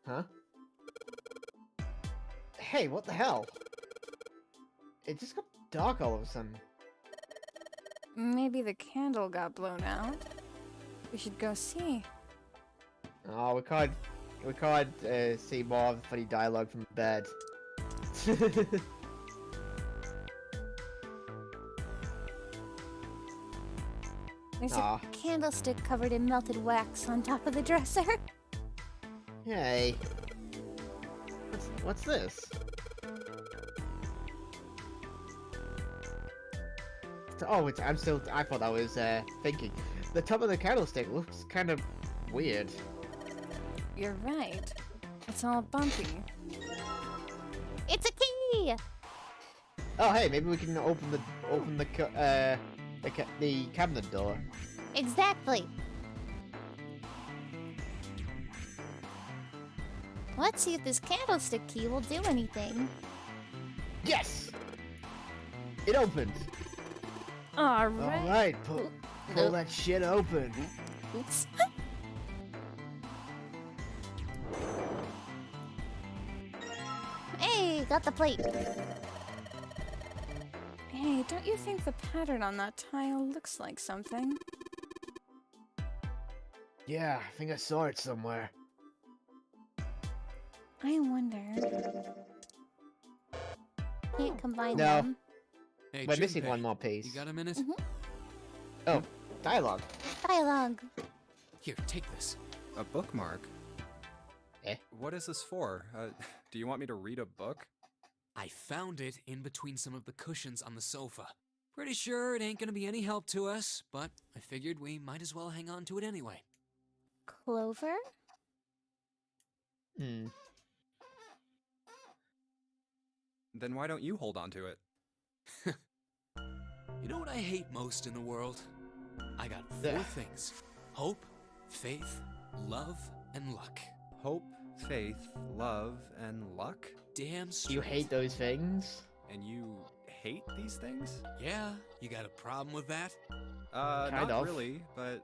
Huh? Hey, what the hell? It just got dark all of a sudden. Maybe the candle got blown out. We should go see. Oh, we can't see more of the funny dialogue from bed. There's a candlestick covered in melted wax on top of the dresser. Hey. What's this? Oh, I thought I was thinking. The top of the candlestick looks kind of weird. You're right. It's all bumpy. It's a key! Oh, hey, maybe we can open the cabinet door. Exactly. Let's see if this candlestick key will do anything. Yes! It opened. Alright. Alright, pull that shit open. Oops. Hey, got the plate. Hey, don't you think the pattern on that tile looks like something? Yeah, I think I saw it somewhere. I wonder. Can't combine No. them. Hey, We're missing Junpei, one more piece. You got a minute? Oh, dialogue. Dialogue. Here, take this. A bookmark? Eh? What is this for? Do you want me to read a book? I found it in between some of the cushions on the sofa. Pretty sure it ain't gonna be any help to us, but I figured we might as well hang on to it anyway. Clover? Hmm. Then why don't you hold on to it? You know what I hate most in the world? I got 4 things. Hope, faith, love, and luck. Hope, faith, love, and luck? Damn straight. You hate those things? And you hate these things? Yeah, you got a problem with that? Not of. really, but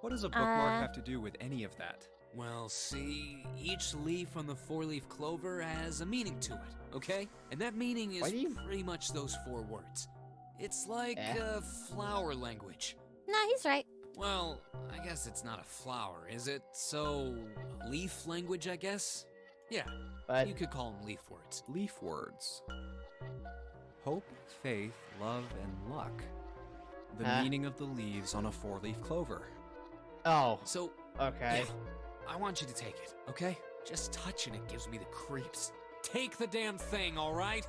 what does a bookmark have to do with any of that? Well, see, each leaf on the four-leaf clover has a meaning to it, okay? And that meaning is pretty much those 4 words. It's like flower language. Nah, he's right. Well, I guess it's not a flower, is it? So, leaf language, I guess? Yeah, But you could call them leaf words. Leaf words. Hope, faith, love, and luck. The meaning of the leaves on a 4-leaf clover. Oh. So, okay. yeah, I want you to take it, okay? Just touching it gives me the creeps. Take the damn thing, all right?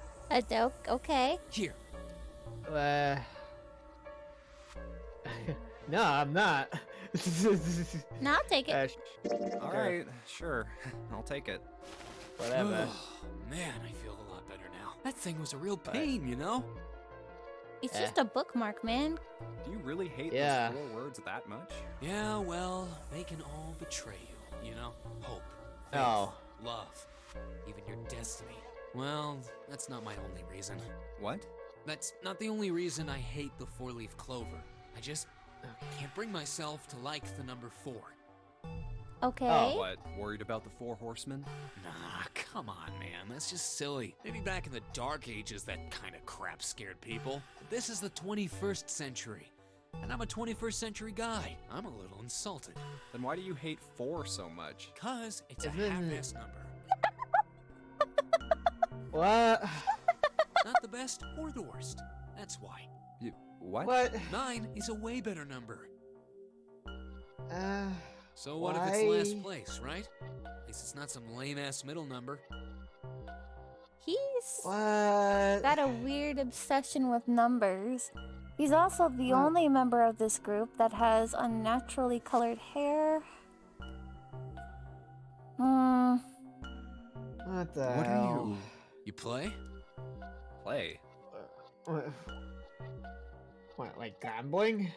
Okay. Here. No, I'm not. No, I'll take it. All right, sure. I'll take it. Whatever. Man, I feel a lot better now. That thing was a real pain, you know? It's just a bookmark, man. Do you really hate those 4 words that much? Yeah, well, they can all betray you, you know? Hope, faith, love, even your destiny. Well, that's not my only reason. What? That's not the only reason I hate the 4-leaf clover. I just can't bring myself to like the number 4. Okay. Oh, what? Worried about the 4 horsemen? Nah, come on, man. That's just silly. Maybe back in the Dark Ages, that kind of crap scared people. But this is the 21st century. And I'm a 21st century guy. I'm a little insulted. Then why do you hate 4 so much? 'Cause it's a half-ass number. What? Not the best or the worst. That's why. What? What? 9 is a way better number. So what why? if it's last place, right? At least it's not some lame-ass middle number. He's What? got a weird obsession with numbers. He's also the only member of this group that has unnaturally colored hair. What the What hell? are you? You play? Play? What, like gambling?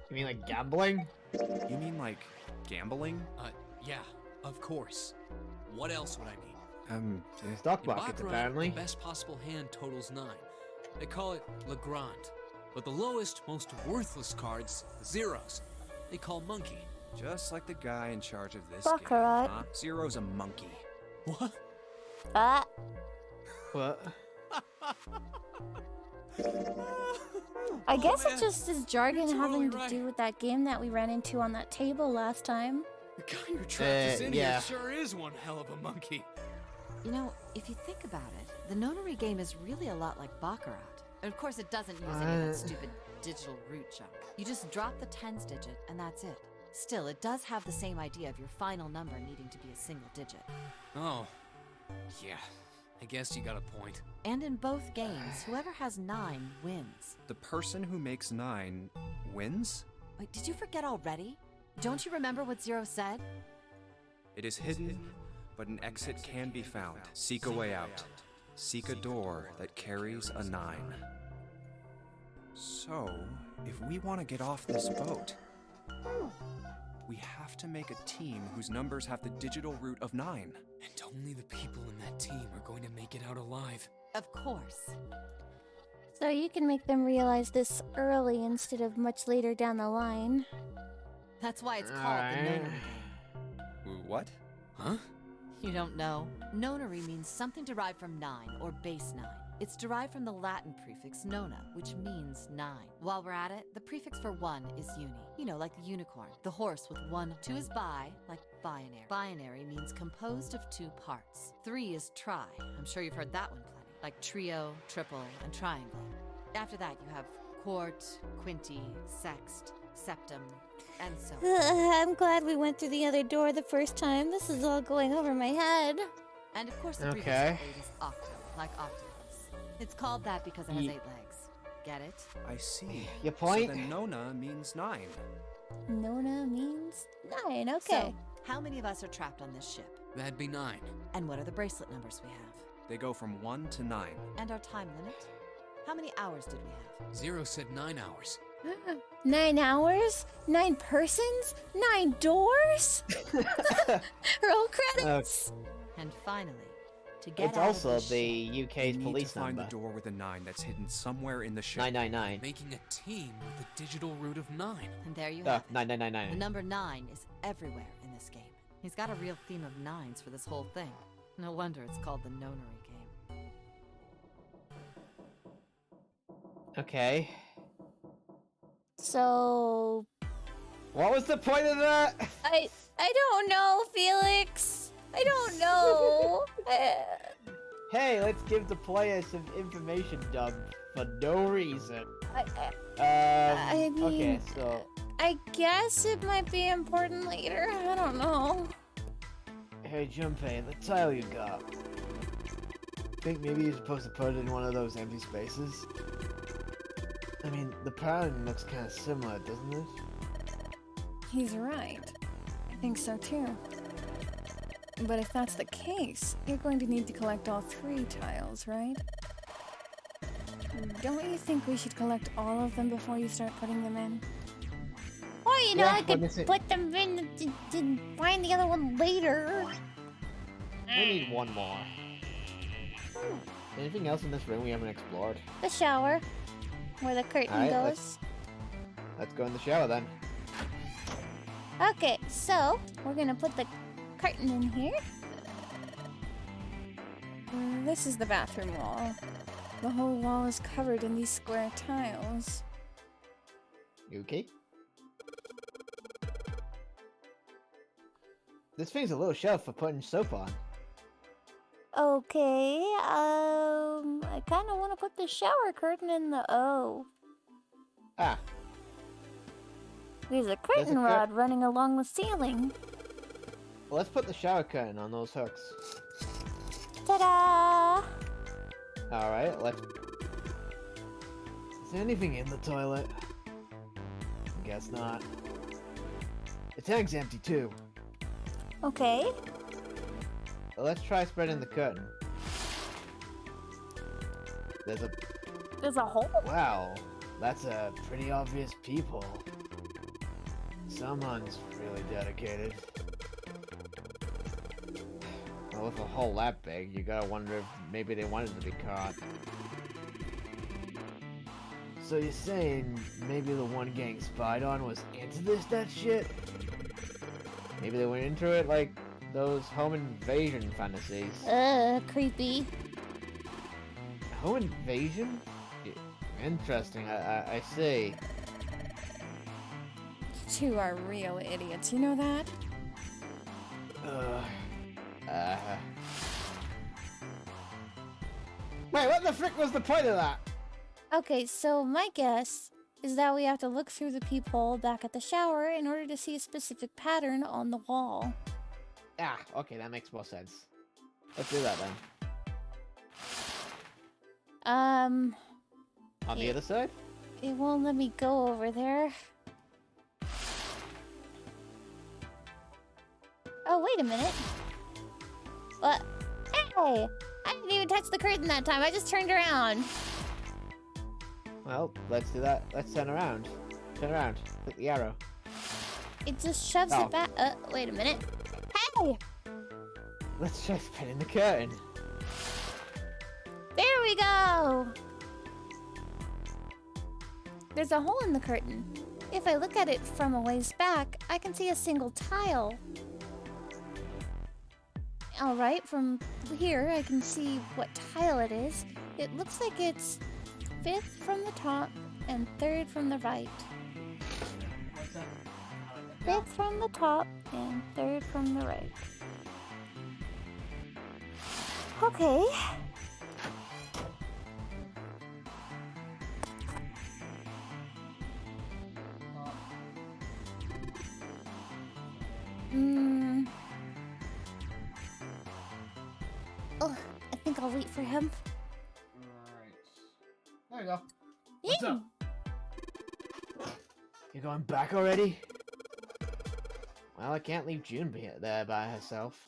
You mean like gambling? You mean like gambling? Yeah, of course. What else would I mean? Stock In markets, Baccarat, apparently. the best possible hand totals 9. They call it Legrand. But the lowest, most worthless cards, zeros. They call monkey. Just like the guy in charge of this Baccarat. game, huh? Zero's a monkey. What? What? I guess man. it's just his jargon You're having totally to do with that game that we ran into on that table last time. The guy who trapped us in yeah. here sure is one hell of a monkey. You know, if you think about it, the nonary game is really a lot like Baccarat. And of course, it doesn't use any of that stupid digital root junk. You just drop the tens digit, and that's it. Still, it does have the same idea of your final number needing to be a single digit. Oh, yeah. I guess you got a point. And in both games, whoever has 9 wins. The person who makes 9 wins? Wait, did you forget already? Don't you remember what Zero said? It is hidden, but an exit can be found. Seek a way out. Seek a door that carries a 9. So, if we want to get off this boat, we have to make a team whose numbers have the digital root of 9. And only the people in that team are going to make it out alive. Of course. So you can make them realize this early instead of much later down the line. That's why it's called the nonary game. What? Huh? You don't know? Nonary means something derived from 9, or base 9. It's derived from the Latin prefix nona, which means 9. While we're at it, the prefix for 1 is uni. You know, like the unicorn. The horse with 1. 2 is bi, like binary. Binary means composed of 2 parts. 3 is tri. I'm sure you've heard that one plenty. Like trio, triple, and triangle. After that, you have quart, quinty, sext, septum, and so on. I'm glad we went through the other door the first time. This is all going over my head. And of course, the prefix for 8 is octo, like octopus. It's called that because it has 8 legs. Get it? I see. Your point? So then Nona means 9. Nona means 9, okay. So, how many of us are trapped on this ship? That'd be 9. And what are the bracelet numbers we have? They go from 1 to 9. And our time limit? How many hours did we have? Zero said 9 hours. 9 hours? 9 persons? 9 doors? Roll credits! And finally, to get It's out also of the the We UK's need police to find number. the door with a 9 that's hidden somewhere in the ship. 999. Making a team with a digital root of 9. And there you have it. 9999. The number 9 is everywhere in this game. He's got a real theme of 9s for this whole thing. No wonder it's called the Nonary game. Okay. So... What was the point of that? I don't know, Felix. I don't know. Hey, let's give the player some information dump for no reason. I mean, okay, so I guess it might be important later. I don't know. hey, Junpei, the tile you got. Think maybe you're supposed to put it in one of those empty spaces? I mean, the pattern looks kind of similar, doesn't it? He's right. I think so too. But if that's the case, you're going to need to collect all 3 tiles, right? Don't you think we should collect all of them before you start putting them in? Or, you know, Yeah, I could what is it? put them in to find the other one later. We need one more. Anything else in this room we haven't explored? The shower, where the curtain Alright, goes. Let's go in the shower then. Okay, so we're gonna put the curtain in here. This is the bathroom wall. The whole wall is covered in these square tiles. You okay? This thing's a little shelf for putting soap on. Okay, I kind of want to put the shower curtain in the Ah, There's a There's a curtain cur- rod running along the ceiling. well, let's put the shower curtain on those hooks. Ta-da! Alright, let's... Is there anything in the toilet? Guess not. The tank's empty too. Okay. Well, let's try spreading the curtain. There's a hole? Wow, that's a pretty obvious peephole. Someone's really dedicated. Well, with a hole that big, you gotta wonder if maybe they wanted to be caught. So you're saying maybe the one getting spied on was into that shit? Maybe they went into it like those home invasion fantasies. Creepy. Home invasion? Interesting, I see. You 2 are real idiots, you know that? Wait, what the frick was the point of that? Okay, so my guess is that we have to look through the peephole back at the shower in order to see a specific pattern on the wall. Ah, okay, that makes more sense. Let's do that then. On the other side? It won't let me go over there. Oh, wait a minute. What? Hey! I didn't even touch the curtain that time. I just turned around. Well, let's do that. Let's turn around. Turn around. Click the arrow. It just shoves Oh. it back. Wait a minute. Hey! Let's try spinning the curtain. There we go! There's a hole in the curtain. If I look at it from a ways back, I can see a single tile. Alright, from here I can see what tile it is. It looks like it's 5th from the top and 3rd from the right. 5th from the top and 3rd from the right. Okay. Oh, I think I'll wait for him. There you go. What's up? You going back already? Well, I can't leave June there by herself.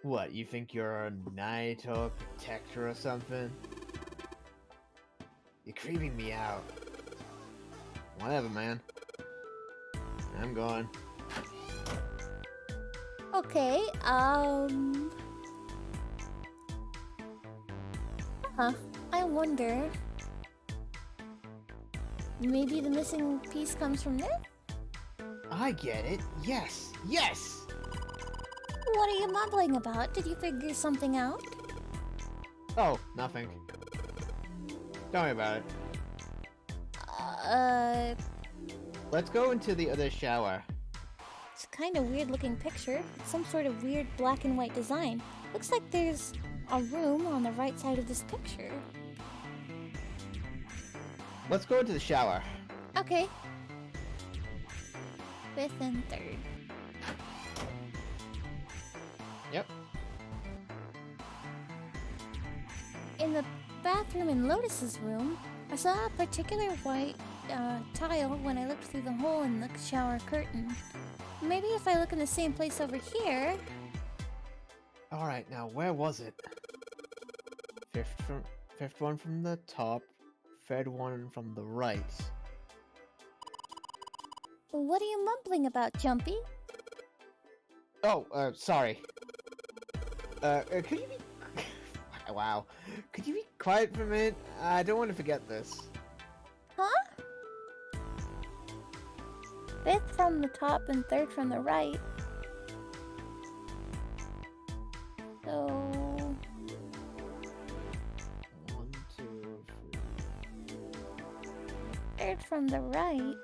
What, you think you're a knight or protector or something? You're creeping me out. Whatever, man. I'm going. Okay, I wonder. Maybe the missing piece comes from there? I get it. Yes! Yes! What are you mumbling about? Did you figure something out? Oh, nothing. Tell me about it. Let's go into the other shower. It's a kind of weird looking picture. It's some sort of weird black and white design. Looks like there's a room on the right side of this picture. Let's go into the shower. Okay. 5th and 3rd. Yep. In the bathroom in Lotus's room, I saw a particular white tile when I looked through the hole in the shower curtain. Maybe if I look in the same place over here... Alright, now where was it? Fifth one from the top, third one from the right. What are you mumbling about, Jumpy? Oh, sorry. Could you be... Wow. Could you be quiet for a minute? I don't want to forget this. Huh? 5th from the top and 3rd from the right. So... 1, 2, 3... 3rd from the right.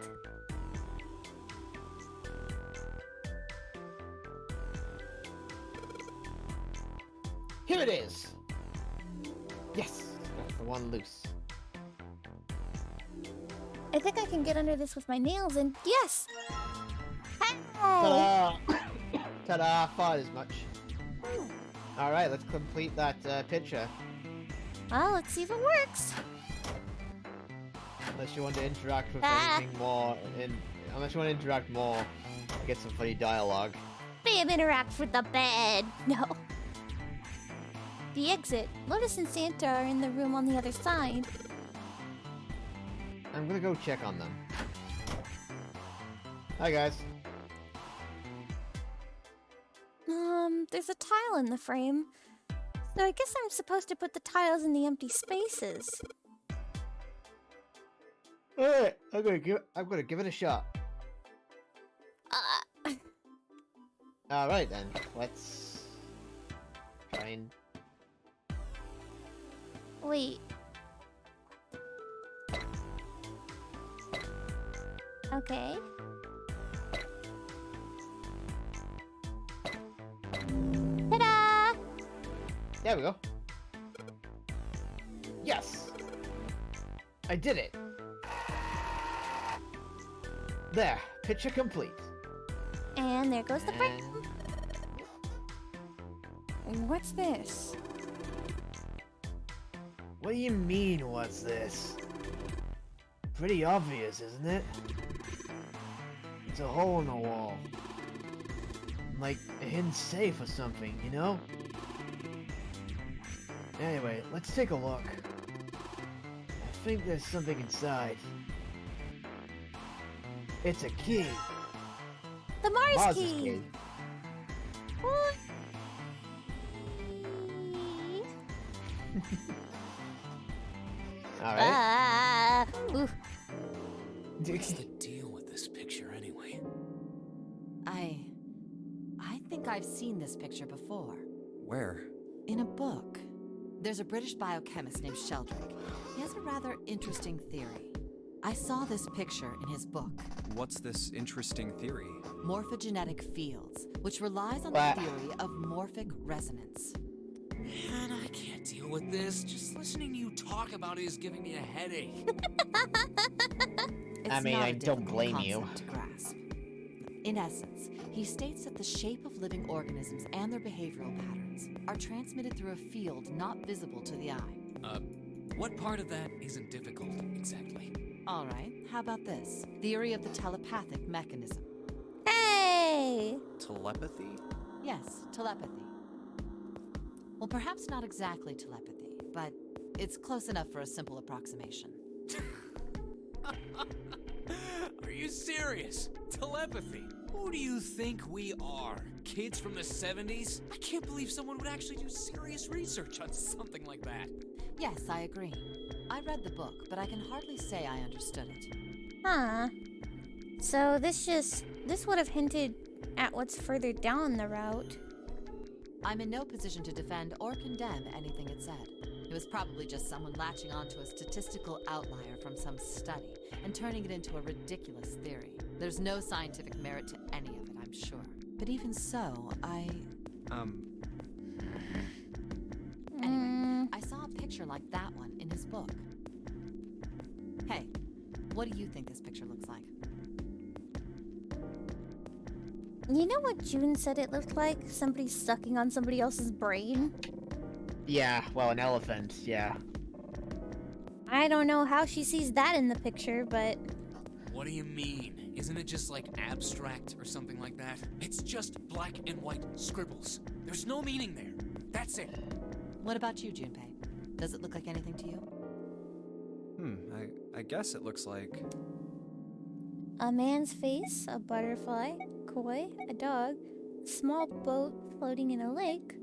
Here it is! Yes! That's the one loose. I think I can get under this with my nails and... Yes! Hey! Ta-da! Ta-da! Thought as much. Alright, let's complete that picture. Well, let's see if it works. Unless you want to interact with anything more, unless you want to interact more, get some funny dialogue. Bam interacts with the bed. No. The exit. Lotus and Santa are in the room on the other side. I'm gonna go check on them. Hi guys. There's a tile in the frame. So I guess I'm supposed to put the tiles in the empty spaces. Alright, I'm gonna give it a shot. Alright then, let's try and... Wait. Okay. Ta-da! There we go. Yes! I did it! There, picture complete. And there goes the frame. What's this? What do you mean, what's this? Pretty obvious, isn't it? It's a hole in the wall. Like a hidden safe or something, you know? Anyway, let's take a look. I think there's something inside. It's a key. The Mars Mars's key. Alright. What's the deal with this picture anyway? I think I've seen this picture before. Where? In a book. There's a British biochemist named Sheldrake. He has a rather interesting theory. I saw this picture in his book. What's this interesting theory? Morphogenetic fields, which relies on the theory of morphic resonance. Man, I can't deal with this. Just listening to you talk about it is giving me a headache. I mean, I don't blame you. To grasp. In essence, he states that the shape of living organisms and their behavioral patterns are transmitted through a field not visible to the eye. What part of that isn't difficult, exactly? All right, how about this? Theory of the telepathic mechanism. Hey! Telepathy? Yes, telepathy. Well, perhaps not exactly telepathy, but it's close enough for a simple approximation. Are you serious? Telepathy? Who do you think we are? Kids from the 70s? I can't believe someone would actually do serious research on something like that. Yes, I agree. I read the book, but I can hardly say I understood it. Huh. So this would have hinted at what's further down the route. I'm in no position to defend or condemn anything it said. It was probably just someone latching onto a statistical outlier from some study and turning it into a ridiculous theory. There's no scientific merit to any of it, I'm sure. But even so, Anyway, I saw a picture like that one in his book. Hey, what do you think this picture looks like? You know what June said it looked like? Somebody sucking on somebody else's brain? Yeah, well, an elephant, yeah. I don't know how she sees that in the picture, but... What do you mean? Isn't it just like abstract or something like that? It's just black and white scribbles. There's no meaning there. That's it. What about you, Junpei? Does it look like anything to you? I guess it looks like... A man's face, a butterfly, koi, a dog, a small boat floating in a lake.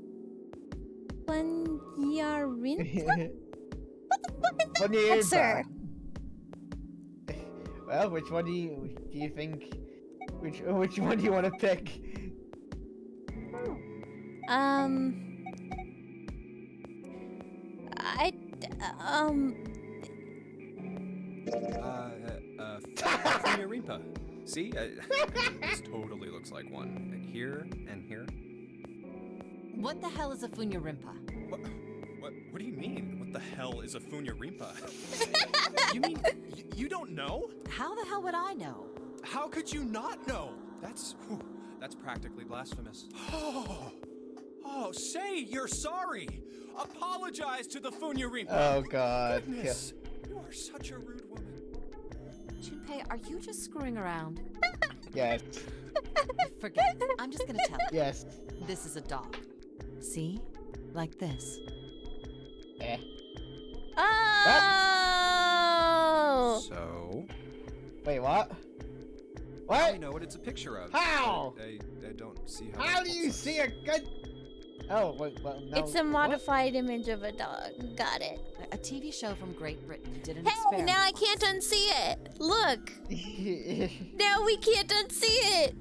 Bunyarinta? What the fuck is that answer? Well, which one do you think? Which one do you want to pick? Funyarimpa. See? This totally looks like one. And here, and here. What the hell is a Funyarimpa? What do you mean? What the hell is a Funyarimpa? You mean you don't know? How the hell would I know? How could you not know? That's practically blasphemous. Oh, say you're sorry. Apologize to the Funyarimpa. Oh God. Goodness, you are such a rude woman. Junpei, are you just screwing around? Yes. Forget it. I'm just gonna tell you. Yes. This is a dog. See? Like this. Eh. Oh! So? Wait, what? What? I know what it's a picture of. How? I don't see how. How do you see a good? Oh, wait, well, no. It's a modified image of a dog. Got it. A TV show from Great Britain did an Hey, experiment. now I can't unsee it. Look. Now we can't unsee it.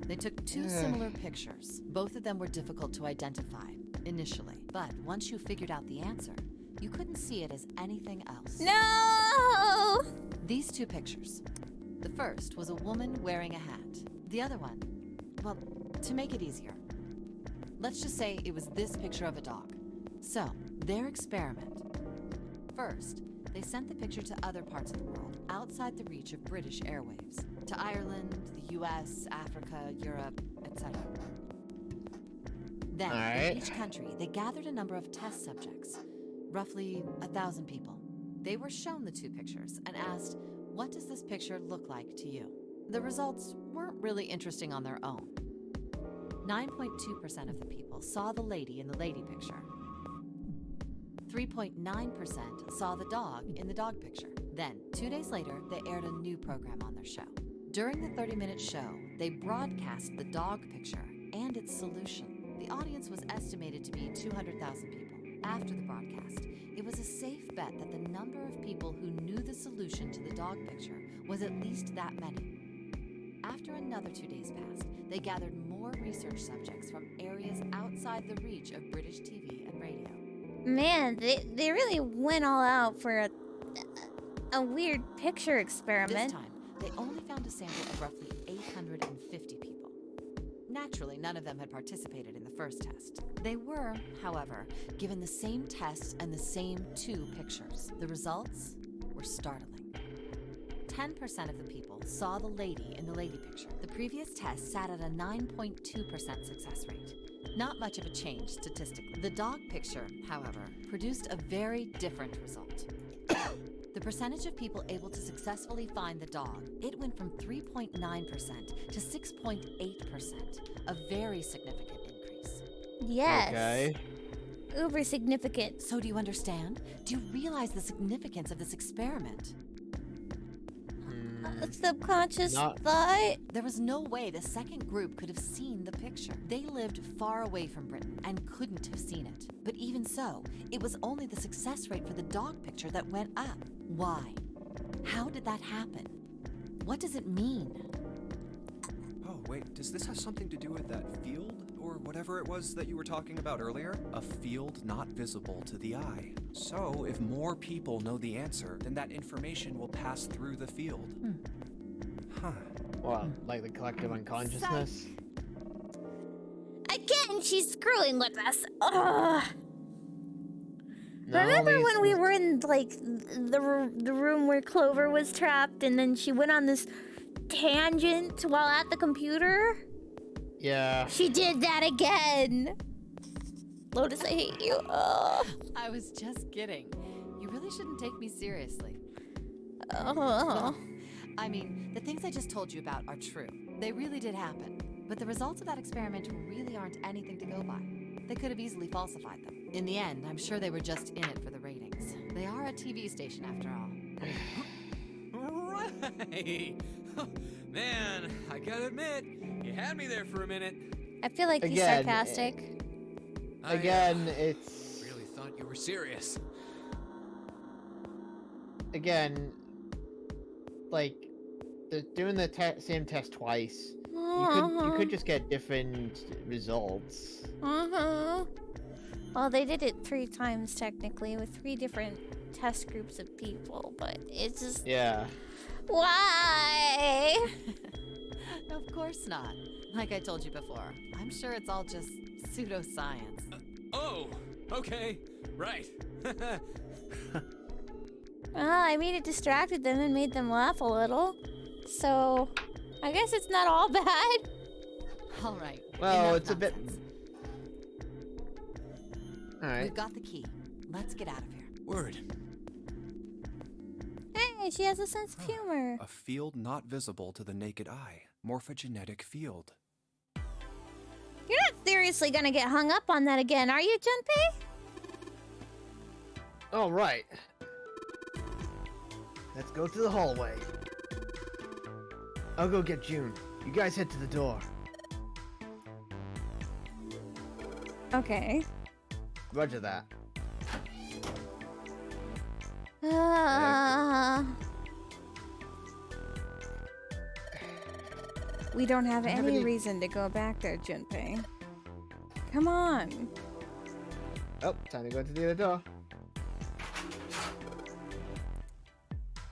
They took two similar pictures. Both of them were difficult to identify initially, but once you figured out the answer, you couldn't see it as anything else. No! These two pictures. The first was a woman wearing a hat. The other one, well, to make it easier, let's just say it was this picture of a dog. So, their experiment. First, they sent the picture to other parts of the world, outside the reach of British airwaves. To Ireland, the US, Africa, Europe, etc. Then, in each country, they gathered a number of test subjects, roughly 1,000 people. They were shown the two pictures and asked, what does this picture look like to you? The results weren't really interesting on their own. 9.2% of the people saw the lady in the lady picture. 3.9% saw the dog in the dog picture. Then, 2 days later, they aired a new program on their show. During the 30-minute show, they broadcast the dog picture and its solution. The audience was estimated to be 200,000 people. After the broadcast, it was a safe bet that the number of people who knew the solution to the dog picture was at least that many. After another 2 days passed, they gathered more research subjects from areas outside the reach of British TV and radio. Man, they really went all out for a weird picture experiment. This time, they only found a sample of roughly 850 people. Naturally, none of them had participated in the first test. They were, however, given the same test and the same two pictures. The results were startling. 10% of the people saw the lady in the lady picture. The previous test sat at a 9.2% success rate. Not much of a change statistically. The dog picture, however, produced a very different result. The percentage of people able to successfully find the dog, it went from 3.9% to 6.8%, a very significant increase. Yes. Okay. uber significant. So do you understand? Do you realize the significance of this experiment? Subconscious Not- thought. There was no way the second group could have seen the picture. They lived far away from Britain and couldn't have seen it. But even so, it was only the success rate for the dog picture that went up. Why? How did that happen? What does it mean? Oh, wait, does this have something to do with that field? Or whatever it was that you were talking about earlier? A field not visible to the eye. So, if more people know the answer, then that information will pass through the field. Huh. Well, like the collective unconsciousness. Again, she's screwing with us. Ugh. No, Remember Lisa- when we were in like the room where Clover was trapped, and then she went on this tangent while at the computer? Yeah. She did that again. Lotus, I hate you. Ugh. I was just kidding. You really shouldn't take me seriously. Oh. Well, I mean, the things I just told you about are true. They really did happen. But the results of that experiment really aren't anything to go by. They could have easily falsified them. In the end, I'm sure they were just in it for the ratings. They are a TV station after all. Right. Man, I gotta admit, you had me there for a minute. I feel like he's Again, sarcastic. Again, it's... Really thought you were serious. Again, like, they're doing the same test twice. You could just get different results. Well, they did it 3 times technically with 3 different test groups of people, but it's just... Yeah. Why? Of course not. Like I told you before, I'm sure it's all just pseudoscience. Oh, okay, right. Well, I mean, it distracted them and made them laugh a little. So, I guess it's not all bad. All right. Well, enough it's a bit... nonsense. Alright. We've got the key. Let's get out of here. Word. Hey, she has a sense of humor. A field not visible to the naked eye. Morphogenetic field. You're not seriously gonna get hung up on that again, are you, Junpei? Alright. Let's go to the hallway. I'll go get June. You guys head to the door. Okay. Roger that. We don't have any reason to go back there, Junpei. Come on. Oh, time to go to the other door.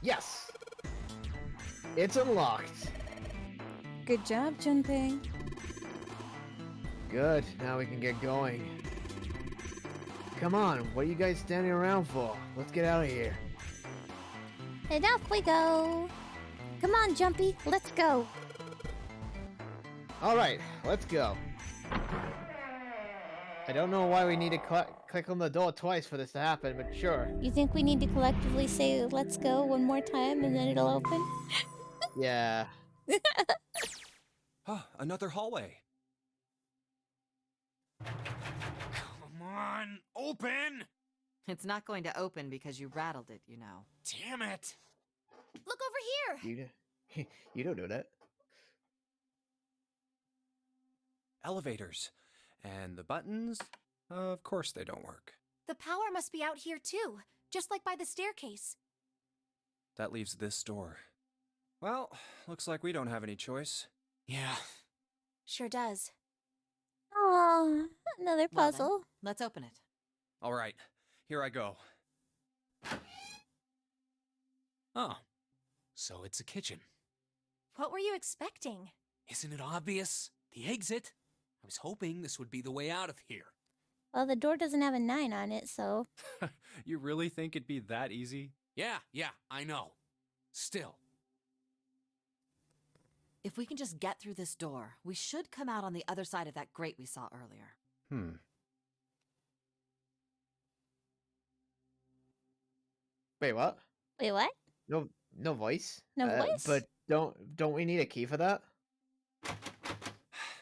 Yes! It's unlocked. Good job, Junpei. Good, now we can get going. Come on, what are you guys standing around for? Let's get out of here. And off we go. Come on, Jumpy, let's go. Alright, let's go. I don't know why we need to click on the door twice for this to happen, but sure. You think we need to collectively say let's go one more time and then it'll open? Yeah. Ah, another hallway. Come on, open! It's not going to open because you rattled it, you know. Damn it! Look over here! You don't do that. Elevators. And the buttons? Of course they don't work. The power must be out here too, just like by the staircase. That leaves this door. Well, looks like we don't have any choice. Yeah. Sure does. Oh, another Well then, puzzle. let's open it. All right, here I go. Oh, so it's a kitchen. What were you expecting? Isn't it obvious? The exit? I was hoping this would be the way out of here. Well, the door doesn't have a 9 on it, so... You really think it'd be that easy? Yeah, I know. Still. If we can just get through this door, we should come out on the other side of that grate we saw earlier. Wait, what? Wait, what? No voice? No voice? But don't we need a key for that?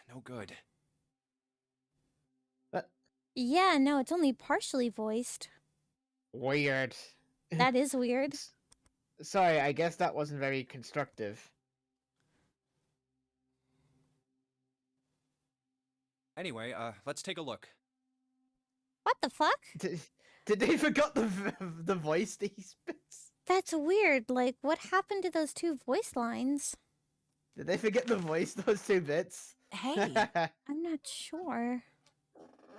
No good. Yeah, no, it's only partially voiced. Weird. That is weird. Sorry, I guess that wasn't very constructive. Anyway, let's take a look. What the fuck? Did they forgot the voice these bits? That's weird. Like, what happened to those two voice lines? Did they forget the voice those 2 bits? Hey. I'm not sure.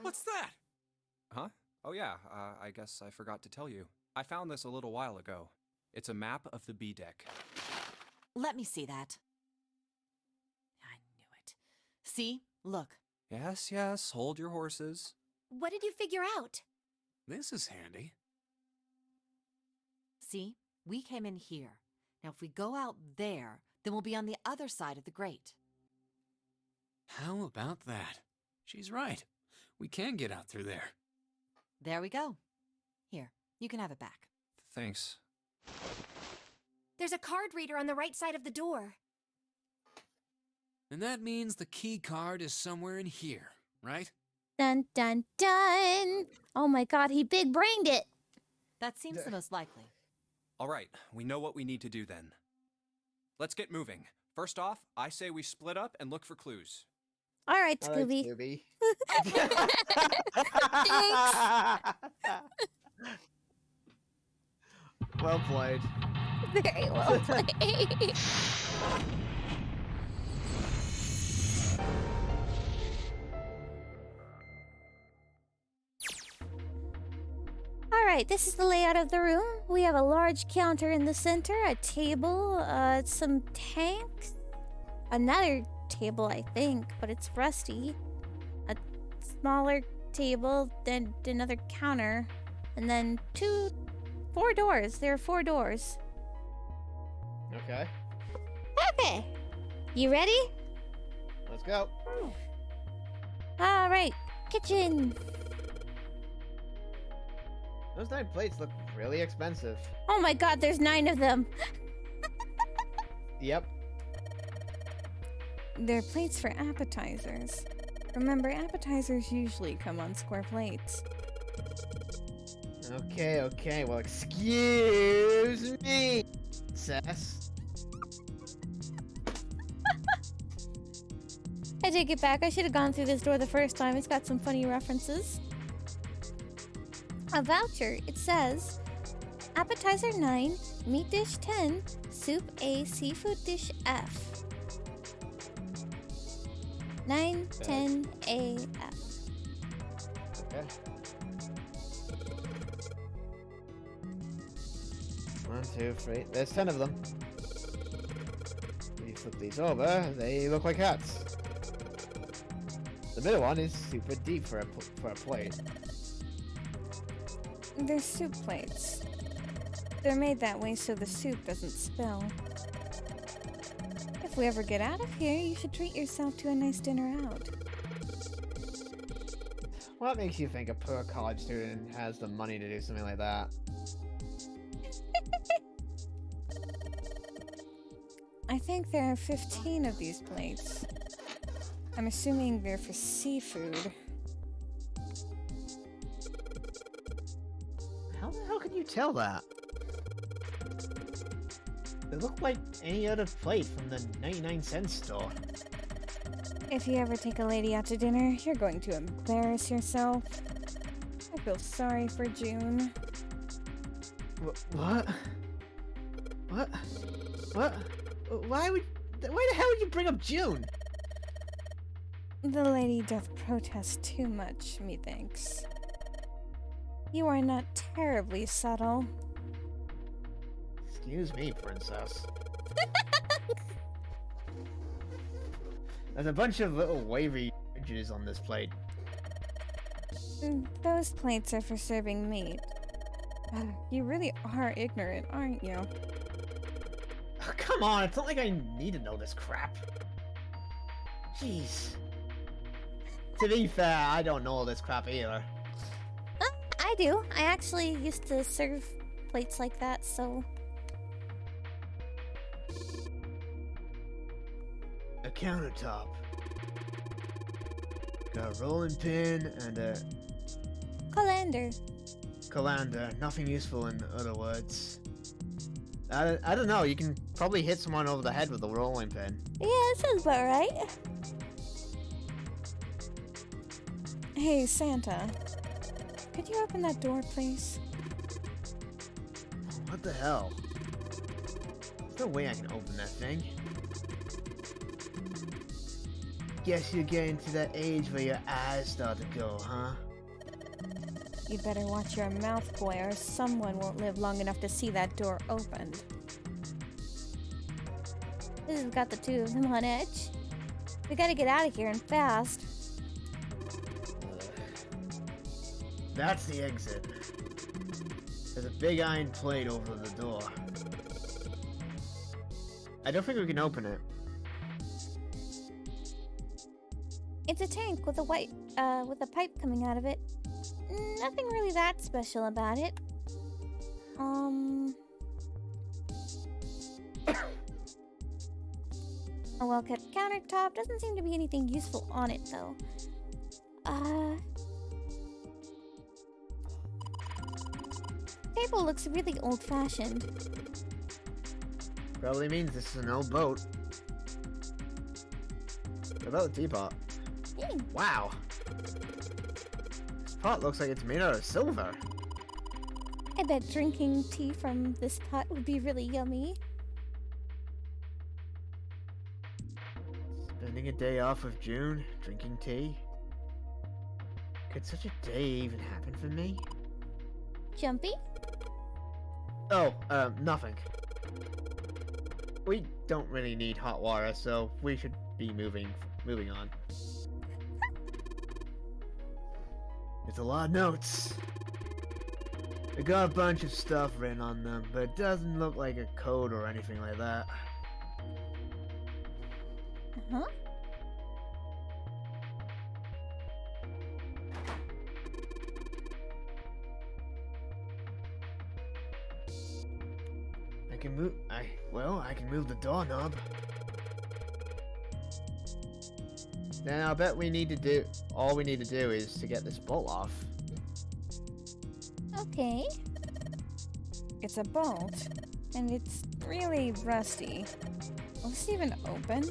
What's that? Huh? Oh yeah, I guess I forgot to tell you. I found this a little while ago. It's a map of the B deck. Let me see that. I knew it. See? Look. Yes, yes, hold your horses. What did you figure out? This is handy. See? We came in here. Now if we go out there, then we'll be on the other side of the grate. How about that? She's right. We can get out through there. There we go. Here, you can have it back. Thanks. There's a card reader on the right side of the door. And that means the key card is somewhere in here, right? Dun dun dun! Oh my god, he big brained it! That seems the most likely. All right, we know what we need to do then. Let's get moving. First off, I say we split up and look for clues. Alright, All right, Scooby. Well played. Very well played. Alright, this is the layout of the room. We have a large counter in the center, a table, some tanks, another table, I think, but it's rusty. A smaller table, then another counter, and then 4 doors. There are 4 doors. Okay. Okay. You ready? Let's go. Alright, kitchen. Those 9 plates look really expensive. Oh my god, there's 9 of them. Yep. They're plates for appetizers. Remember, appetizers usually come on square plates. Okay. Well, excuse me, Cess. I take it back. I should have gone through this door the first time. It's got some funny references. A voucher. It says, appetizer 9, meat dish 10, soup A, seafood dish F. 9, 10, A, F. Okay. 1, 2, 3. There's 10 of them. When you flip these over, they look like hats. The middle one is super deep for a plate. They're soup plates. They're made that way so the soup doesn't spill. If we ever get out of here, you should treat yourself to a nice dinner out. What makes you think a poor college student has the money to do something like that? I think there are 15 of these plates. I'm assuming they're for seafood. How the hell can you tell that? They look like any other plate from the 99-cent store. If you ever take a lady out to dinner, you're going to embarrass yourself. I feel sorry for June. What? Why the hell would you bring up June? The lady doth protest too much, methinks. You are not terribly subtle. Excuse me, princess. There's a bunch of little wavy edges on this plate. Those plates are for serving meat. You really are ignorant, aren't you? Oh, come on, it's not like I need to know this crap. Jeez. To be fair, I don't know all this crap either. I do. I actually used to serve plates like that, so... A countertop. Got a rolling pin and a Colander. Colander, nothing useful in other words. I don't know, you can probably hit someone over the head with a rolling pin. Yeah, that sounds about right. Hey, Santa. Could you open that door, please? What the hell? There's no way I can open that thing. Guess you're getting to that age where your eyes start to go, huh? You better watch your mouth, boy, or someone won't live long enough to see that door opened. This has got the two of them on edge. We gotta get out of here and fast. That's the exit. There's a big iron plate over the door. I don't think we can open it. It's a tank with a with a pipe coming out of it. Nothing really that special about it. A well-kept countertop. Doesn't seem to be anything useful on it, though. Table looks really old-fashioned. Probably means this is an old boat. What about the teapot? Wow. This pot looks like it's made out of silver. I bet drinking tea from this pot would be really yummy. Spending a day off with June, drinking tea. Could such a day even happen for me? Jumpy? Oh, nothing. We don't really need hot water, so we should be moving on. It's a lot of notes. They got a bunch of stuff written on them, but it doesn't look like a code or anything like that. Huh? I can move the doorknob. Then I bet all we need to do is to get this bolt off. Okay. It's a bolt, and it's really rusty. Will this even open?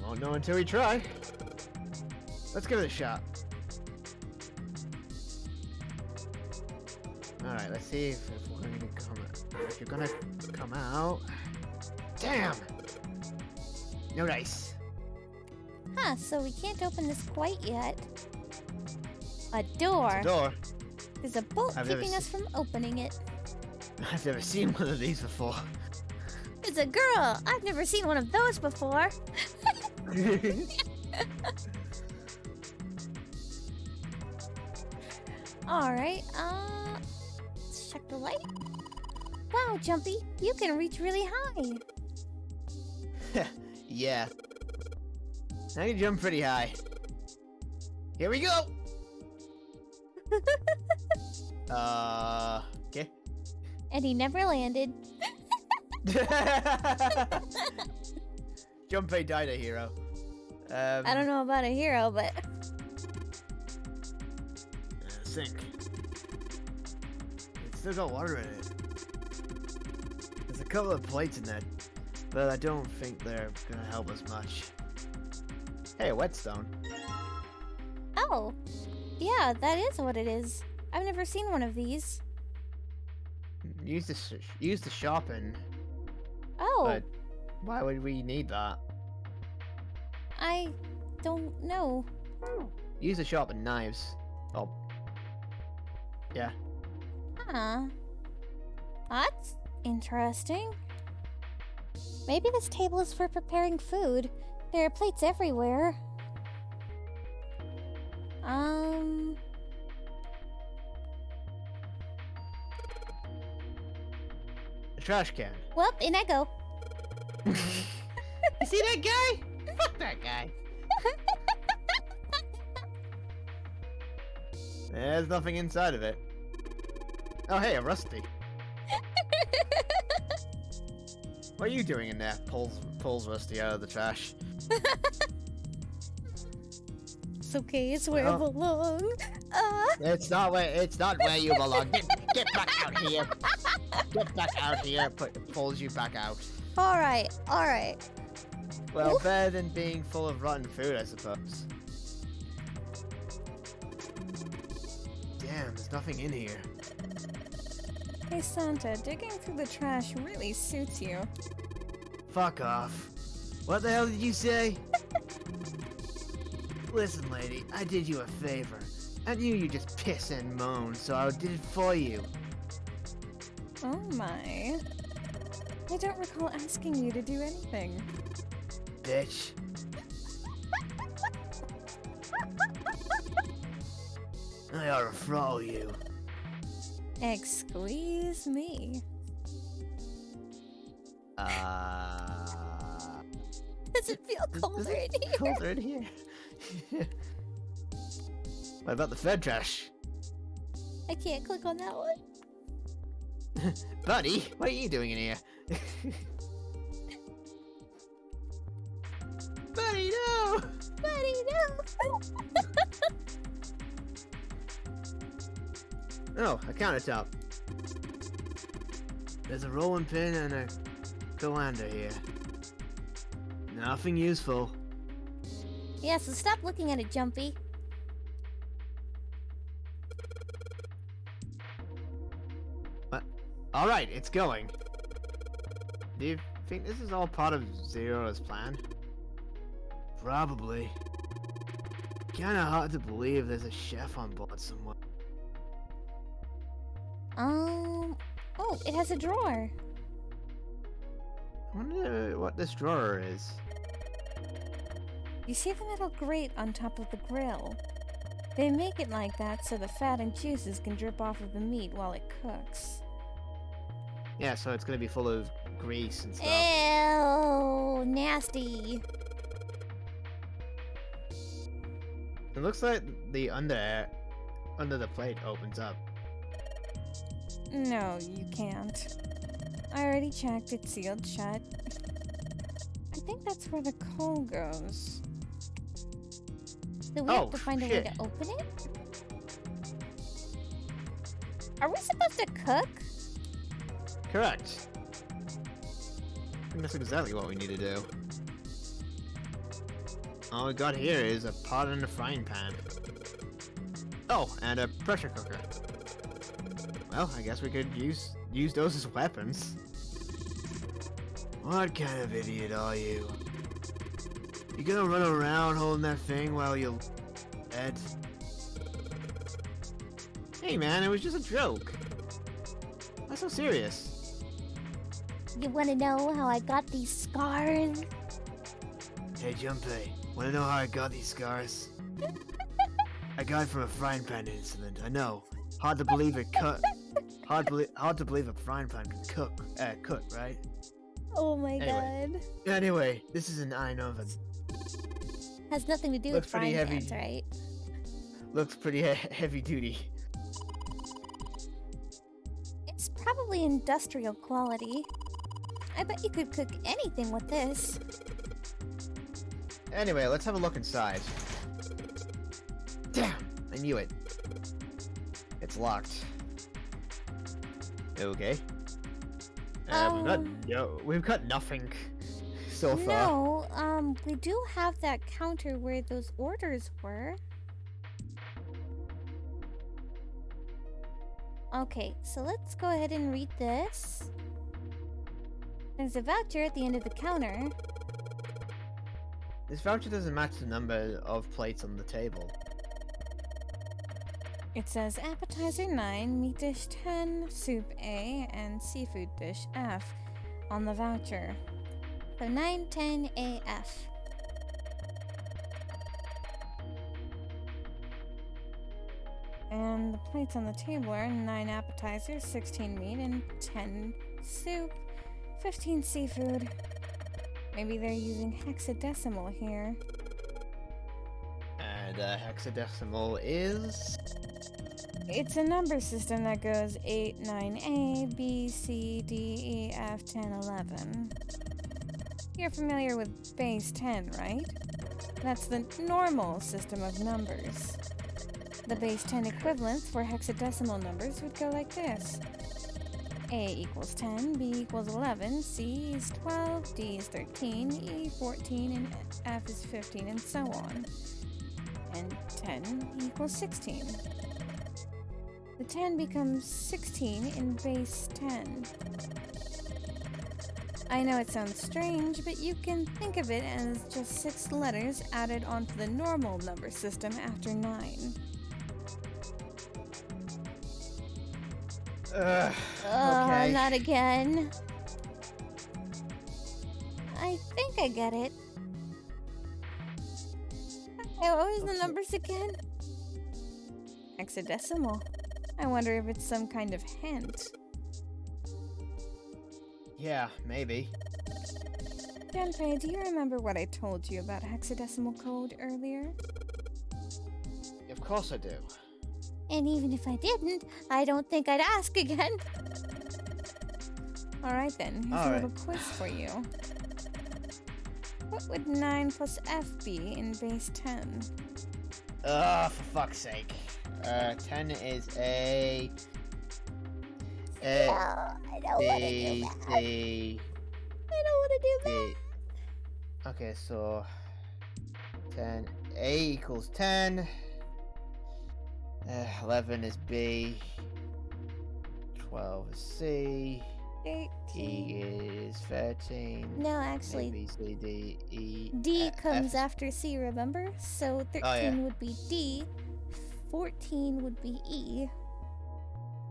Won't know until we try. Let's give it a shot. Alright, let's see if we're going to come out. If you're gonna come out. Damn! No dice. Huh, so we can't open this quite yet. A door. It's a door. There's a bolt keeping us from opening it. I've never seen one of these before. It's a girl. I've never seen one of those before. Alright, let's check the light. Wow, Jumpy, you can reach really high. Yeah. I can jump pretty high. Here we go! Okay. And he never landed. Junpei died a hero. I don't know about a hero, but... Sink. It's still got water in it. There's a couple of plates in there, but I don't think they're gonna help us much. Hey, a whetstone. Oh, yeah, that is what it is. I've never seen one of these. Use the sharpen. Oh. But why would we need that? I don't know. Use the sharpen knives. Oh. Yeah. Huh. That's interesting. Maybe this table is for preparing food. There are plates everywhere. A trash can. Well, in I go. You see that guy? Fuck that guy. There's nothing inside of it. Oh, hey, a Rusty. What are you doing in there? Pulls Rusty out of the trash. It's okay, it's where I belong. It's not where you belong. Get back out here. Get back out here. Pulls you back out. Alright, alright. Well, better than being full of rotten food, I suppose. Damn, there's nothing in here. Hey Santa, digging through the trash really suits you. Fuck off. What the hell did you say? Listen, lady, I did you a favor. I knew you just piss and moan, so I did it for you. Oh my. I don't recall asking you to do anything. Bitch. I ought to throttle you. Excuse me. Does it feel colder in here? Colder in here. What about the Fed trash? I can't click on that one. Buddy, what are you doing in here? Buddy, no! Buddy, no! Oh, a countertop. There's a rolling pin and a colander here. Nothing useful. Yeah, so stop looking at it, Jumpy. What? Alright, it's going. Do you think this is all part of Zero's plan? Probably. Kinda hard to believe there's a chef on board somewhere. Oh, it has a drawer. I wonder what this drawer is. You see the metal grate on top of the grill? They make it like that so the fat and juices can drip off of the meat while it cooks. Yeah, so it's gonna be full of grease and stuff. Ew, nasty. It looks like the under the plate opens up. No, you can't. I already checked, it's sealed shut. I think that's where the coal goes. So we have to find a way to open it? Are we supposed to cook? Correct. I think that's exactly what we need to do. All we got here is a pot and a frying pan. Oh, and a pressure cooker. Well, I guess we could use those as weapons. What kind of idiot are you? You gonna run around holding that thing while you're dead? Hey man, it was just a joke. Why so serious? You wanna know how I got these scars? Hey Junpei, wanna know how I got these scars? I got it from a frying pan incident. I know. Hard to believe it cut. Hard to believe a frying pan can cook, right? Oh my god. Anyway, this is an iron oven. Has nothing to do with frying pans, right? Looks pretty heavy duty. It's probably industrial quality. I bet you could cook anything with this. Anyway, let's have a look inside. Damn! I knew it. It's locked. Okay. We've got nothing so far. No, we do have that counter where those orders were. Okay, so let's go ahead and read this. There's a voucher at the end of the counter. This voucher doesn't match the number of plates on the table. It says appetizer 9, meat dish 10, soup A, and seafood dish F on the voucher. So 910AF. And the plates on the table are 9 appetizers, 16 meat, and 10 soup, 15 seafood. Maybe they're using hexadecimal here. And hexadecimal is... It's a number system that goes 8, 9A, B, C, D, E, F, 10, 11. You're familiar with base 10, right? That's the normal system of numbers. The base 10 equivalents for hexadecimal numbers would go like this. A equals 10, B equals 11, C is 12, D is 13, E 14, and F is 15, and so on. And 10 equals 16. The 10 becomes 16 in base 10. I know it sounds strange, but you can think of it as just 6 letters added onto the normal number system after 9. Okay. Not again. I think I get it. Hey, what was the numbers again? Hexadecimal. I wonder if it's some kind of hint. Yeah, maybe. Junpei, do you remember what I told you about hexadecimal code earlier? Of course I do. And even if I didn't, I don't think I'd ask again. Alright then, here's a little quiz for you. What would 9 plus F be in base 10? For fuck's sake. 10 is a... I don't want to do that. I don't want to do that. Okay, so... 10... A equals 10. 11 is B. 12 is C. 13. E is 13. No, actually. A, B, C, D, E. D F. comes after C, remember? So 13 would be D. 14 would be E.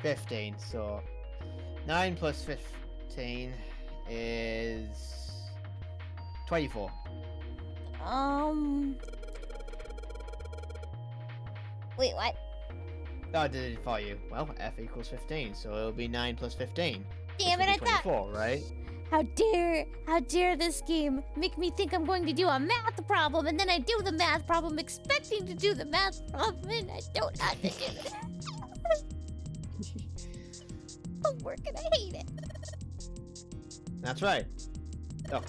15, so 9 plus 15 is 24. Wait, what? Oh, I did it for you. Well, F equals 15, so it'll be 9 plus 15. Damn it, I thought. 24, right? How dare this game make me think I'm going to do a math problem, and then I do the math problem expecting to do the math problem, and I don't have to do that. Homework, and I hate it. That's right. Oh,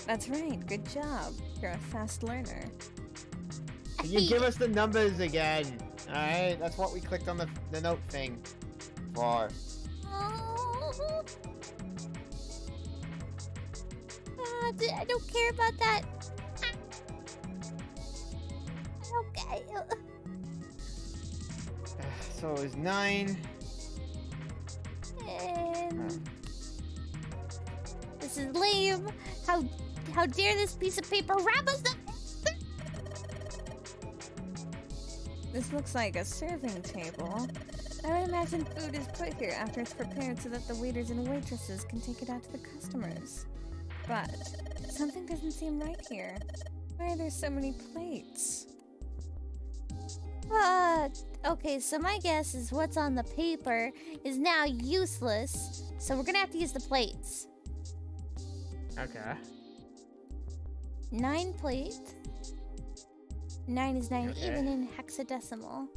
That's right, good job. You're a fast learner. Can you give us the numbers again? Alright, that's what we clicked on the note thing for. I don't care about that. Okay. So it was 9. And this is lame. How dare this piece of paper wrap us up? This looks like a serving table. I would imagine food is put here after it's prepared so that the waiters and waitresses can take it out to the customers. But something doesn't seem right here. Why are there so many plates? Okay, so my guess is what's on the paper is now useless, so we're gonna have to use the plates. Okay. 9 plates. 9 is 9 Okay. even in hexadecimal.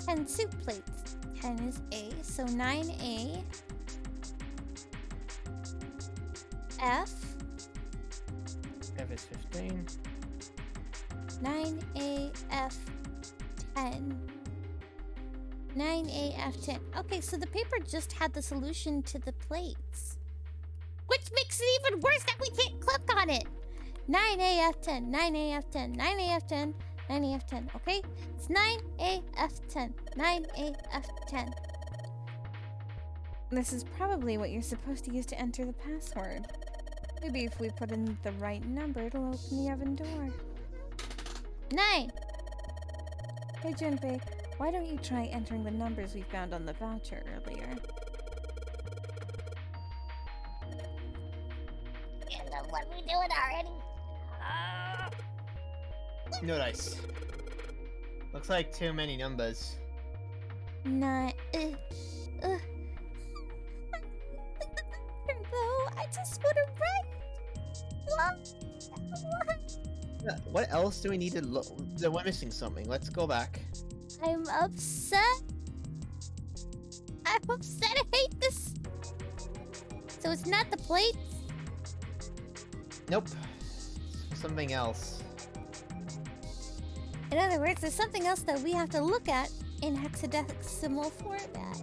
10 soup plates. 10 is A, so 9A. F. F is 15. 9AF 10. 9AF 10. Okay, so the paper just had the solution to the plates. Which makes it even worse that we can't click on it. 9AF 10, 9AF 10, 9AF 10, 9AF 10, okay? It's 9AF 10, 9AF 10. This is probably what you're supposed to use to enter the password. Maybe if we put in the right number, it'll open the oven door. 9! Hey Junpei, why don't you try entering the numbers we found on the voucher earlier? What are we doing already? No dice. Looks like too many numbers. 9. No, I just want to write. What else do we need to look? We're missing something. Let's go back. I'm upset. I hate this. So it's not the plates? Nope. It's something else. In other words, there's something else that we have to look at in hexadecimal format.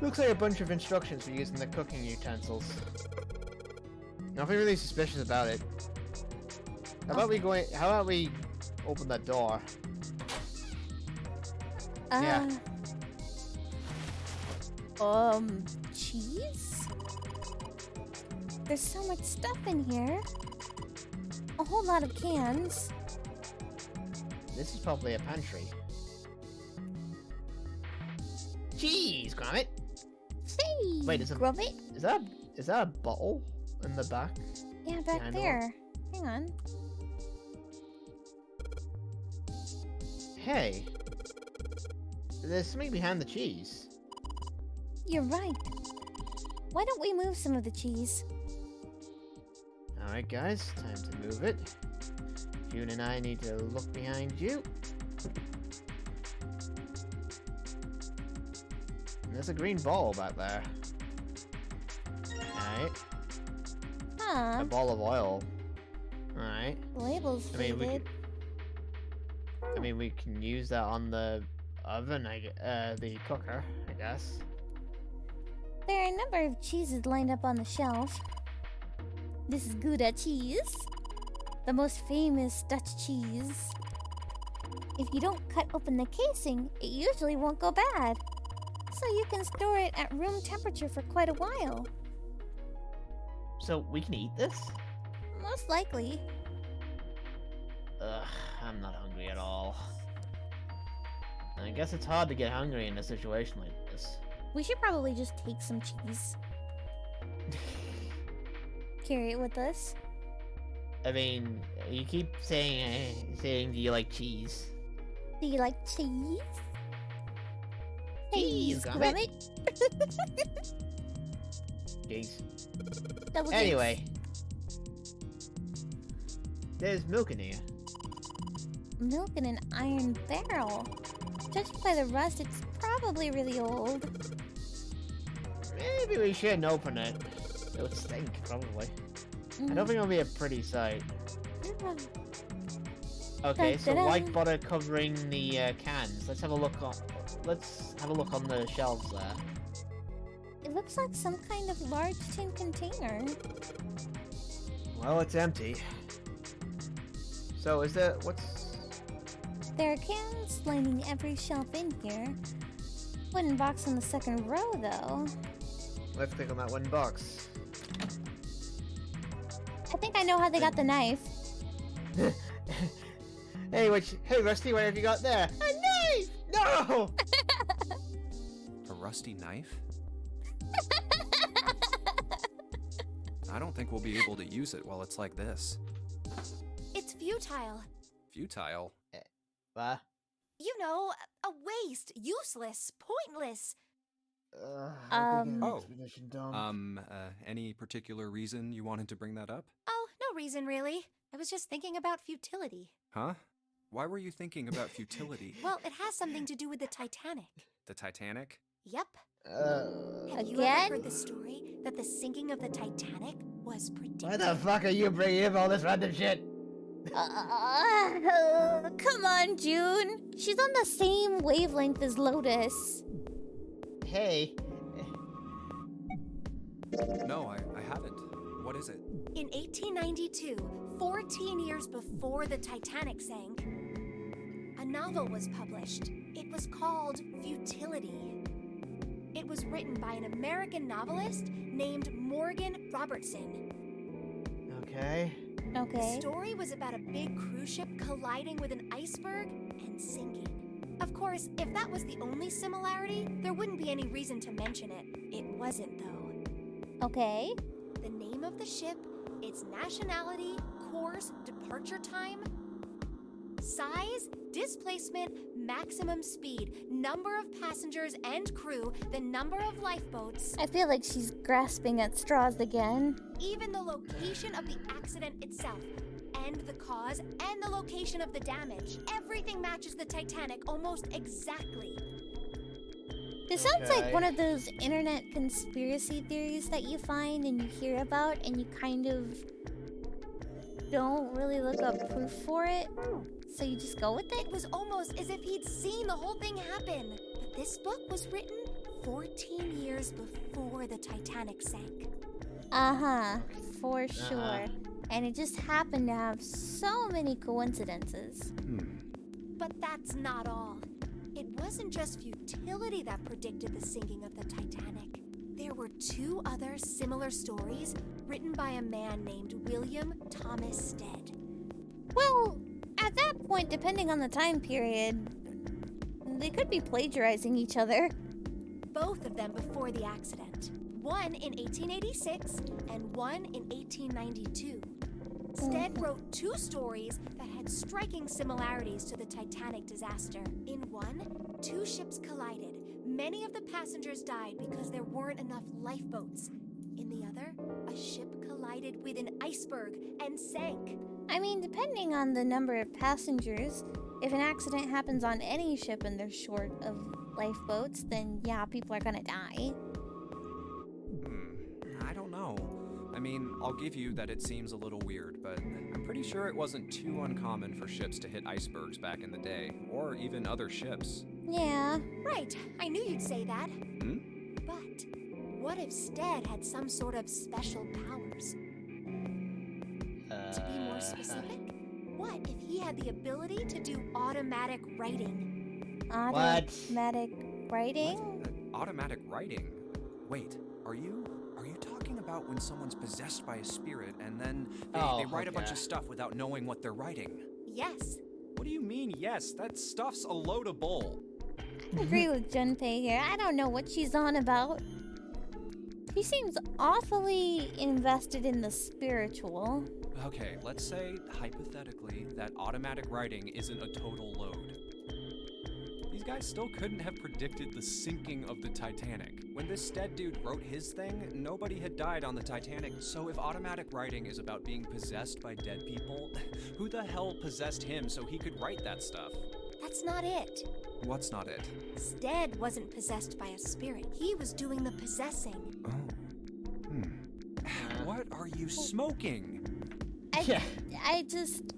Looks like a bunch of instructions for using the cooking utensils. Nothing really suspicious about it. How about we open that door? Yeah. Cheese? There's so much stuff in here. A whole lot of cans. This is probably a pantry. Cheese, Gromit! Hey, Wait, is that a bottle in the back? Yeah, back there. Hang on. Hey, there's something behind the cheese. You're right. Why don't we move some of the cheese? Alright guys, time to move it. June and I need to look behind you. And there's a green ball back there. Alright. Huh. A ball of oil. Alright. The label's faded. We can use that on the oven, the cooker, I guess. There are a number of cheeses lined up on the shelf. This is Gouda cheese, the most famous Dutch cheese. If you don't cut open the casing, it usually won't go bad. So you can store it at room temperature for quite a while. So we can eat this? Most likely. Ugh, I'm not hungry at all. I guess it's hard to get hungry in a situation like this. We should probably just take some cheese. Carry it with us. I mean, you keep saying, do you like cheese? Do you like cheese? Cheese, Gromit. Cheese. Double anyway. There's milk in here. Milk in an iron barrel. Judging by the rust, it's probably really old. Maybe we shouldn't open it. It would stink, probably. I don't think it'll be a pretty sight. Okay, so white butter covering the cans. Let's have a look on the shelves there. It looks like some kind of large tin container. Well, it's empty. So what's... There are cans lining every shelf in here. Wooden box in the second row, though. Let's click on that one box. I think I know how they got the knife. Hey, Rusty, what have you got there? A knife! No! A rusty knife? I don't think we'll be able to use it while it's like this. It's futile. Futile? What? You know, a waste, useless, pointless. Any particular reason you wanted to bring that up? Oh, no reason really. I was just thinking about futility. Huh? Why were you thinking about futility? Well, it has something to do with the Titanic. The Titanic? Yep. Have you ever heard the story that the sinking of the Titanic was predicted? Why the fuck are you bringing up all this random shit? Come on, June. She's on the same wavelength as Lotus. Hey. No, I haven't. What is it? In 1892, 14 years before the Titanic sank, a novel was published. It was called Futility. It was written by an American novelist named Morgan Robertson. Okay. The story was about a big cruise ship colliding with an iceberg and sinking. Of course, if that was the only similarity, there wouldn't be any reason to mention it. It wasn't, though. Okay. The name of the ship, its nationality, course, departure time, size, displacement, maximum speed, number of passengers and crew, the number of lifeboats. I feel like she's grasping at straws again. Even the location of the accident itself, and the cause, and the location of the damage. Everything matches the Titanic almost exactly. This sounds like one of those internet conspiracy theories that you find and you hear about and you kind of don't really look up proof for it, so you just go with it? It was almost as if he'd seen the whole thing happen. But this book was written 14 years before the Titanic sank. Uh-huh, for sure. And it just happened to have so many coincidences. But that's not all. It wasn't just futility that predicted the sinking of the Titanic. There were 2 other similar stories written by a man named William Thomas Stead. Well, at that point, depending on the time period, they could be plagiarizing each other. Both of them before the accident. One in 1886 and one in 1892. Stead wrote 2 stories that had striking similarities to the Titanic disaster. In one, 2 ships collided. Many of the passengers died because there weren't enough lifeboats. In the other, a ship collided with an iceberg and sank. I mean, depending on the number of passengers, if an accident happens on any ship and they're short of lifeboats, then yeah, people are gonna die. I don't know. I mean, I'll give you that it seems a little weird, but I'm pretty sure it wasn't too uncommon for ships to hit icebergs back in the day, or even other ships. Yeah. Right, I knew you'd say that. But what if Stead had some sort of special powers? To be more specific, what if he had the ability to do automatic writing? Automatic writing? Automatic writing? Wait, are you talking about when someone's possessed by a spirit and then they write a bunch of stuff without knowing what they're writing? Yes. What do you mean, yes? That stuff's a load of bull. I agree with Junpei here. I don't know what she's on about. She seems awfully invested in the spiritual. Okay, let's say, hypothetically, that automatic writing isn't a total load. These guys still couldn't have predicted the sinking of the Titanic. When this Stead dude wrote his thing, nobody had died on the Titanic, so if automatic writing is about being possessed by dead people, who the hell possessed him so he could write that stuff? That's not it. What's not it? Stead wasn't possessed by a spirit. He was doing the possessing. What are you smoking? I just...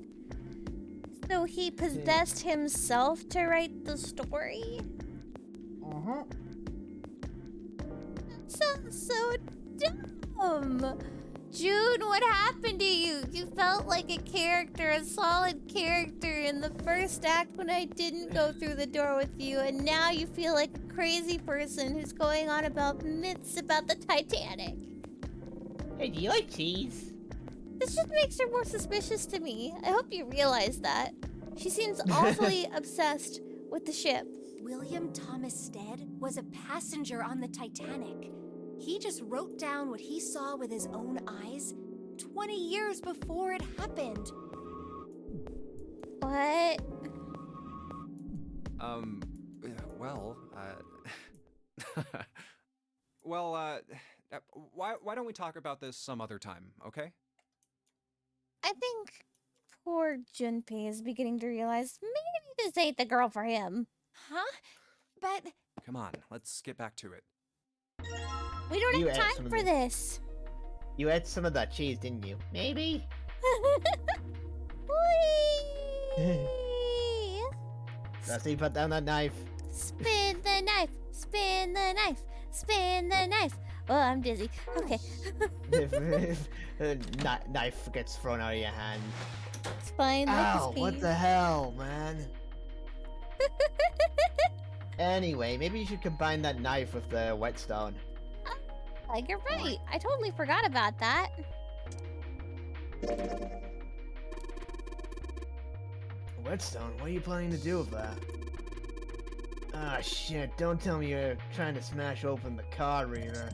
So he possessed himself to write the story? So dumb. June, what happened to you? You felt like a character, a solid character in the first act when I didn't go through the door with you, and now you feel like a crazy person who's going on about myths about the Titanic. Hey, do you like cheese? This just makes her more suspicious to me. I hope you realize that. She seems awfully obsessed with the ship. William Thomas Stead was a passenger on the Titanic. He just wrote down what he saw with his own eyes 20 years before it happened. What? Why don't we talk about this some other time, okay? I think poor Junpei is beginning to realize maybe this ain't the girl for him. Huh? But... Come on, let's get back to it. We don't have time for this. You had some of that cheese, didn't you? Maybe? That's you put down that knife. Spin the knife, spin the knife, spin the knife. Oh, I'm dizzy. Okay. Knife gets thrown out of your hand. Spine like Ow, what the hell, man? Anyway, maybe you should combine that knife with the whetstone. You're right. I totally forgot about that. Whetstone? What are you planning to do with that? Ah, shit. Don't tell me you're trying to smash open the card reader.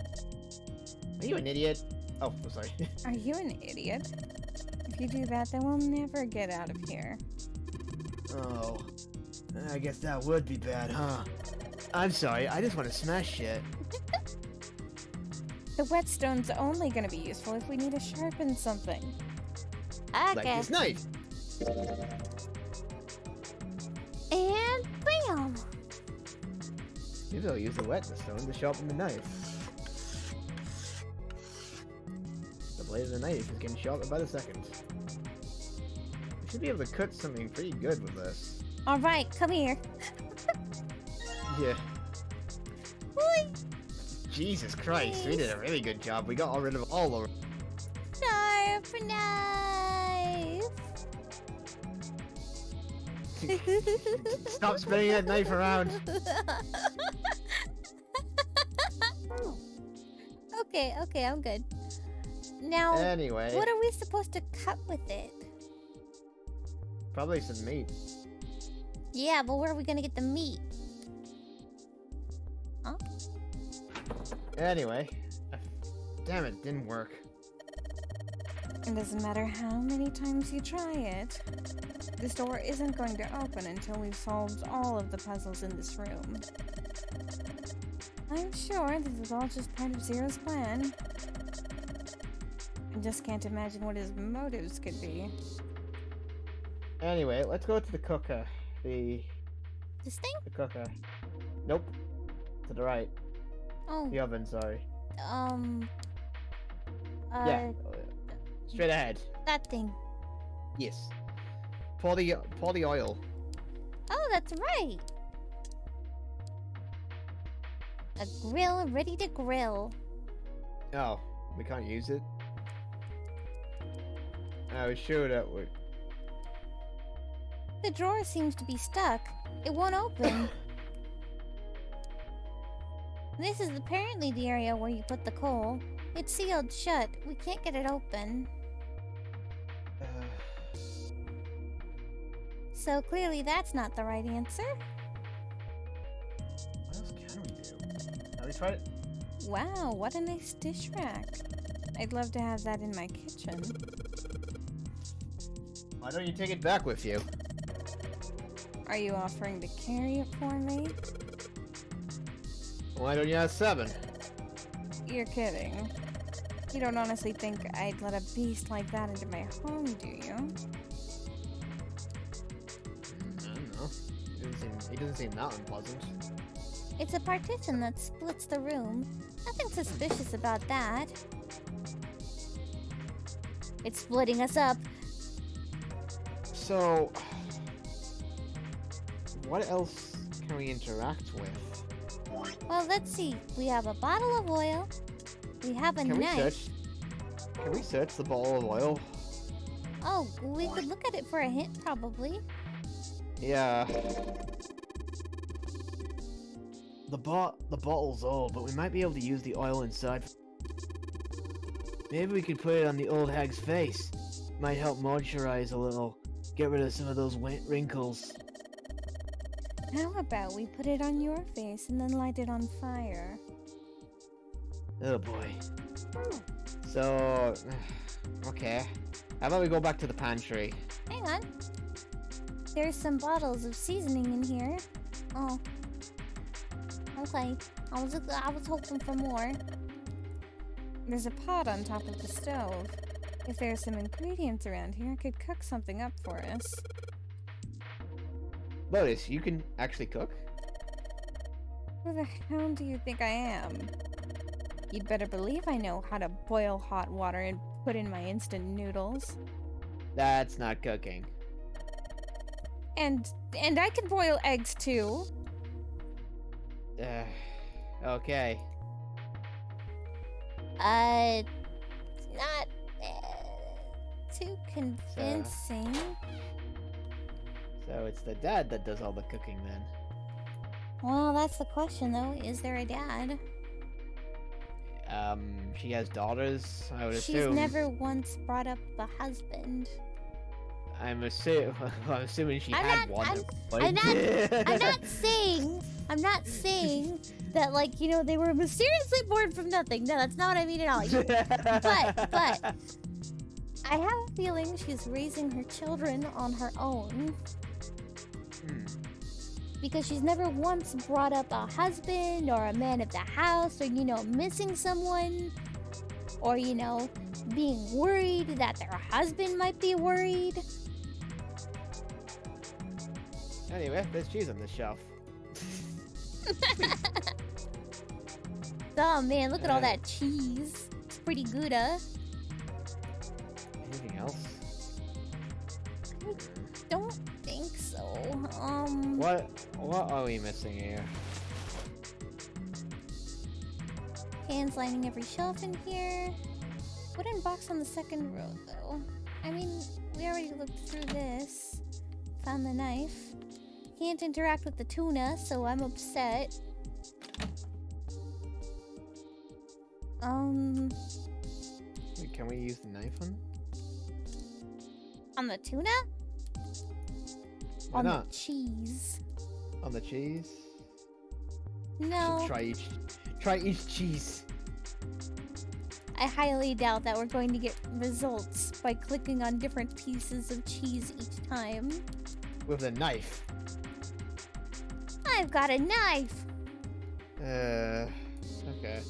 Are you an idiot? Oh, sorry. Are you an idiot? If you do that, then we'll never get out of here. Oh. I guess that would be bad, huh? I'm sorry. I just want to smash shit. The whetstone's only gonna be useful if we need to sharpen something. Okay. Like this knife. And bam! Maybe I'll use the whetstone to sharpen the knife. later than the night. It's getting shorter by the second. We should be able to cut something pretty good with this. Alright, come here. Yeah. Oi. Jesus Christ, we did a really good job. We got rid of all the... Sharp knife. Stop spinning that knife around. Okay, I'm good. Now, Anyway. what are we supposed to cut with it? Probably some meat. Yeah, but where are we gonna get the meat? Huh? Anyway. Damn it, didn't work. It doesn't matter how many times you try it. This door isn't going to open until we've solved all of the puzzles in this room. I'm sure this is all just part of Zero's plan. I just can't imagine what his motives could be. Anyway, let's go to the cooker. This thing? The cooker. Nope. To the right. Oh. The oven, sorry. Yeah. Straight ahead. That thing. Yes. Pour the oil. Oh, that's right. A grill ready to grill. Oh, we can't use it? I was sure that would... The drawer seems to be stuck. It won't open. This is apparently the area where you put the coal. It's sealed shut. We can't get it open. So clearly that's not the right answer. What else can we do? Have we tried it? Wow, what a nice dish rack. I'd love to have that in my kitchen. Why don't you take it back with you? Are you offering to carry it for me? Why don't you have 7? You're kidding. You don't honestly think I'd let a beast like that into my home, do you? I don't know. He doesn't seem that unpleasant. It's a partition that splits the room. Nothing suspicious about that. It's splitting us up. So... what else can we interact with? Well, let's see. We have a bottle of oil. We have a knife. Can we search the bottle of oil? Oh, we could look at it for a hint, probably. Yeah. The bottle's old, but we might be able to use the oil inside. Maybe we could put it on the old hag's face. Might help moisturize a little. Get rid of some of those wrinkles. How about we put it on your face and then light it on fire? Oh boy. So... okay. How about we go back to the pantry? Hang on. There's some bottles of seasoning in here. Oh. Okay. I was hoping for more. There's a pot on top of the stove. If there's some ingredients around here, I could cook something up for us. Lotus, you can actually cook? Who the hell do you think I am? You'd better believe I know how to boil hot water and put in my instant noodles. That's not cooking. And I can boil eggs too. Okay. Not too convincing. So it's the dad that does all the cooking then. Well, that's the question though. Is there a dad? She has daughters, I would assume. She's never once brought up the husband. I'm assuming she had one. I'm not saying that, like, you know, they were mysteriously born from nothing. No, that's not what I mean at all. But I have a feeling she's raising her children on her own. Because she's never once brought up a husband or a man of the house or, you know, missing someone or, you know, being worried that their husband might be worried. Anyway, there's cheese on this shelf. Oh man, look at all that cheese. It's pretty good, huh? don't think so. What are we missing here? Hands lining every shelf in here. Wooden box on the second row, though. I mean, we already looked through this. Found the knife. Can't interact with the tuna, so I'm upset. Wait, can we use the knife On the tuna? Why on not? the cheese. On the cheese? No. Try each cheese. I highly doubt that we're going to get results by clicking on different pieces of cheese each time. With a knife. I've got a knife! Okay.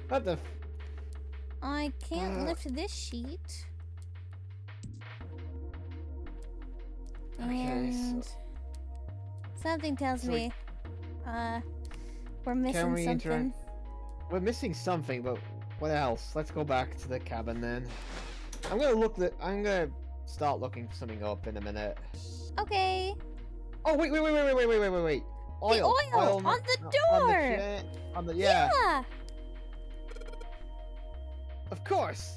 What the I can't lift this sheet. And something tells me we're missing something. We're missing something, but what else? Let's go back to the cabin then. I'm gonna start looking something up in a minute. Okay. Oh wait. Oil. The oil on the door. Yeah. Of course.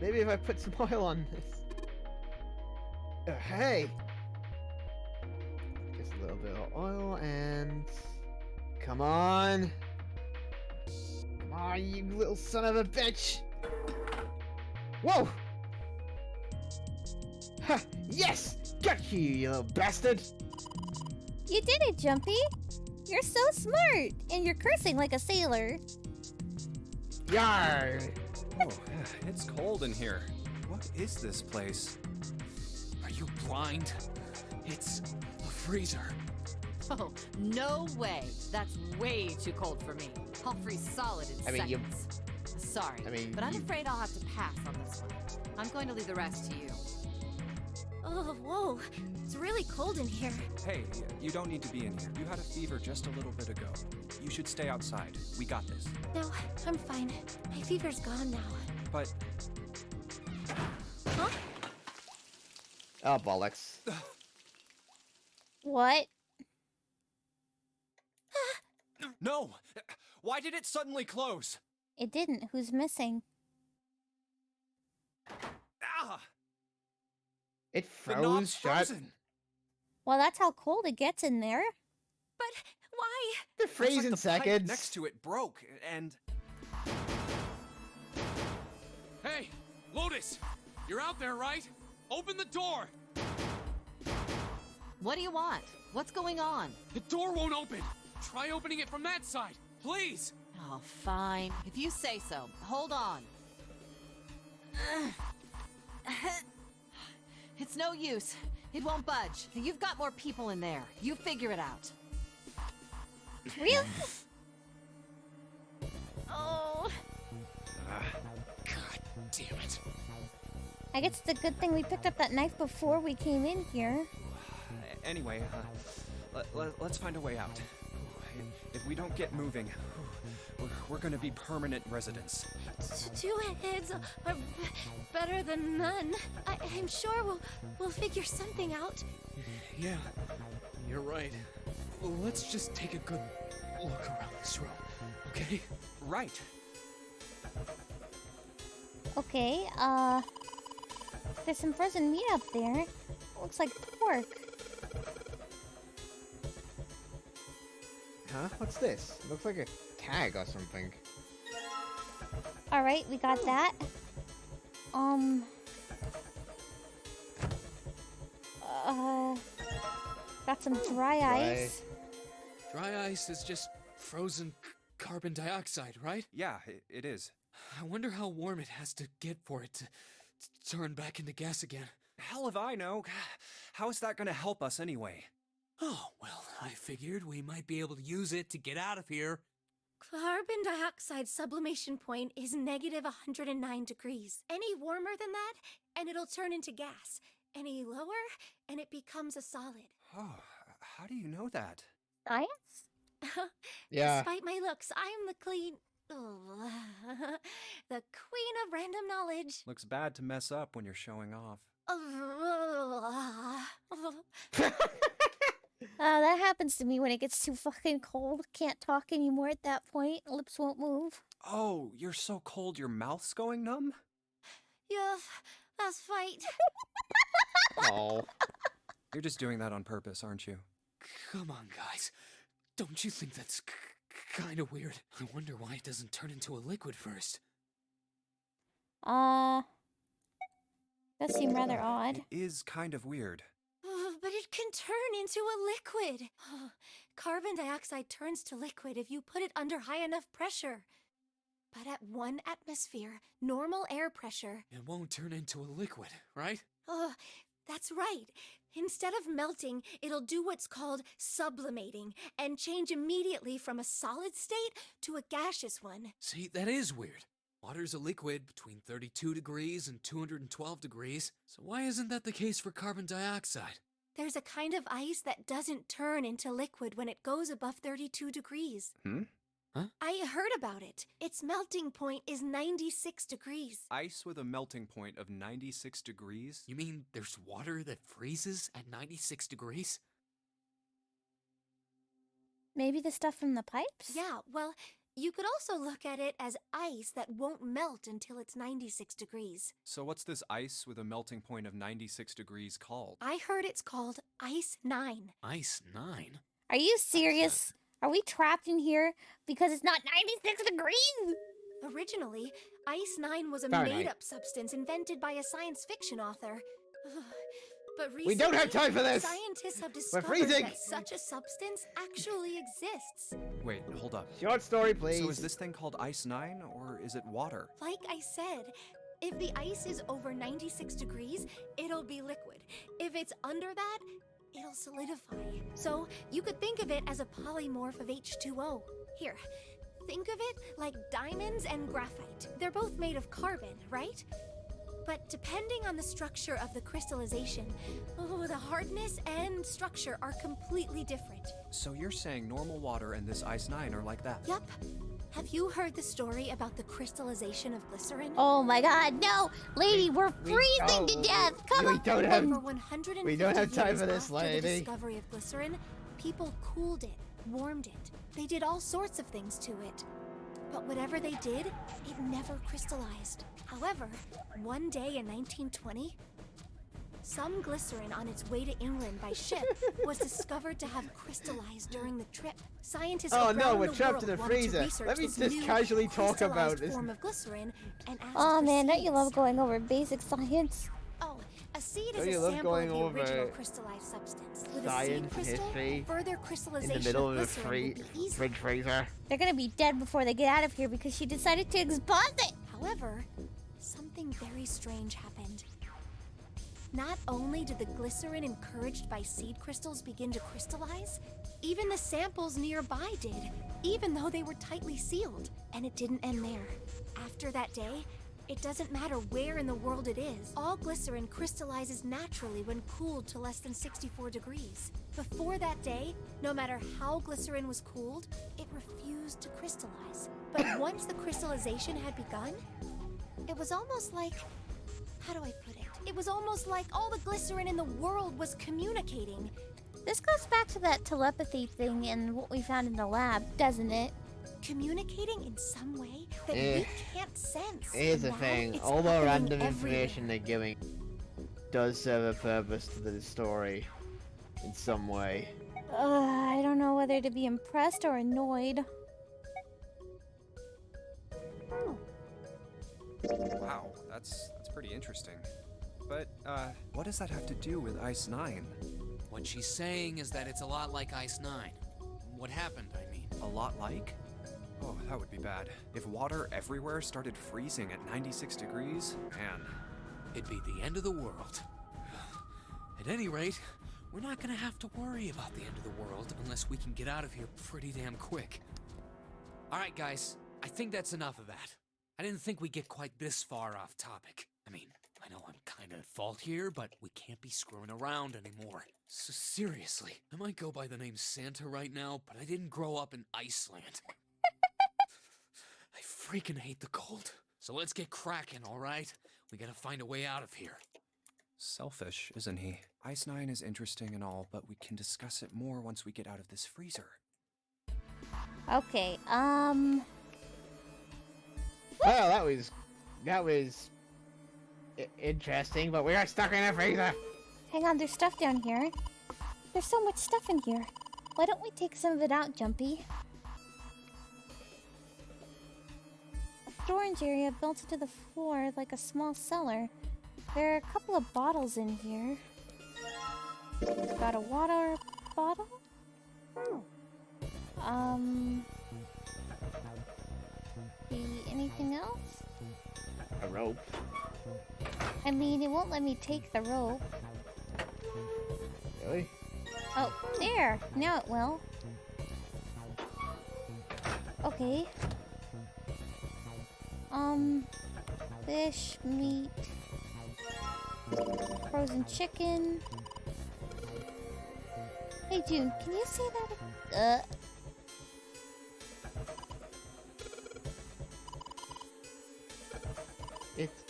Maybe if I put some oil on this. Hey. Just a little bit of oil and come on. Come on, you little son of a bitch. Whoa. Ha! Yes! Got you, you little bastard! You did it, Jumpy! You're so smart! And you're cursing like a sailor. Yar! Oh, it's cold in here. What is this place? Are you blind? It's a freezer. Oh, no way. That's way too cold for me. I'll freeze solid in seconds. Sorry, but I'm afraid I'll have to pass on this one. I'm going to leave the rest to you. Oh, whoa. It's really cold in here. Hey, you don't need to be in here. You had a fever just a little bit ago. You should stay outside. We got this. No, I'm fine. My fever's gone now. But... Huh? Oh, bollocks. What? No! Why did it suddenly close? It didn't. Who's missing? Ah! It The froze knob's shut. frozen. Well, that's how cold it gets in there. But why? They're freezing Looks like the pipe seconds. next to it broke, and... Hey, Lotus! You're out there, right? Open the door! What do you want? What's going on? The door won't open! Try opening it from that side, please! Oh, fine. If you say so. Hold on. It's no use. It won't budge. You've got more people in there. You figure it out. Really? Oh. God damn it. I guess it's a good thing we picked up that knife before we came in here. Anyway, let's find a way out. If we don't get moving, we're gonna be permanent residents. Two heads are better than none. I'm sure we'll figure something out. Yeah, you're right. Well, let's just take a good look around this room, okay? Right. Okay, there's some frozen meat up there. Looks like pork. Huh? What's this? Looks like a tag or something. Alright, we got that. Got some dry ice. Dry ice is just frozen carbon dioxide, right? Yeah, it is. I wonder how warm it has to get for it to turn back into gas again. Hell if I know. How is that gonna help us anyway? Oh, well, I figured we might be able to use it to get out of here. Carbon dioxide sublimation point is negative 109 degrees. Any warmer than that, and it'll turn into gas. Any lower, and it becomes a solid. Oh, how do you know that? Science? Yeah. Despite my looks, I'm the the queen of random knowledge. Looks bad to mess up when you're showing off. That happens to me when it gets too fucking cold. Can't talk anymore at that point. Lips won't move. Oh, you're so cold your mouth's going numb? Yes, that's right. Oh. You're just doing that on purpose, aren't you? Come on, guys. Don't you think that's kind of weird? I wonder why it doesn't turn into a liquid first. Does seem rather odd. It is kind of weird. But it can turn into a liquid. Carbon dioxide turns to liquid if you put it under high enough pressure. But at 1 atmosphere, normal air pressure... It won't turn into a liquid, right? That's right. Instead of melting, it'll do what's called sublimating and change immediately from a solid state to a gaseous one. See, that is weird. Water's a liquid between 32 degrees and 212 degrees, so why isn't that the case for carbon dioxide? There's a kind of ice that doesn't turn into liquid when it goes above 32 degrees. Huh? I heard about it. Its melting point is 96 degrees. Ice with a melting point of 96 degrees? You mean there's water that freezes at 96 degrees? Maybe the stuff from the pipes? Yeah, well, you could also look at it as ice that won't melt until it's 96 degrees. So what's this ice with a melting point of 96 degrees called? I heard it's called Ice 9. Ice 9? Are you serious? Are we trapped in here because it's not 96 degrees? Originally, Ice 9 was a Fahrenheit. made-up substance invented by a science fiction author. But recently, We don't have time for this! Scientists have We're discovered freezing! that such a substance actually exists. Wait, hold up. Short story, please. So is this thing called Ice 9, or is it water? Like I said, if the ice is over 96 degrees, it'll be liquid. If it's under that, it'll solidify. So you could think of it as a polymorph of H2O. Here, think of it like diamonds and graphite. They're both made of carbon, right? But depending on the structure of the crystallization, the hardness and structure are completely different. So you're saying normal water and this Ice 9 are like that? Yup. Have you heard the story about the crystallization of glycerin? Oh my god, no! Lady, we're freezing to death! Come on! For 150 we don't have time years for this, after lady. the discovery of glycerin, people cooled it, warmed it. They did all sorts of things to it. But whatever they did, it never crystallized. However, one day in 1920, some glycerin on its way to England by ship was discovered to have crystallized during the trip. Scientists Oh around no, we're the trapped in world a wanted to freezer. research Let me this just new casually talk about crystallized this. form of glycerin and asked Oh for man, don't you seeds. love going over basic science? Oh, a seed Don't is you a love sample going of the over original crystallized substance. With a science seed and crystal, history further in crystallization the middle of a glycerin would be easy. fridge freezer? They're gonna be dead before they get out of here because she decided to expose it! However, something very strange happened. Not only did the glycerin encouraged by seed crystals begin to crystallize, even the samples nearby did, even though they were tightly sealed. And it didn't end there. After that day, it doesn't matter where in the world it is, all glycerin crystallizes naturally when cooled to less than 64 degrees. Before that day, no matter how glycerin was cooled, it refused to crystallize. But once the crystallization had begun, it was almost like... how do I put it? It was almost like all the glycerin in the world was communicating. This goes back to that telepathy thing and what we found in the lab, doesn't it? Communicating in some way that we can't sense. Here's the Now thing, it's all the happening random everywhere. information they're giving does serve a purpose to the story in some way. I don't know whether to be impressed or annoyed. Wow, that's pretty interesting. But, what does that have to do with Ice 9? What she's saying is that it's a lot like Ice 9. What happened, I mean. A lot like? Oh, that would be bad. If water everywhere started freezing at 96 degrees, man. It'd be the end of the world. At any rate, we're not gonna have to worry about the end of the world unless we can get out of here pretty damn quick. Alright guys, I think that's enough of that. I didn't think we'd get quite this far off topic. I mean, I know I'm kinda at fault here, but we can't be screwing around anymore. So seriously, I might go by the name Santa right now, but I didn't grow up in Iceland. I freaking hate the cold. So let's get cracking, alright? We gotta find a way out of here. Selfish, isn't he? Ice 9 is interesting and all, but we can discuss it more once we get out of this freezer. Okay, Well, that was interesting, but we are stuck in a freezer. hang on, there's stuff down here. There's so much stuff in here. Why don't we take some of it out, Jumpy? A storage area built into the floor like a small cellar. There are a couple of bottles in here. Got a water bottle? Anything else? A rope. I mean, it won't let me take the rope. Really? Oh, there! Now it will. Okay. Fish, meat, frozen chicken. Hey, June, can you say that? It's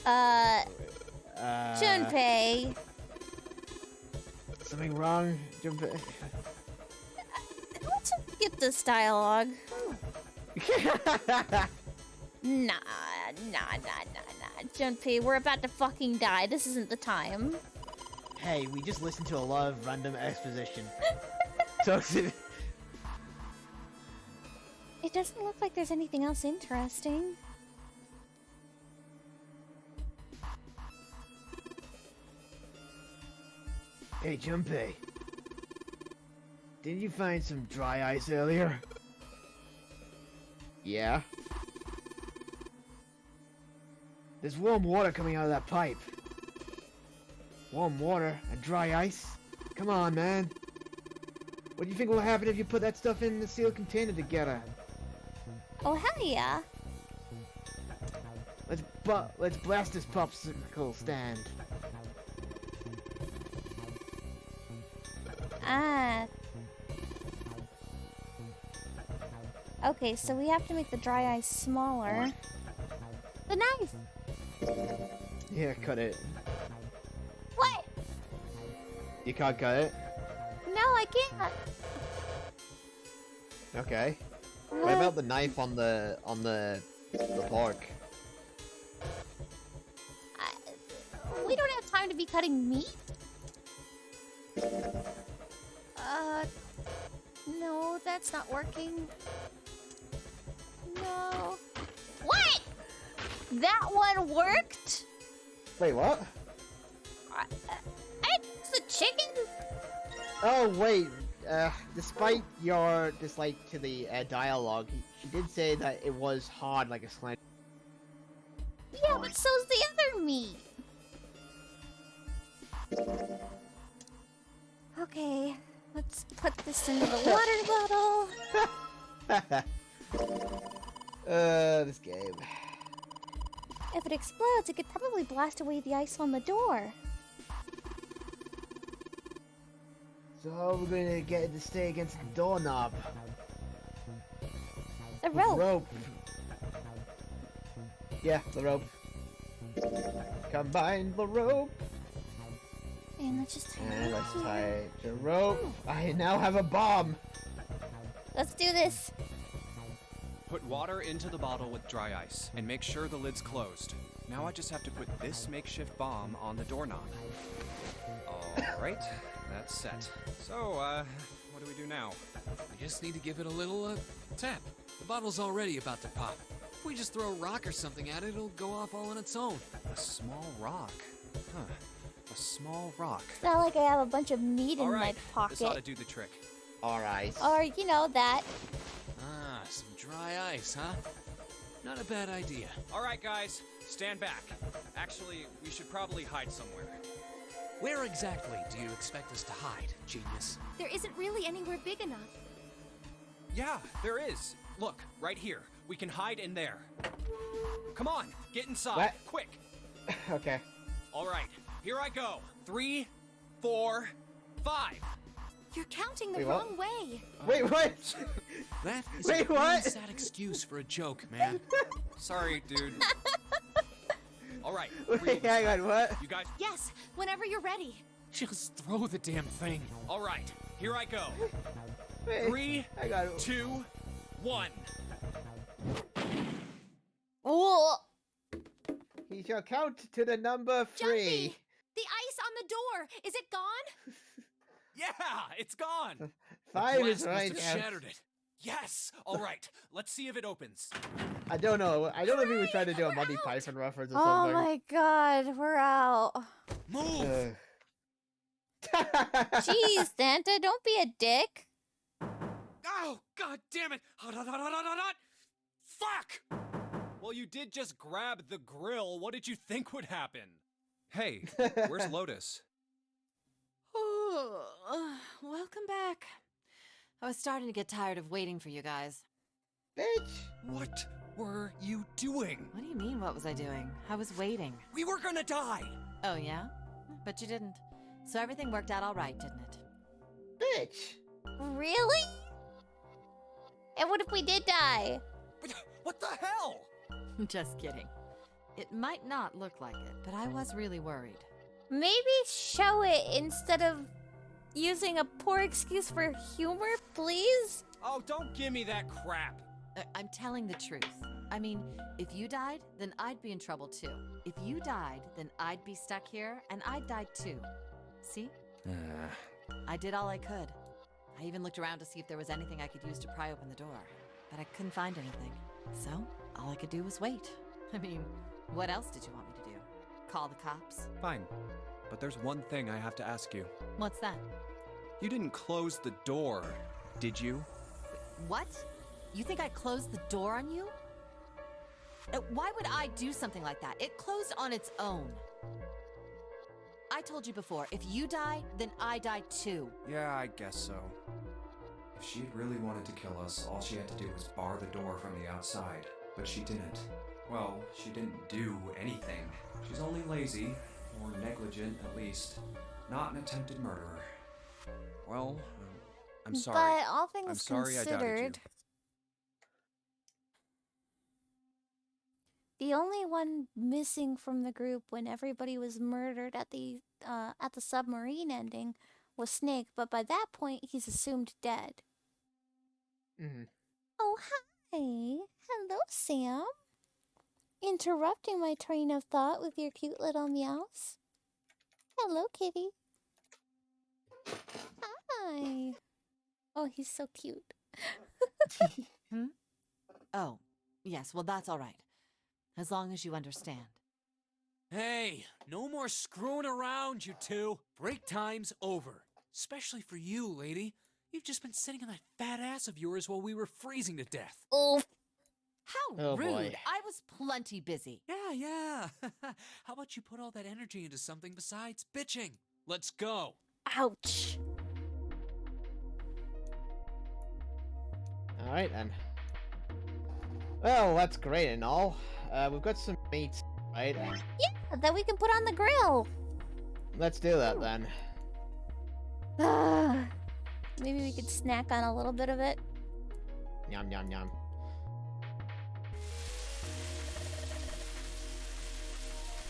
Junpei. Something wrong, Junpei? Let's skip this dialogue. Nah. Junpei, we're about to fucking die. This isn't the time. Hey, we just listened to a lot of random exposition. So it doesn't look like there's anything else interesting. Hey, Junpei. Didn't you find some dry ice earlier? Yeah. There's warm water coming out of that pipe. Warm water and dry ice? Come on, man. What do you think will happen if you put that stuff in the sealed container together? Oh, hell yeah. Let's blast this popsicle stand. Okay, so we have to make the dry ice smaller. The knife! Yeah, cut it. What? You can't cut it? No, I can't. Okay. What about the knife on the pork? We don't have time to be cutting meat. No, that's not working. No. What? That one worked? Wait, what? It's the chicken? Oh, wait. Despite your dislike to the dialogue, she did say that it was hard like a slime. Yeah, but so's the other meat. Okay, let's put this into the water bottle. This game. If it explodes, it could probably blast away the ice on the door. So how are we going to get it to stay against the doorknob? The rope. The rope. Yeah, the rope. Combine the rope. And let's just tie the rope. I now have a bomb. Let's do this. Put water into the bottle with dry ice, and make sure the lid's closed. Now I just have to put this makeshift bomb on the doorknob. Alright, that's set. So, what do we do now? We just need to give it a little, tap. The bottle's already about to pop. If we just throw a rock or something at it, it'll go off all on its own. A small rock. Huh. A small rock. It's not like I have a bunch of meat in my pocket. This ought to do the trick. Alright. Or, you know, that. Ah, some dry ice, huh? Not a bad idea. Alright, guys, stand back. Actually, we should probably hide somewhere. Where exactly do you expect us to hide, genius? There isn't really anywhere big enough. Yeah, there is. Look, right here. We can hide in there. Come on, get inside. What? Quick. Okay. Alright, here I go. 3, 4, 5. You're counting the wrong way. Wait, what? That is Wait, a really what? sad excuse for a joke, man. Sorry, dude. All right. Wait, hang on, what? You guys. Yes, whenever you're ready. Just throw the damn thing. All right, here I go. Wait, 3, I got it. 2, 1. Oh! He shall count to the number 3. Jumpy! The ice on the door, is it gone? Yeah, it's gone. 5 the is blast right. must have shattered it. Yes. All right. Let's see if it opens. I don't know. I don't know if he was trying to do a Monty Python reference or Oh something. my god, we're out. Move. Jeez, Santa, don't be a dick. Oh, god damn it. Hot, hot, hot, hot, hot, hot. Fuck. Well, you did just grab the grill. What did you think would happen? Hey, where's Lotus? Welcome back. I was starting to get tired of waiting for you guys. Bitch! What were you doing? What do you mean, what was I doing? I was waiting. We were gonna die. Oh, yeah? But you didn't. So everything worked out all right, didn't it? Bitch! Really? And what if we did die? What the hell? Just kidding. It might not look like it, but I was really worried. Maybe show it instead of using a poor excuse for humor, please? Oh, don't give me that crap. I'm telling the truth. I mean, if you died, then I'd be in trouble too. If you died, then I'd be stuck here, and I'd die too. See? I did all I could. I even looked around to see if there was anything I could use to pry open the door, but I couldn't find anything. So, all I could do was wait. I mean, what else did you want me to do? Call the cops? Fine. But there's one thing I have to ask you. What's that? You didn't close the door, did you? What? You think I closed the door on you? Why would I do something like that? It closed on its own. I told you before, if you die, then I die too. Yeah, I guess so. If she really wanted to kill us, all she had to do was bar the door from the outside. But she didn't. Well, she didn't do anything. She's only lazy, or negligent at least. Not an attempted murderer. Well, I'm sorry. But all things I'm sorry considered, I doubted the only one missing from the group when everybody was murdered at the submarine ending was Snake. But by that point, he's assumed dead. Mm-hmm. Oh, hi. Hello, Sam. Interrupting my train of thought with your cute little meows. Hello, kitty. Hi. Oh, he's so cute. Oh, yes, well, that's all right. As long as you understand. Hey, no more screwing around, you two. Break time's over. Especially for you, lady. You've just been sitting on that fat ass of yours while we were freezing to death. Oh. How Oh, rude. boy. I was plenty busy. Yeah. How about you put all that energy into something besides bitching? Let's go. Ouch. Alright then. Well, that's great and all. We've got some meat, right? Yeah, that we can put on the grill. Let's do that then. Maybe we could snack on a little bit of it. Yum, yum, yum.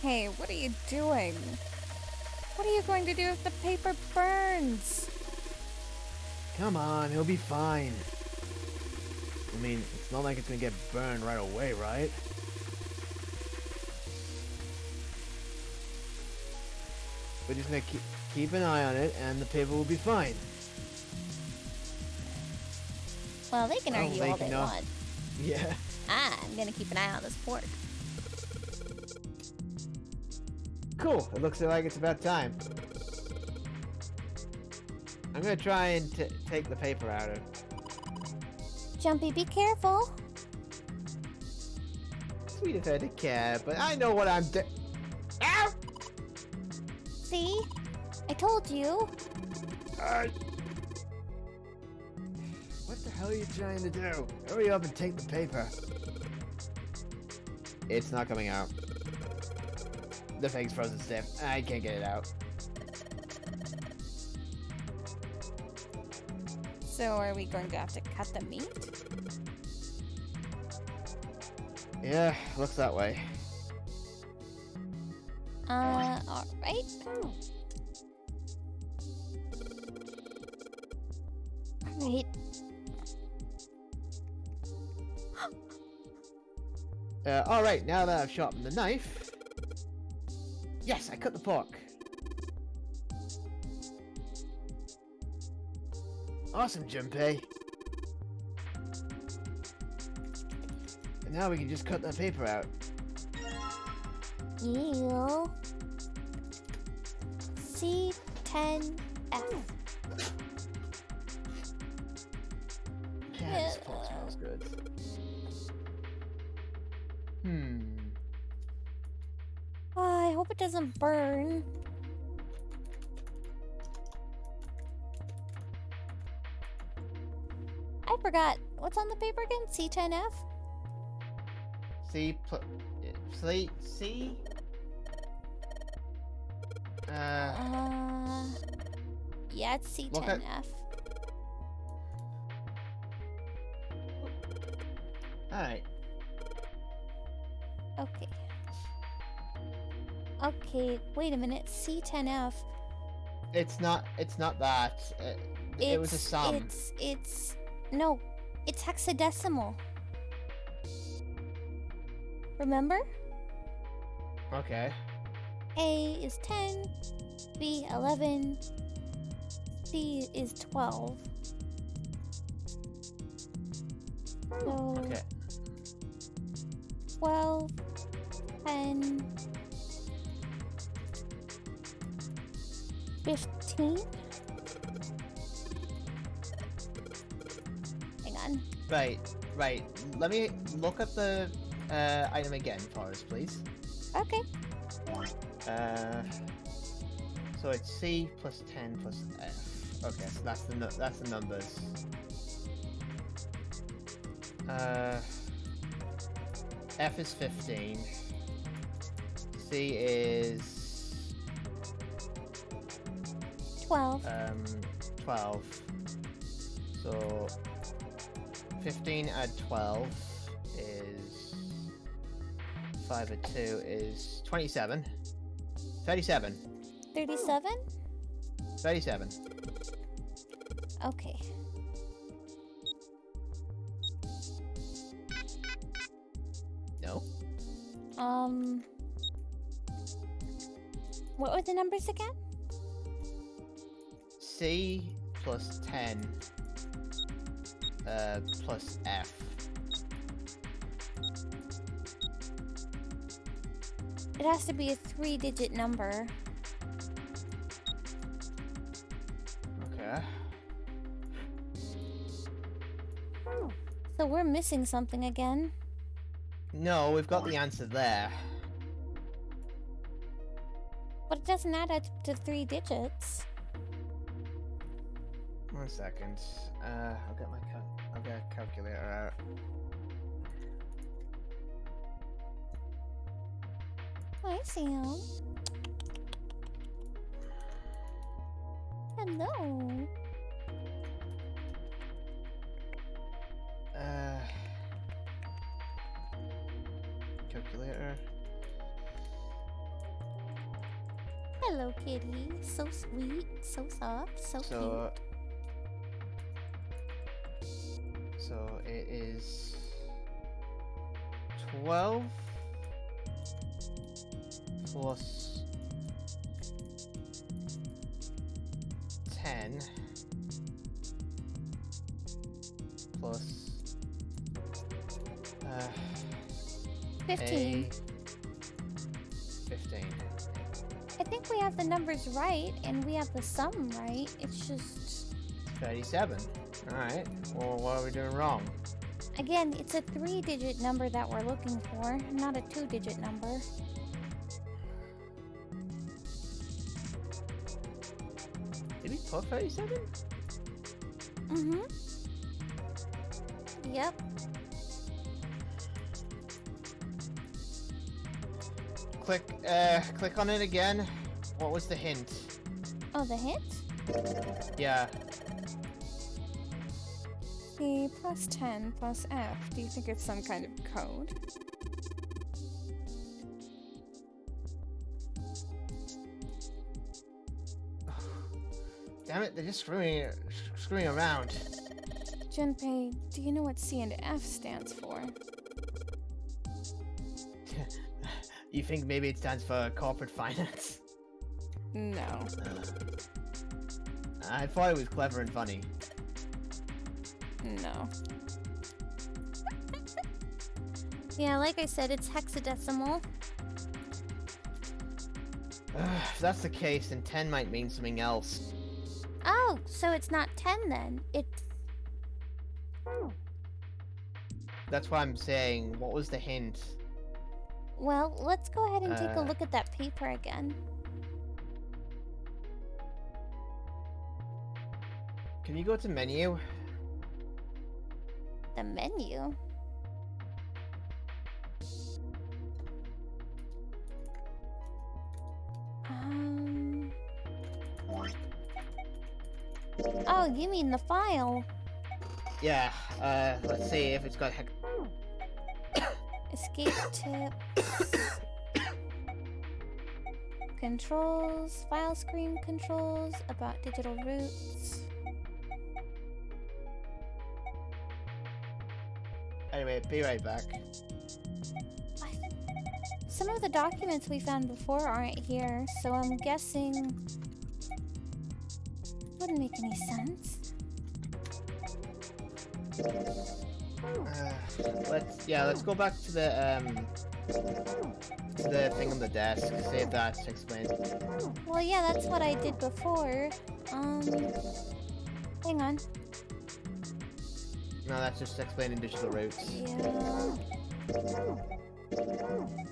Hey, what are you doing? What are you going to do if the paper burns? Come on, he'll be fine. I mean, it's not like it's gonna get burned right away, right? We're just gonna keep an eye on it, and the paper will be fine. Well, they can argue all they know. want. Yeah. I'm gonna keep an eye on this pork. Cool. It looks like it's about time. I'm gonna try and take the paper out of. Jumpy, be careful. Sweet if I had a cat, but I know what I'm doing. Ow! See? I told you. What the hell are you trying to do? Hurry up and take the paper. It's not coming out. The thing's frozen stiff. I can't get it out. So are we going to have to cut the meat? Yeah, looks that way. Alright. Alright. Alright, now that I've sharpened the knife... Yes, I cut the pork. Awesome, Junpei. And now we can just cut that paper out. Ew. C10F. Yeah, this pork smells good. Oh, I hope it doesn't burn. I forgot. What's on the paper again? C10F? C? Yeah, it's C10F. Alright. Okay. Okay, wait a minute. C10F. It's not that. It was a sum. No, it's hexadecimal. Remember? Okay. A is 10, B 11, C is 12. So Okay. 12, 10, 15. Hang on. Right. Let me look at the item again for us, please. Okay. So it's C plus 10 plus F. Okay, so that's the numbers. F is 15. C is 12. 12. So 15 add 12 is 5 add 2 is 27. 37. 37? 37. Okay. No. What were the numbers again? C plus 10 plus F. It has to be a 3-digit number. Okay. So we're missing something again. No, we've got the answer there. But it doesn't add up to 3 digits. 1 second. I'll get a calculator out. Hi, Sam. Hello. Calculator. Hello, kitty. So sweet, so soft, so cute. So it is 12 plus 10 plus 15. 15. I think we have the numbers right, and we have the sum right. It's just... 37. Alright. Well, what are we doing wrong? Again, it's a 3-digit number that we're looking for, not a 2-digit number. Did we put 37? Mm-hmm. Yep. Click on it again. What was the hint? Oh, the hint? Yeah. C plus 10 plus F. Do you think it's some kind of code? Damn it, they're just screwing around. Junpei, do you know what C and F stands for? You think maybe it stands for corporate finance? No. I thought it was clever and funny. No. Yeah, like I said, it's hexadecimal. If that's the case, then 10 might mean something else. Oh, so it's not 10 then. It's... That's why I'm saying, what was the hint? Well, let's go ahead and take a look at that paper again. Can you go to menu? The menu? Oh, you mean the file? Yeah, let's see if it's got Escape tips. Controls, file screen controls, about digital roots. Anyway, be right back. Some of the documents we found before aren't here, so I'm guessing... Wouldn't make any sense. Let's go back to the thing on the desk. See if that's explained. Well, yeah, that's what I did before. Hang on. No, that's just explaining digital routes. Yeah.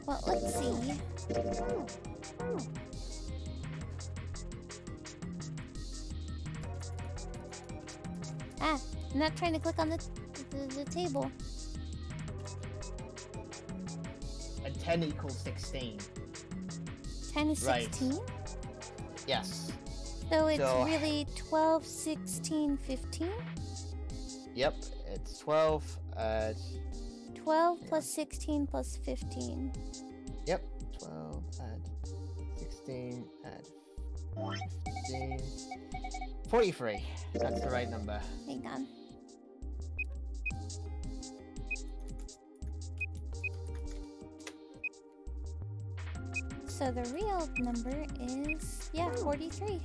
Well, let's see. Ah, I'm not trying to click on the table. And 10 equals 16. 10 is 16? Right. Yes. So it's really 12, 16, 15? Yep, it's 12. 12 plus 16 plus 15. Yep, 12 add 16 add 15. 43. That's the right number. Hang on. So the real number is, yeah, 43.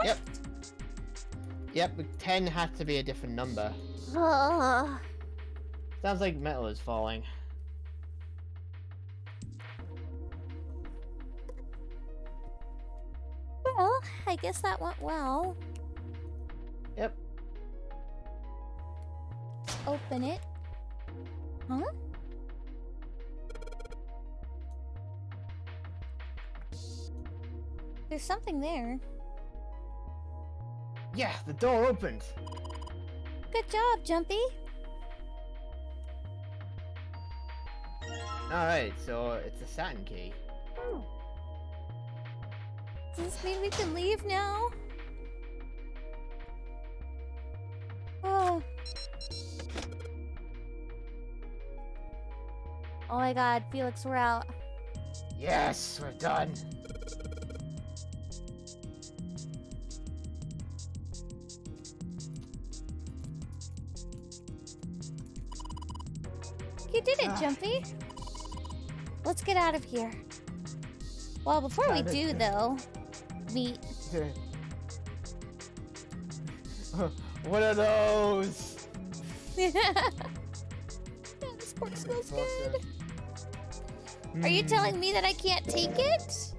Yep. Yep, but 10 has to be a different number. Sounds like metal is falling. Well, I guess that went well. Yep. Let's open it. Huh? There's something there. Yeah, the door opened. Good job, Jumpy. Alright, so it's a Saturn key. Does this mean we can leave now? Oh. Oh my god, Felix, we're out. Yes, we're done. You did it, Jumpy. Let's get out of here. Well, before we do, though, meet. What are those? Yeah, this pork smells good. Are you telling me that I can't take it?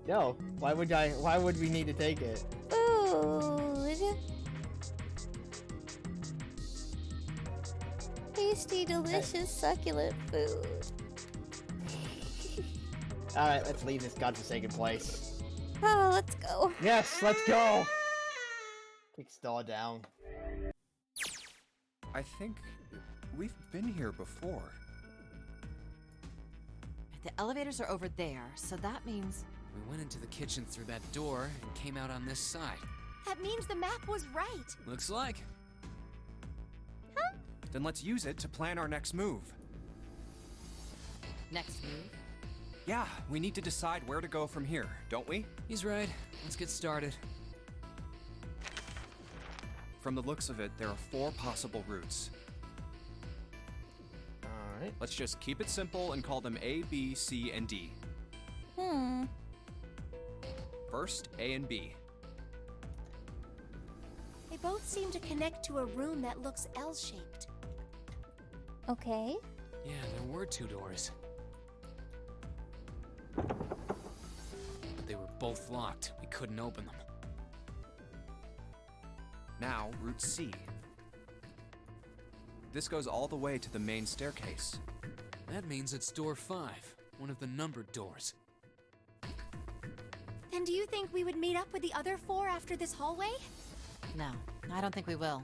No. Why would we need to take it? Food. Tasty, delicious, succulent food. Alright, let's leave this godforsaken place. Oh, let's go. Yes, let's go! Kick Star down. I think we've been here before. The elevators are over there, so that means... We went into the kitchen through that door and came out on this side. That means the map was right. Looks like. Then let's use it to plan our next move. Next move? Yeah, we need to decide where to go from here, don't we? He's right. Let's get started. From the looks of it, there are 4 possible routes. Alright. Let's just keep it simple and call them A, B, C, and D. First, A and B. They both seem to connect to a room that looks L-shaped. Okay. Yeah, there were 2 doors. But they were both locked. We couldn't open them. Now, Route C. This goes all the way to the main staircase. That means it's door 5, one of the numbered doors. Then do you think we would meet up with the other 4 after this hallway? No, I don't think we will.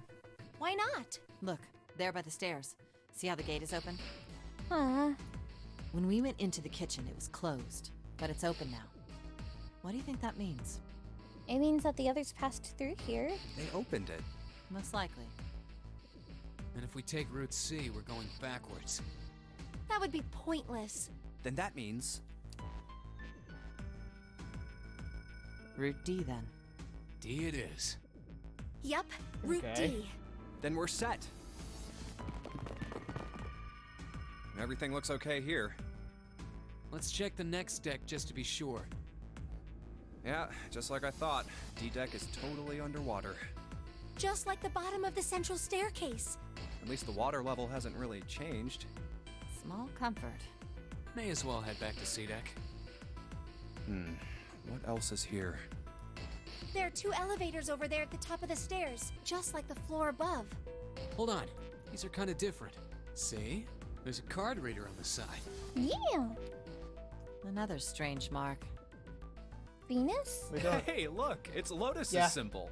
Why not? Look, there by the stairs. See how the gate is open? Huh. When we went into the kitchen, it was closed, but it's open now. What do you think that means? It means that the others passed through here. They opened it. Most likely. And if we take Route C, we're going backwards. That would be pointless. Then that means... Route D, then. D it is. Yup, Route Okay. D. Then we're set. Everything looks okay here. Let's check the next deck just to be sure. Yeah, just like I thought. D-Deck is totally underwater. Just like the bottom of the central staircase. At least the water level hasn't really changed. Small comfort. May as well head back to C-Deck. What else is here? There are 2 elevators over there at the top of the stairs, just like the floor above. Hold on. These are kind of different. See? There's a card reader on the side. Yeah. Another strange mark. Venus? We don't... Hey, look! It's Lotus's Yeah. symbol.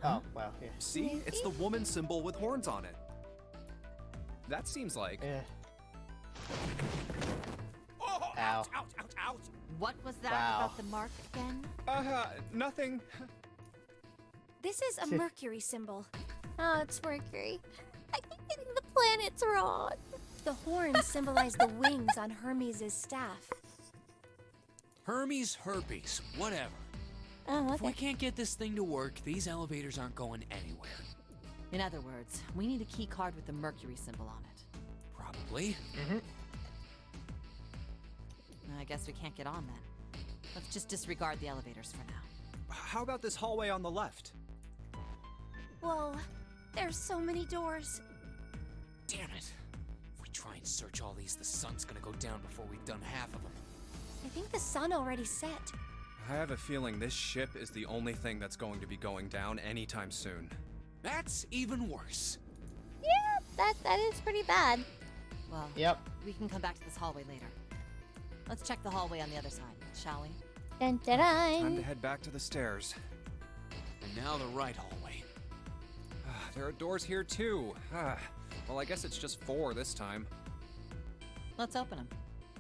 Oh, wow, yeah. See? It's the woman symbol with horns on it. That seems like... Yeah. Oh, Ow. ouch, ouch, ouch, ouch. What was that Wow. about the mark again? Nothing. This is a Mercury symbol. Oh, it's Mercury. I keep getting the planets wrong. The horns symbolize the wings on Hermes' staff. Hermes, herpes, whatever. Oh, If we okay. can't get this thing to work, these elevators aren't going anywhere. In other words, we need a key card with the Mercury symbol on it. Probably. I guess we can't get on then. Let's just disregard the elevators for now. How about this hallway on the left? Whoa, there's so many doors. Damn it. If we try and search all these, the sun's gonna go down before we've done half of them. I think the sun already set. I have a feeling this ship is the only thing that's going to be going down anytime soon. That's even worse. Yeah, that is pretty bad. Well, Yep. we can come back to this hallway later. Let's check the hallway on the other side, shall we? Dun dun dun. Time to head back to the stairs. And now the right hallway. There are doors here too. Well, I guess it's just 4 this time. Let's open them.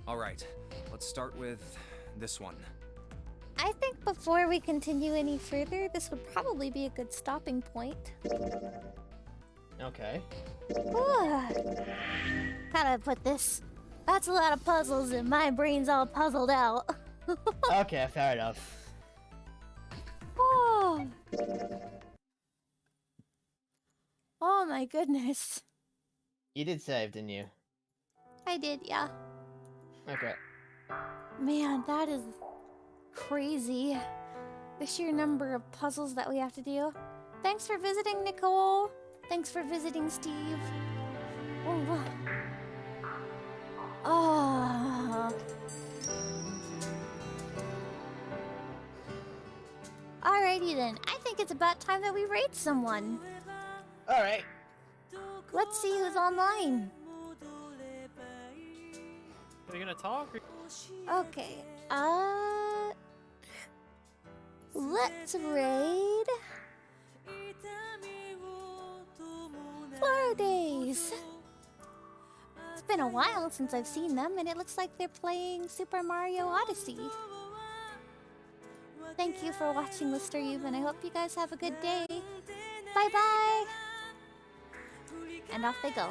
All right, let's start with this one. I think before we continue any further, this would probably be a good stopping point. Okay. How do I put this? That's a lot of puzzles and my brain's all puzzled out. Okay, fair enough. Oh. Oh my goodness. You did save, didn't you? I did, yeah. Okay. Man, that is crazy. The sheer number of puzzles that we have to do. Thanks for visiting, Nicole. Thanks for visiting, Steve. Oh. Oh. Alrighty then. I think it's about time that we rate someone. Alright. Let's see who's online. Are you gonna talk? Okay. Let's raid Flora Days. It's been a while since I've seen them, and it looks like they're playing Super Mario Odyssey. Thank you for watching, Mr. Eve, and I hope you guys have a good day. Bye-bye! And off they go.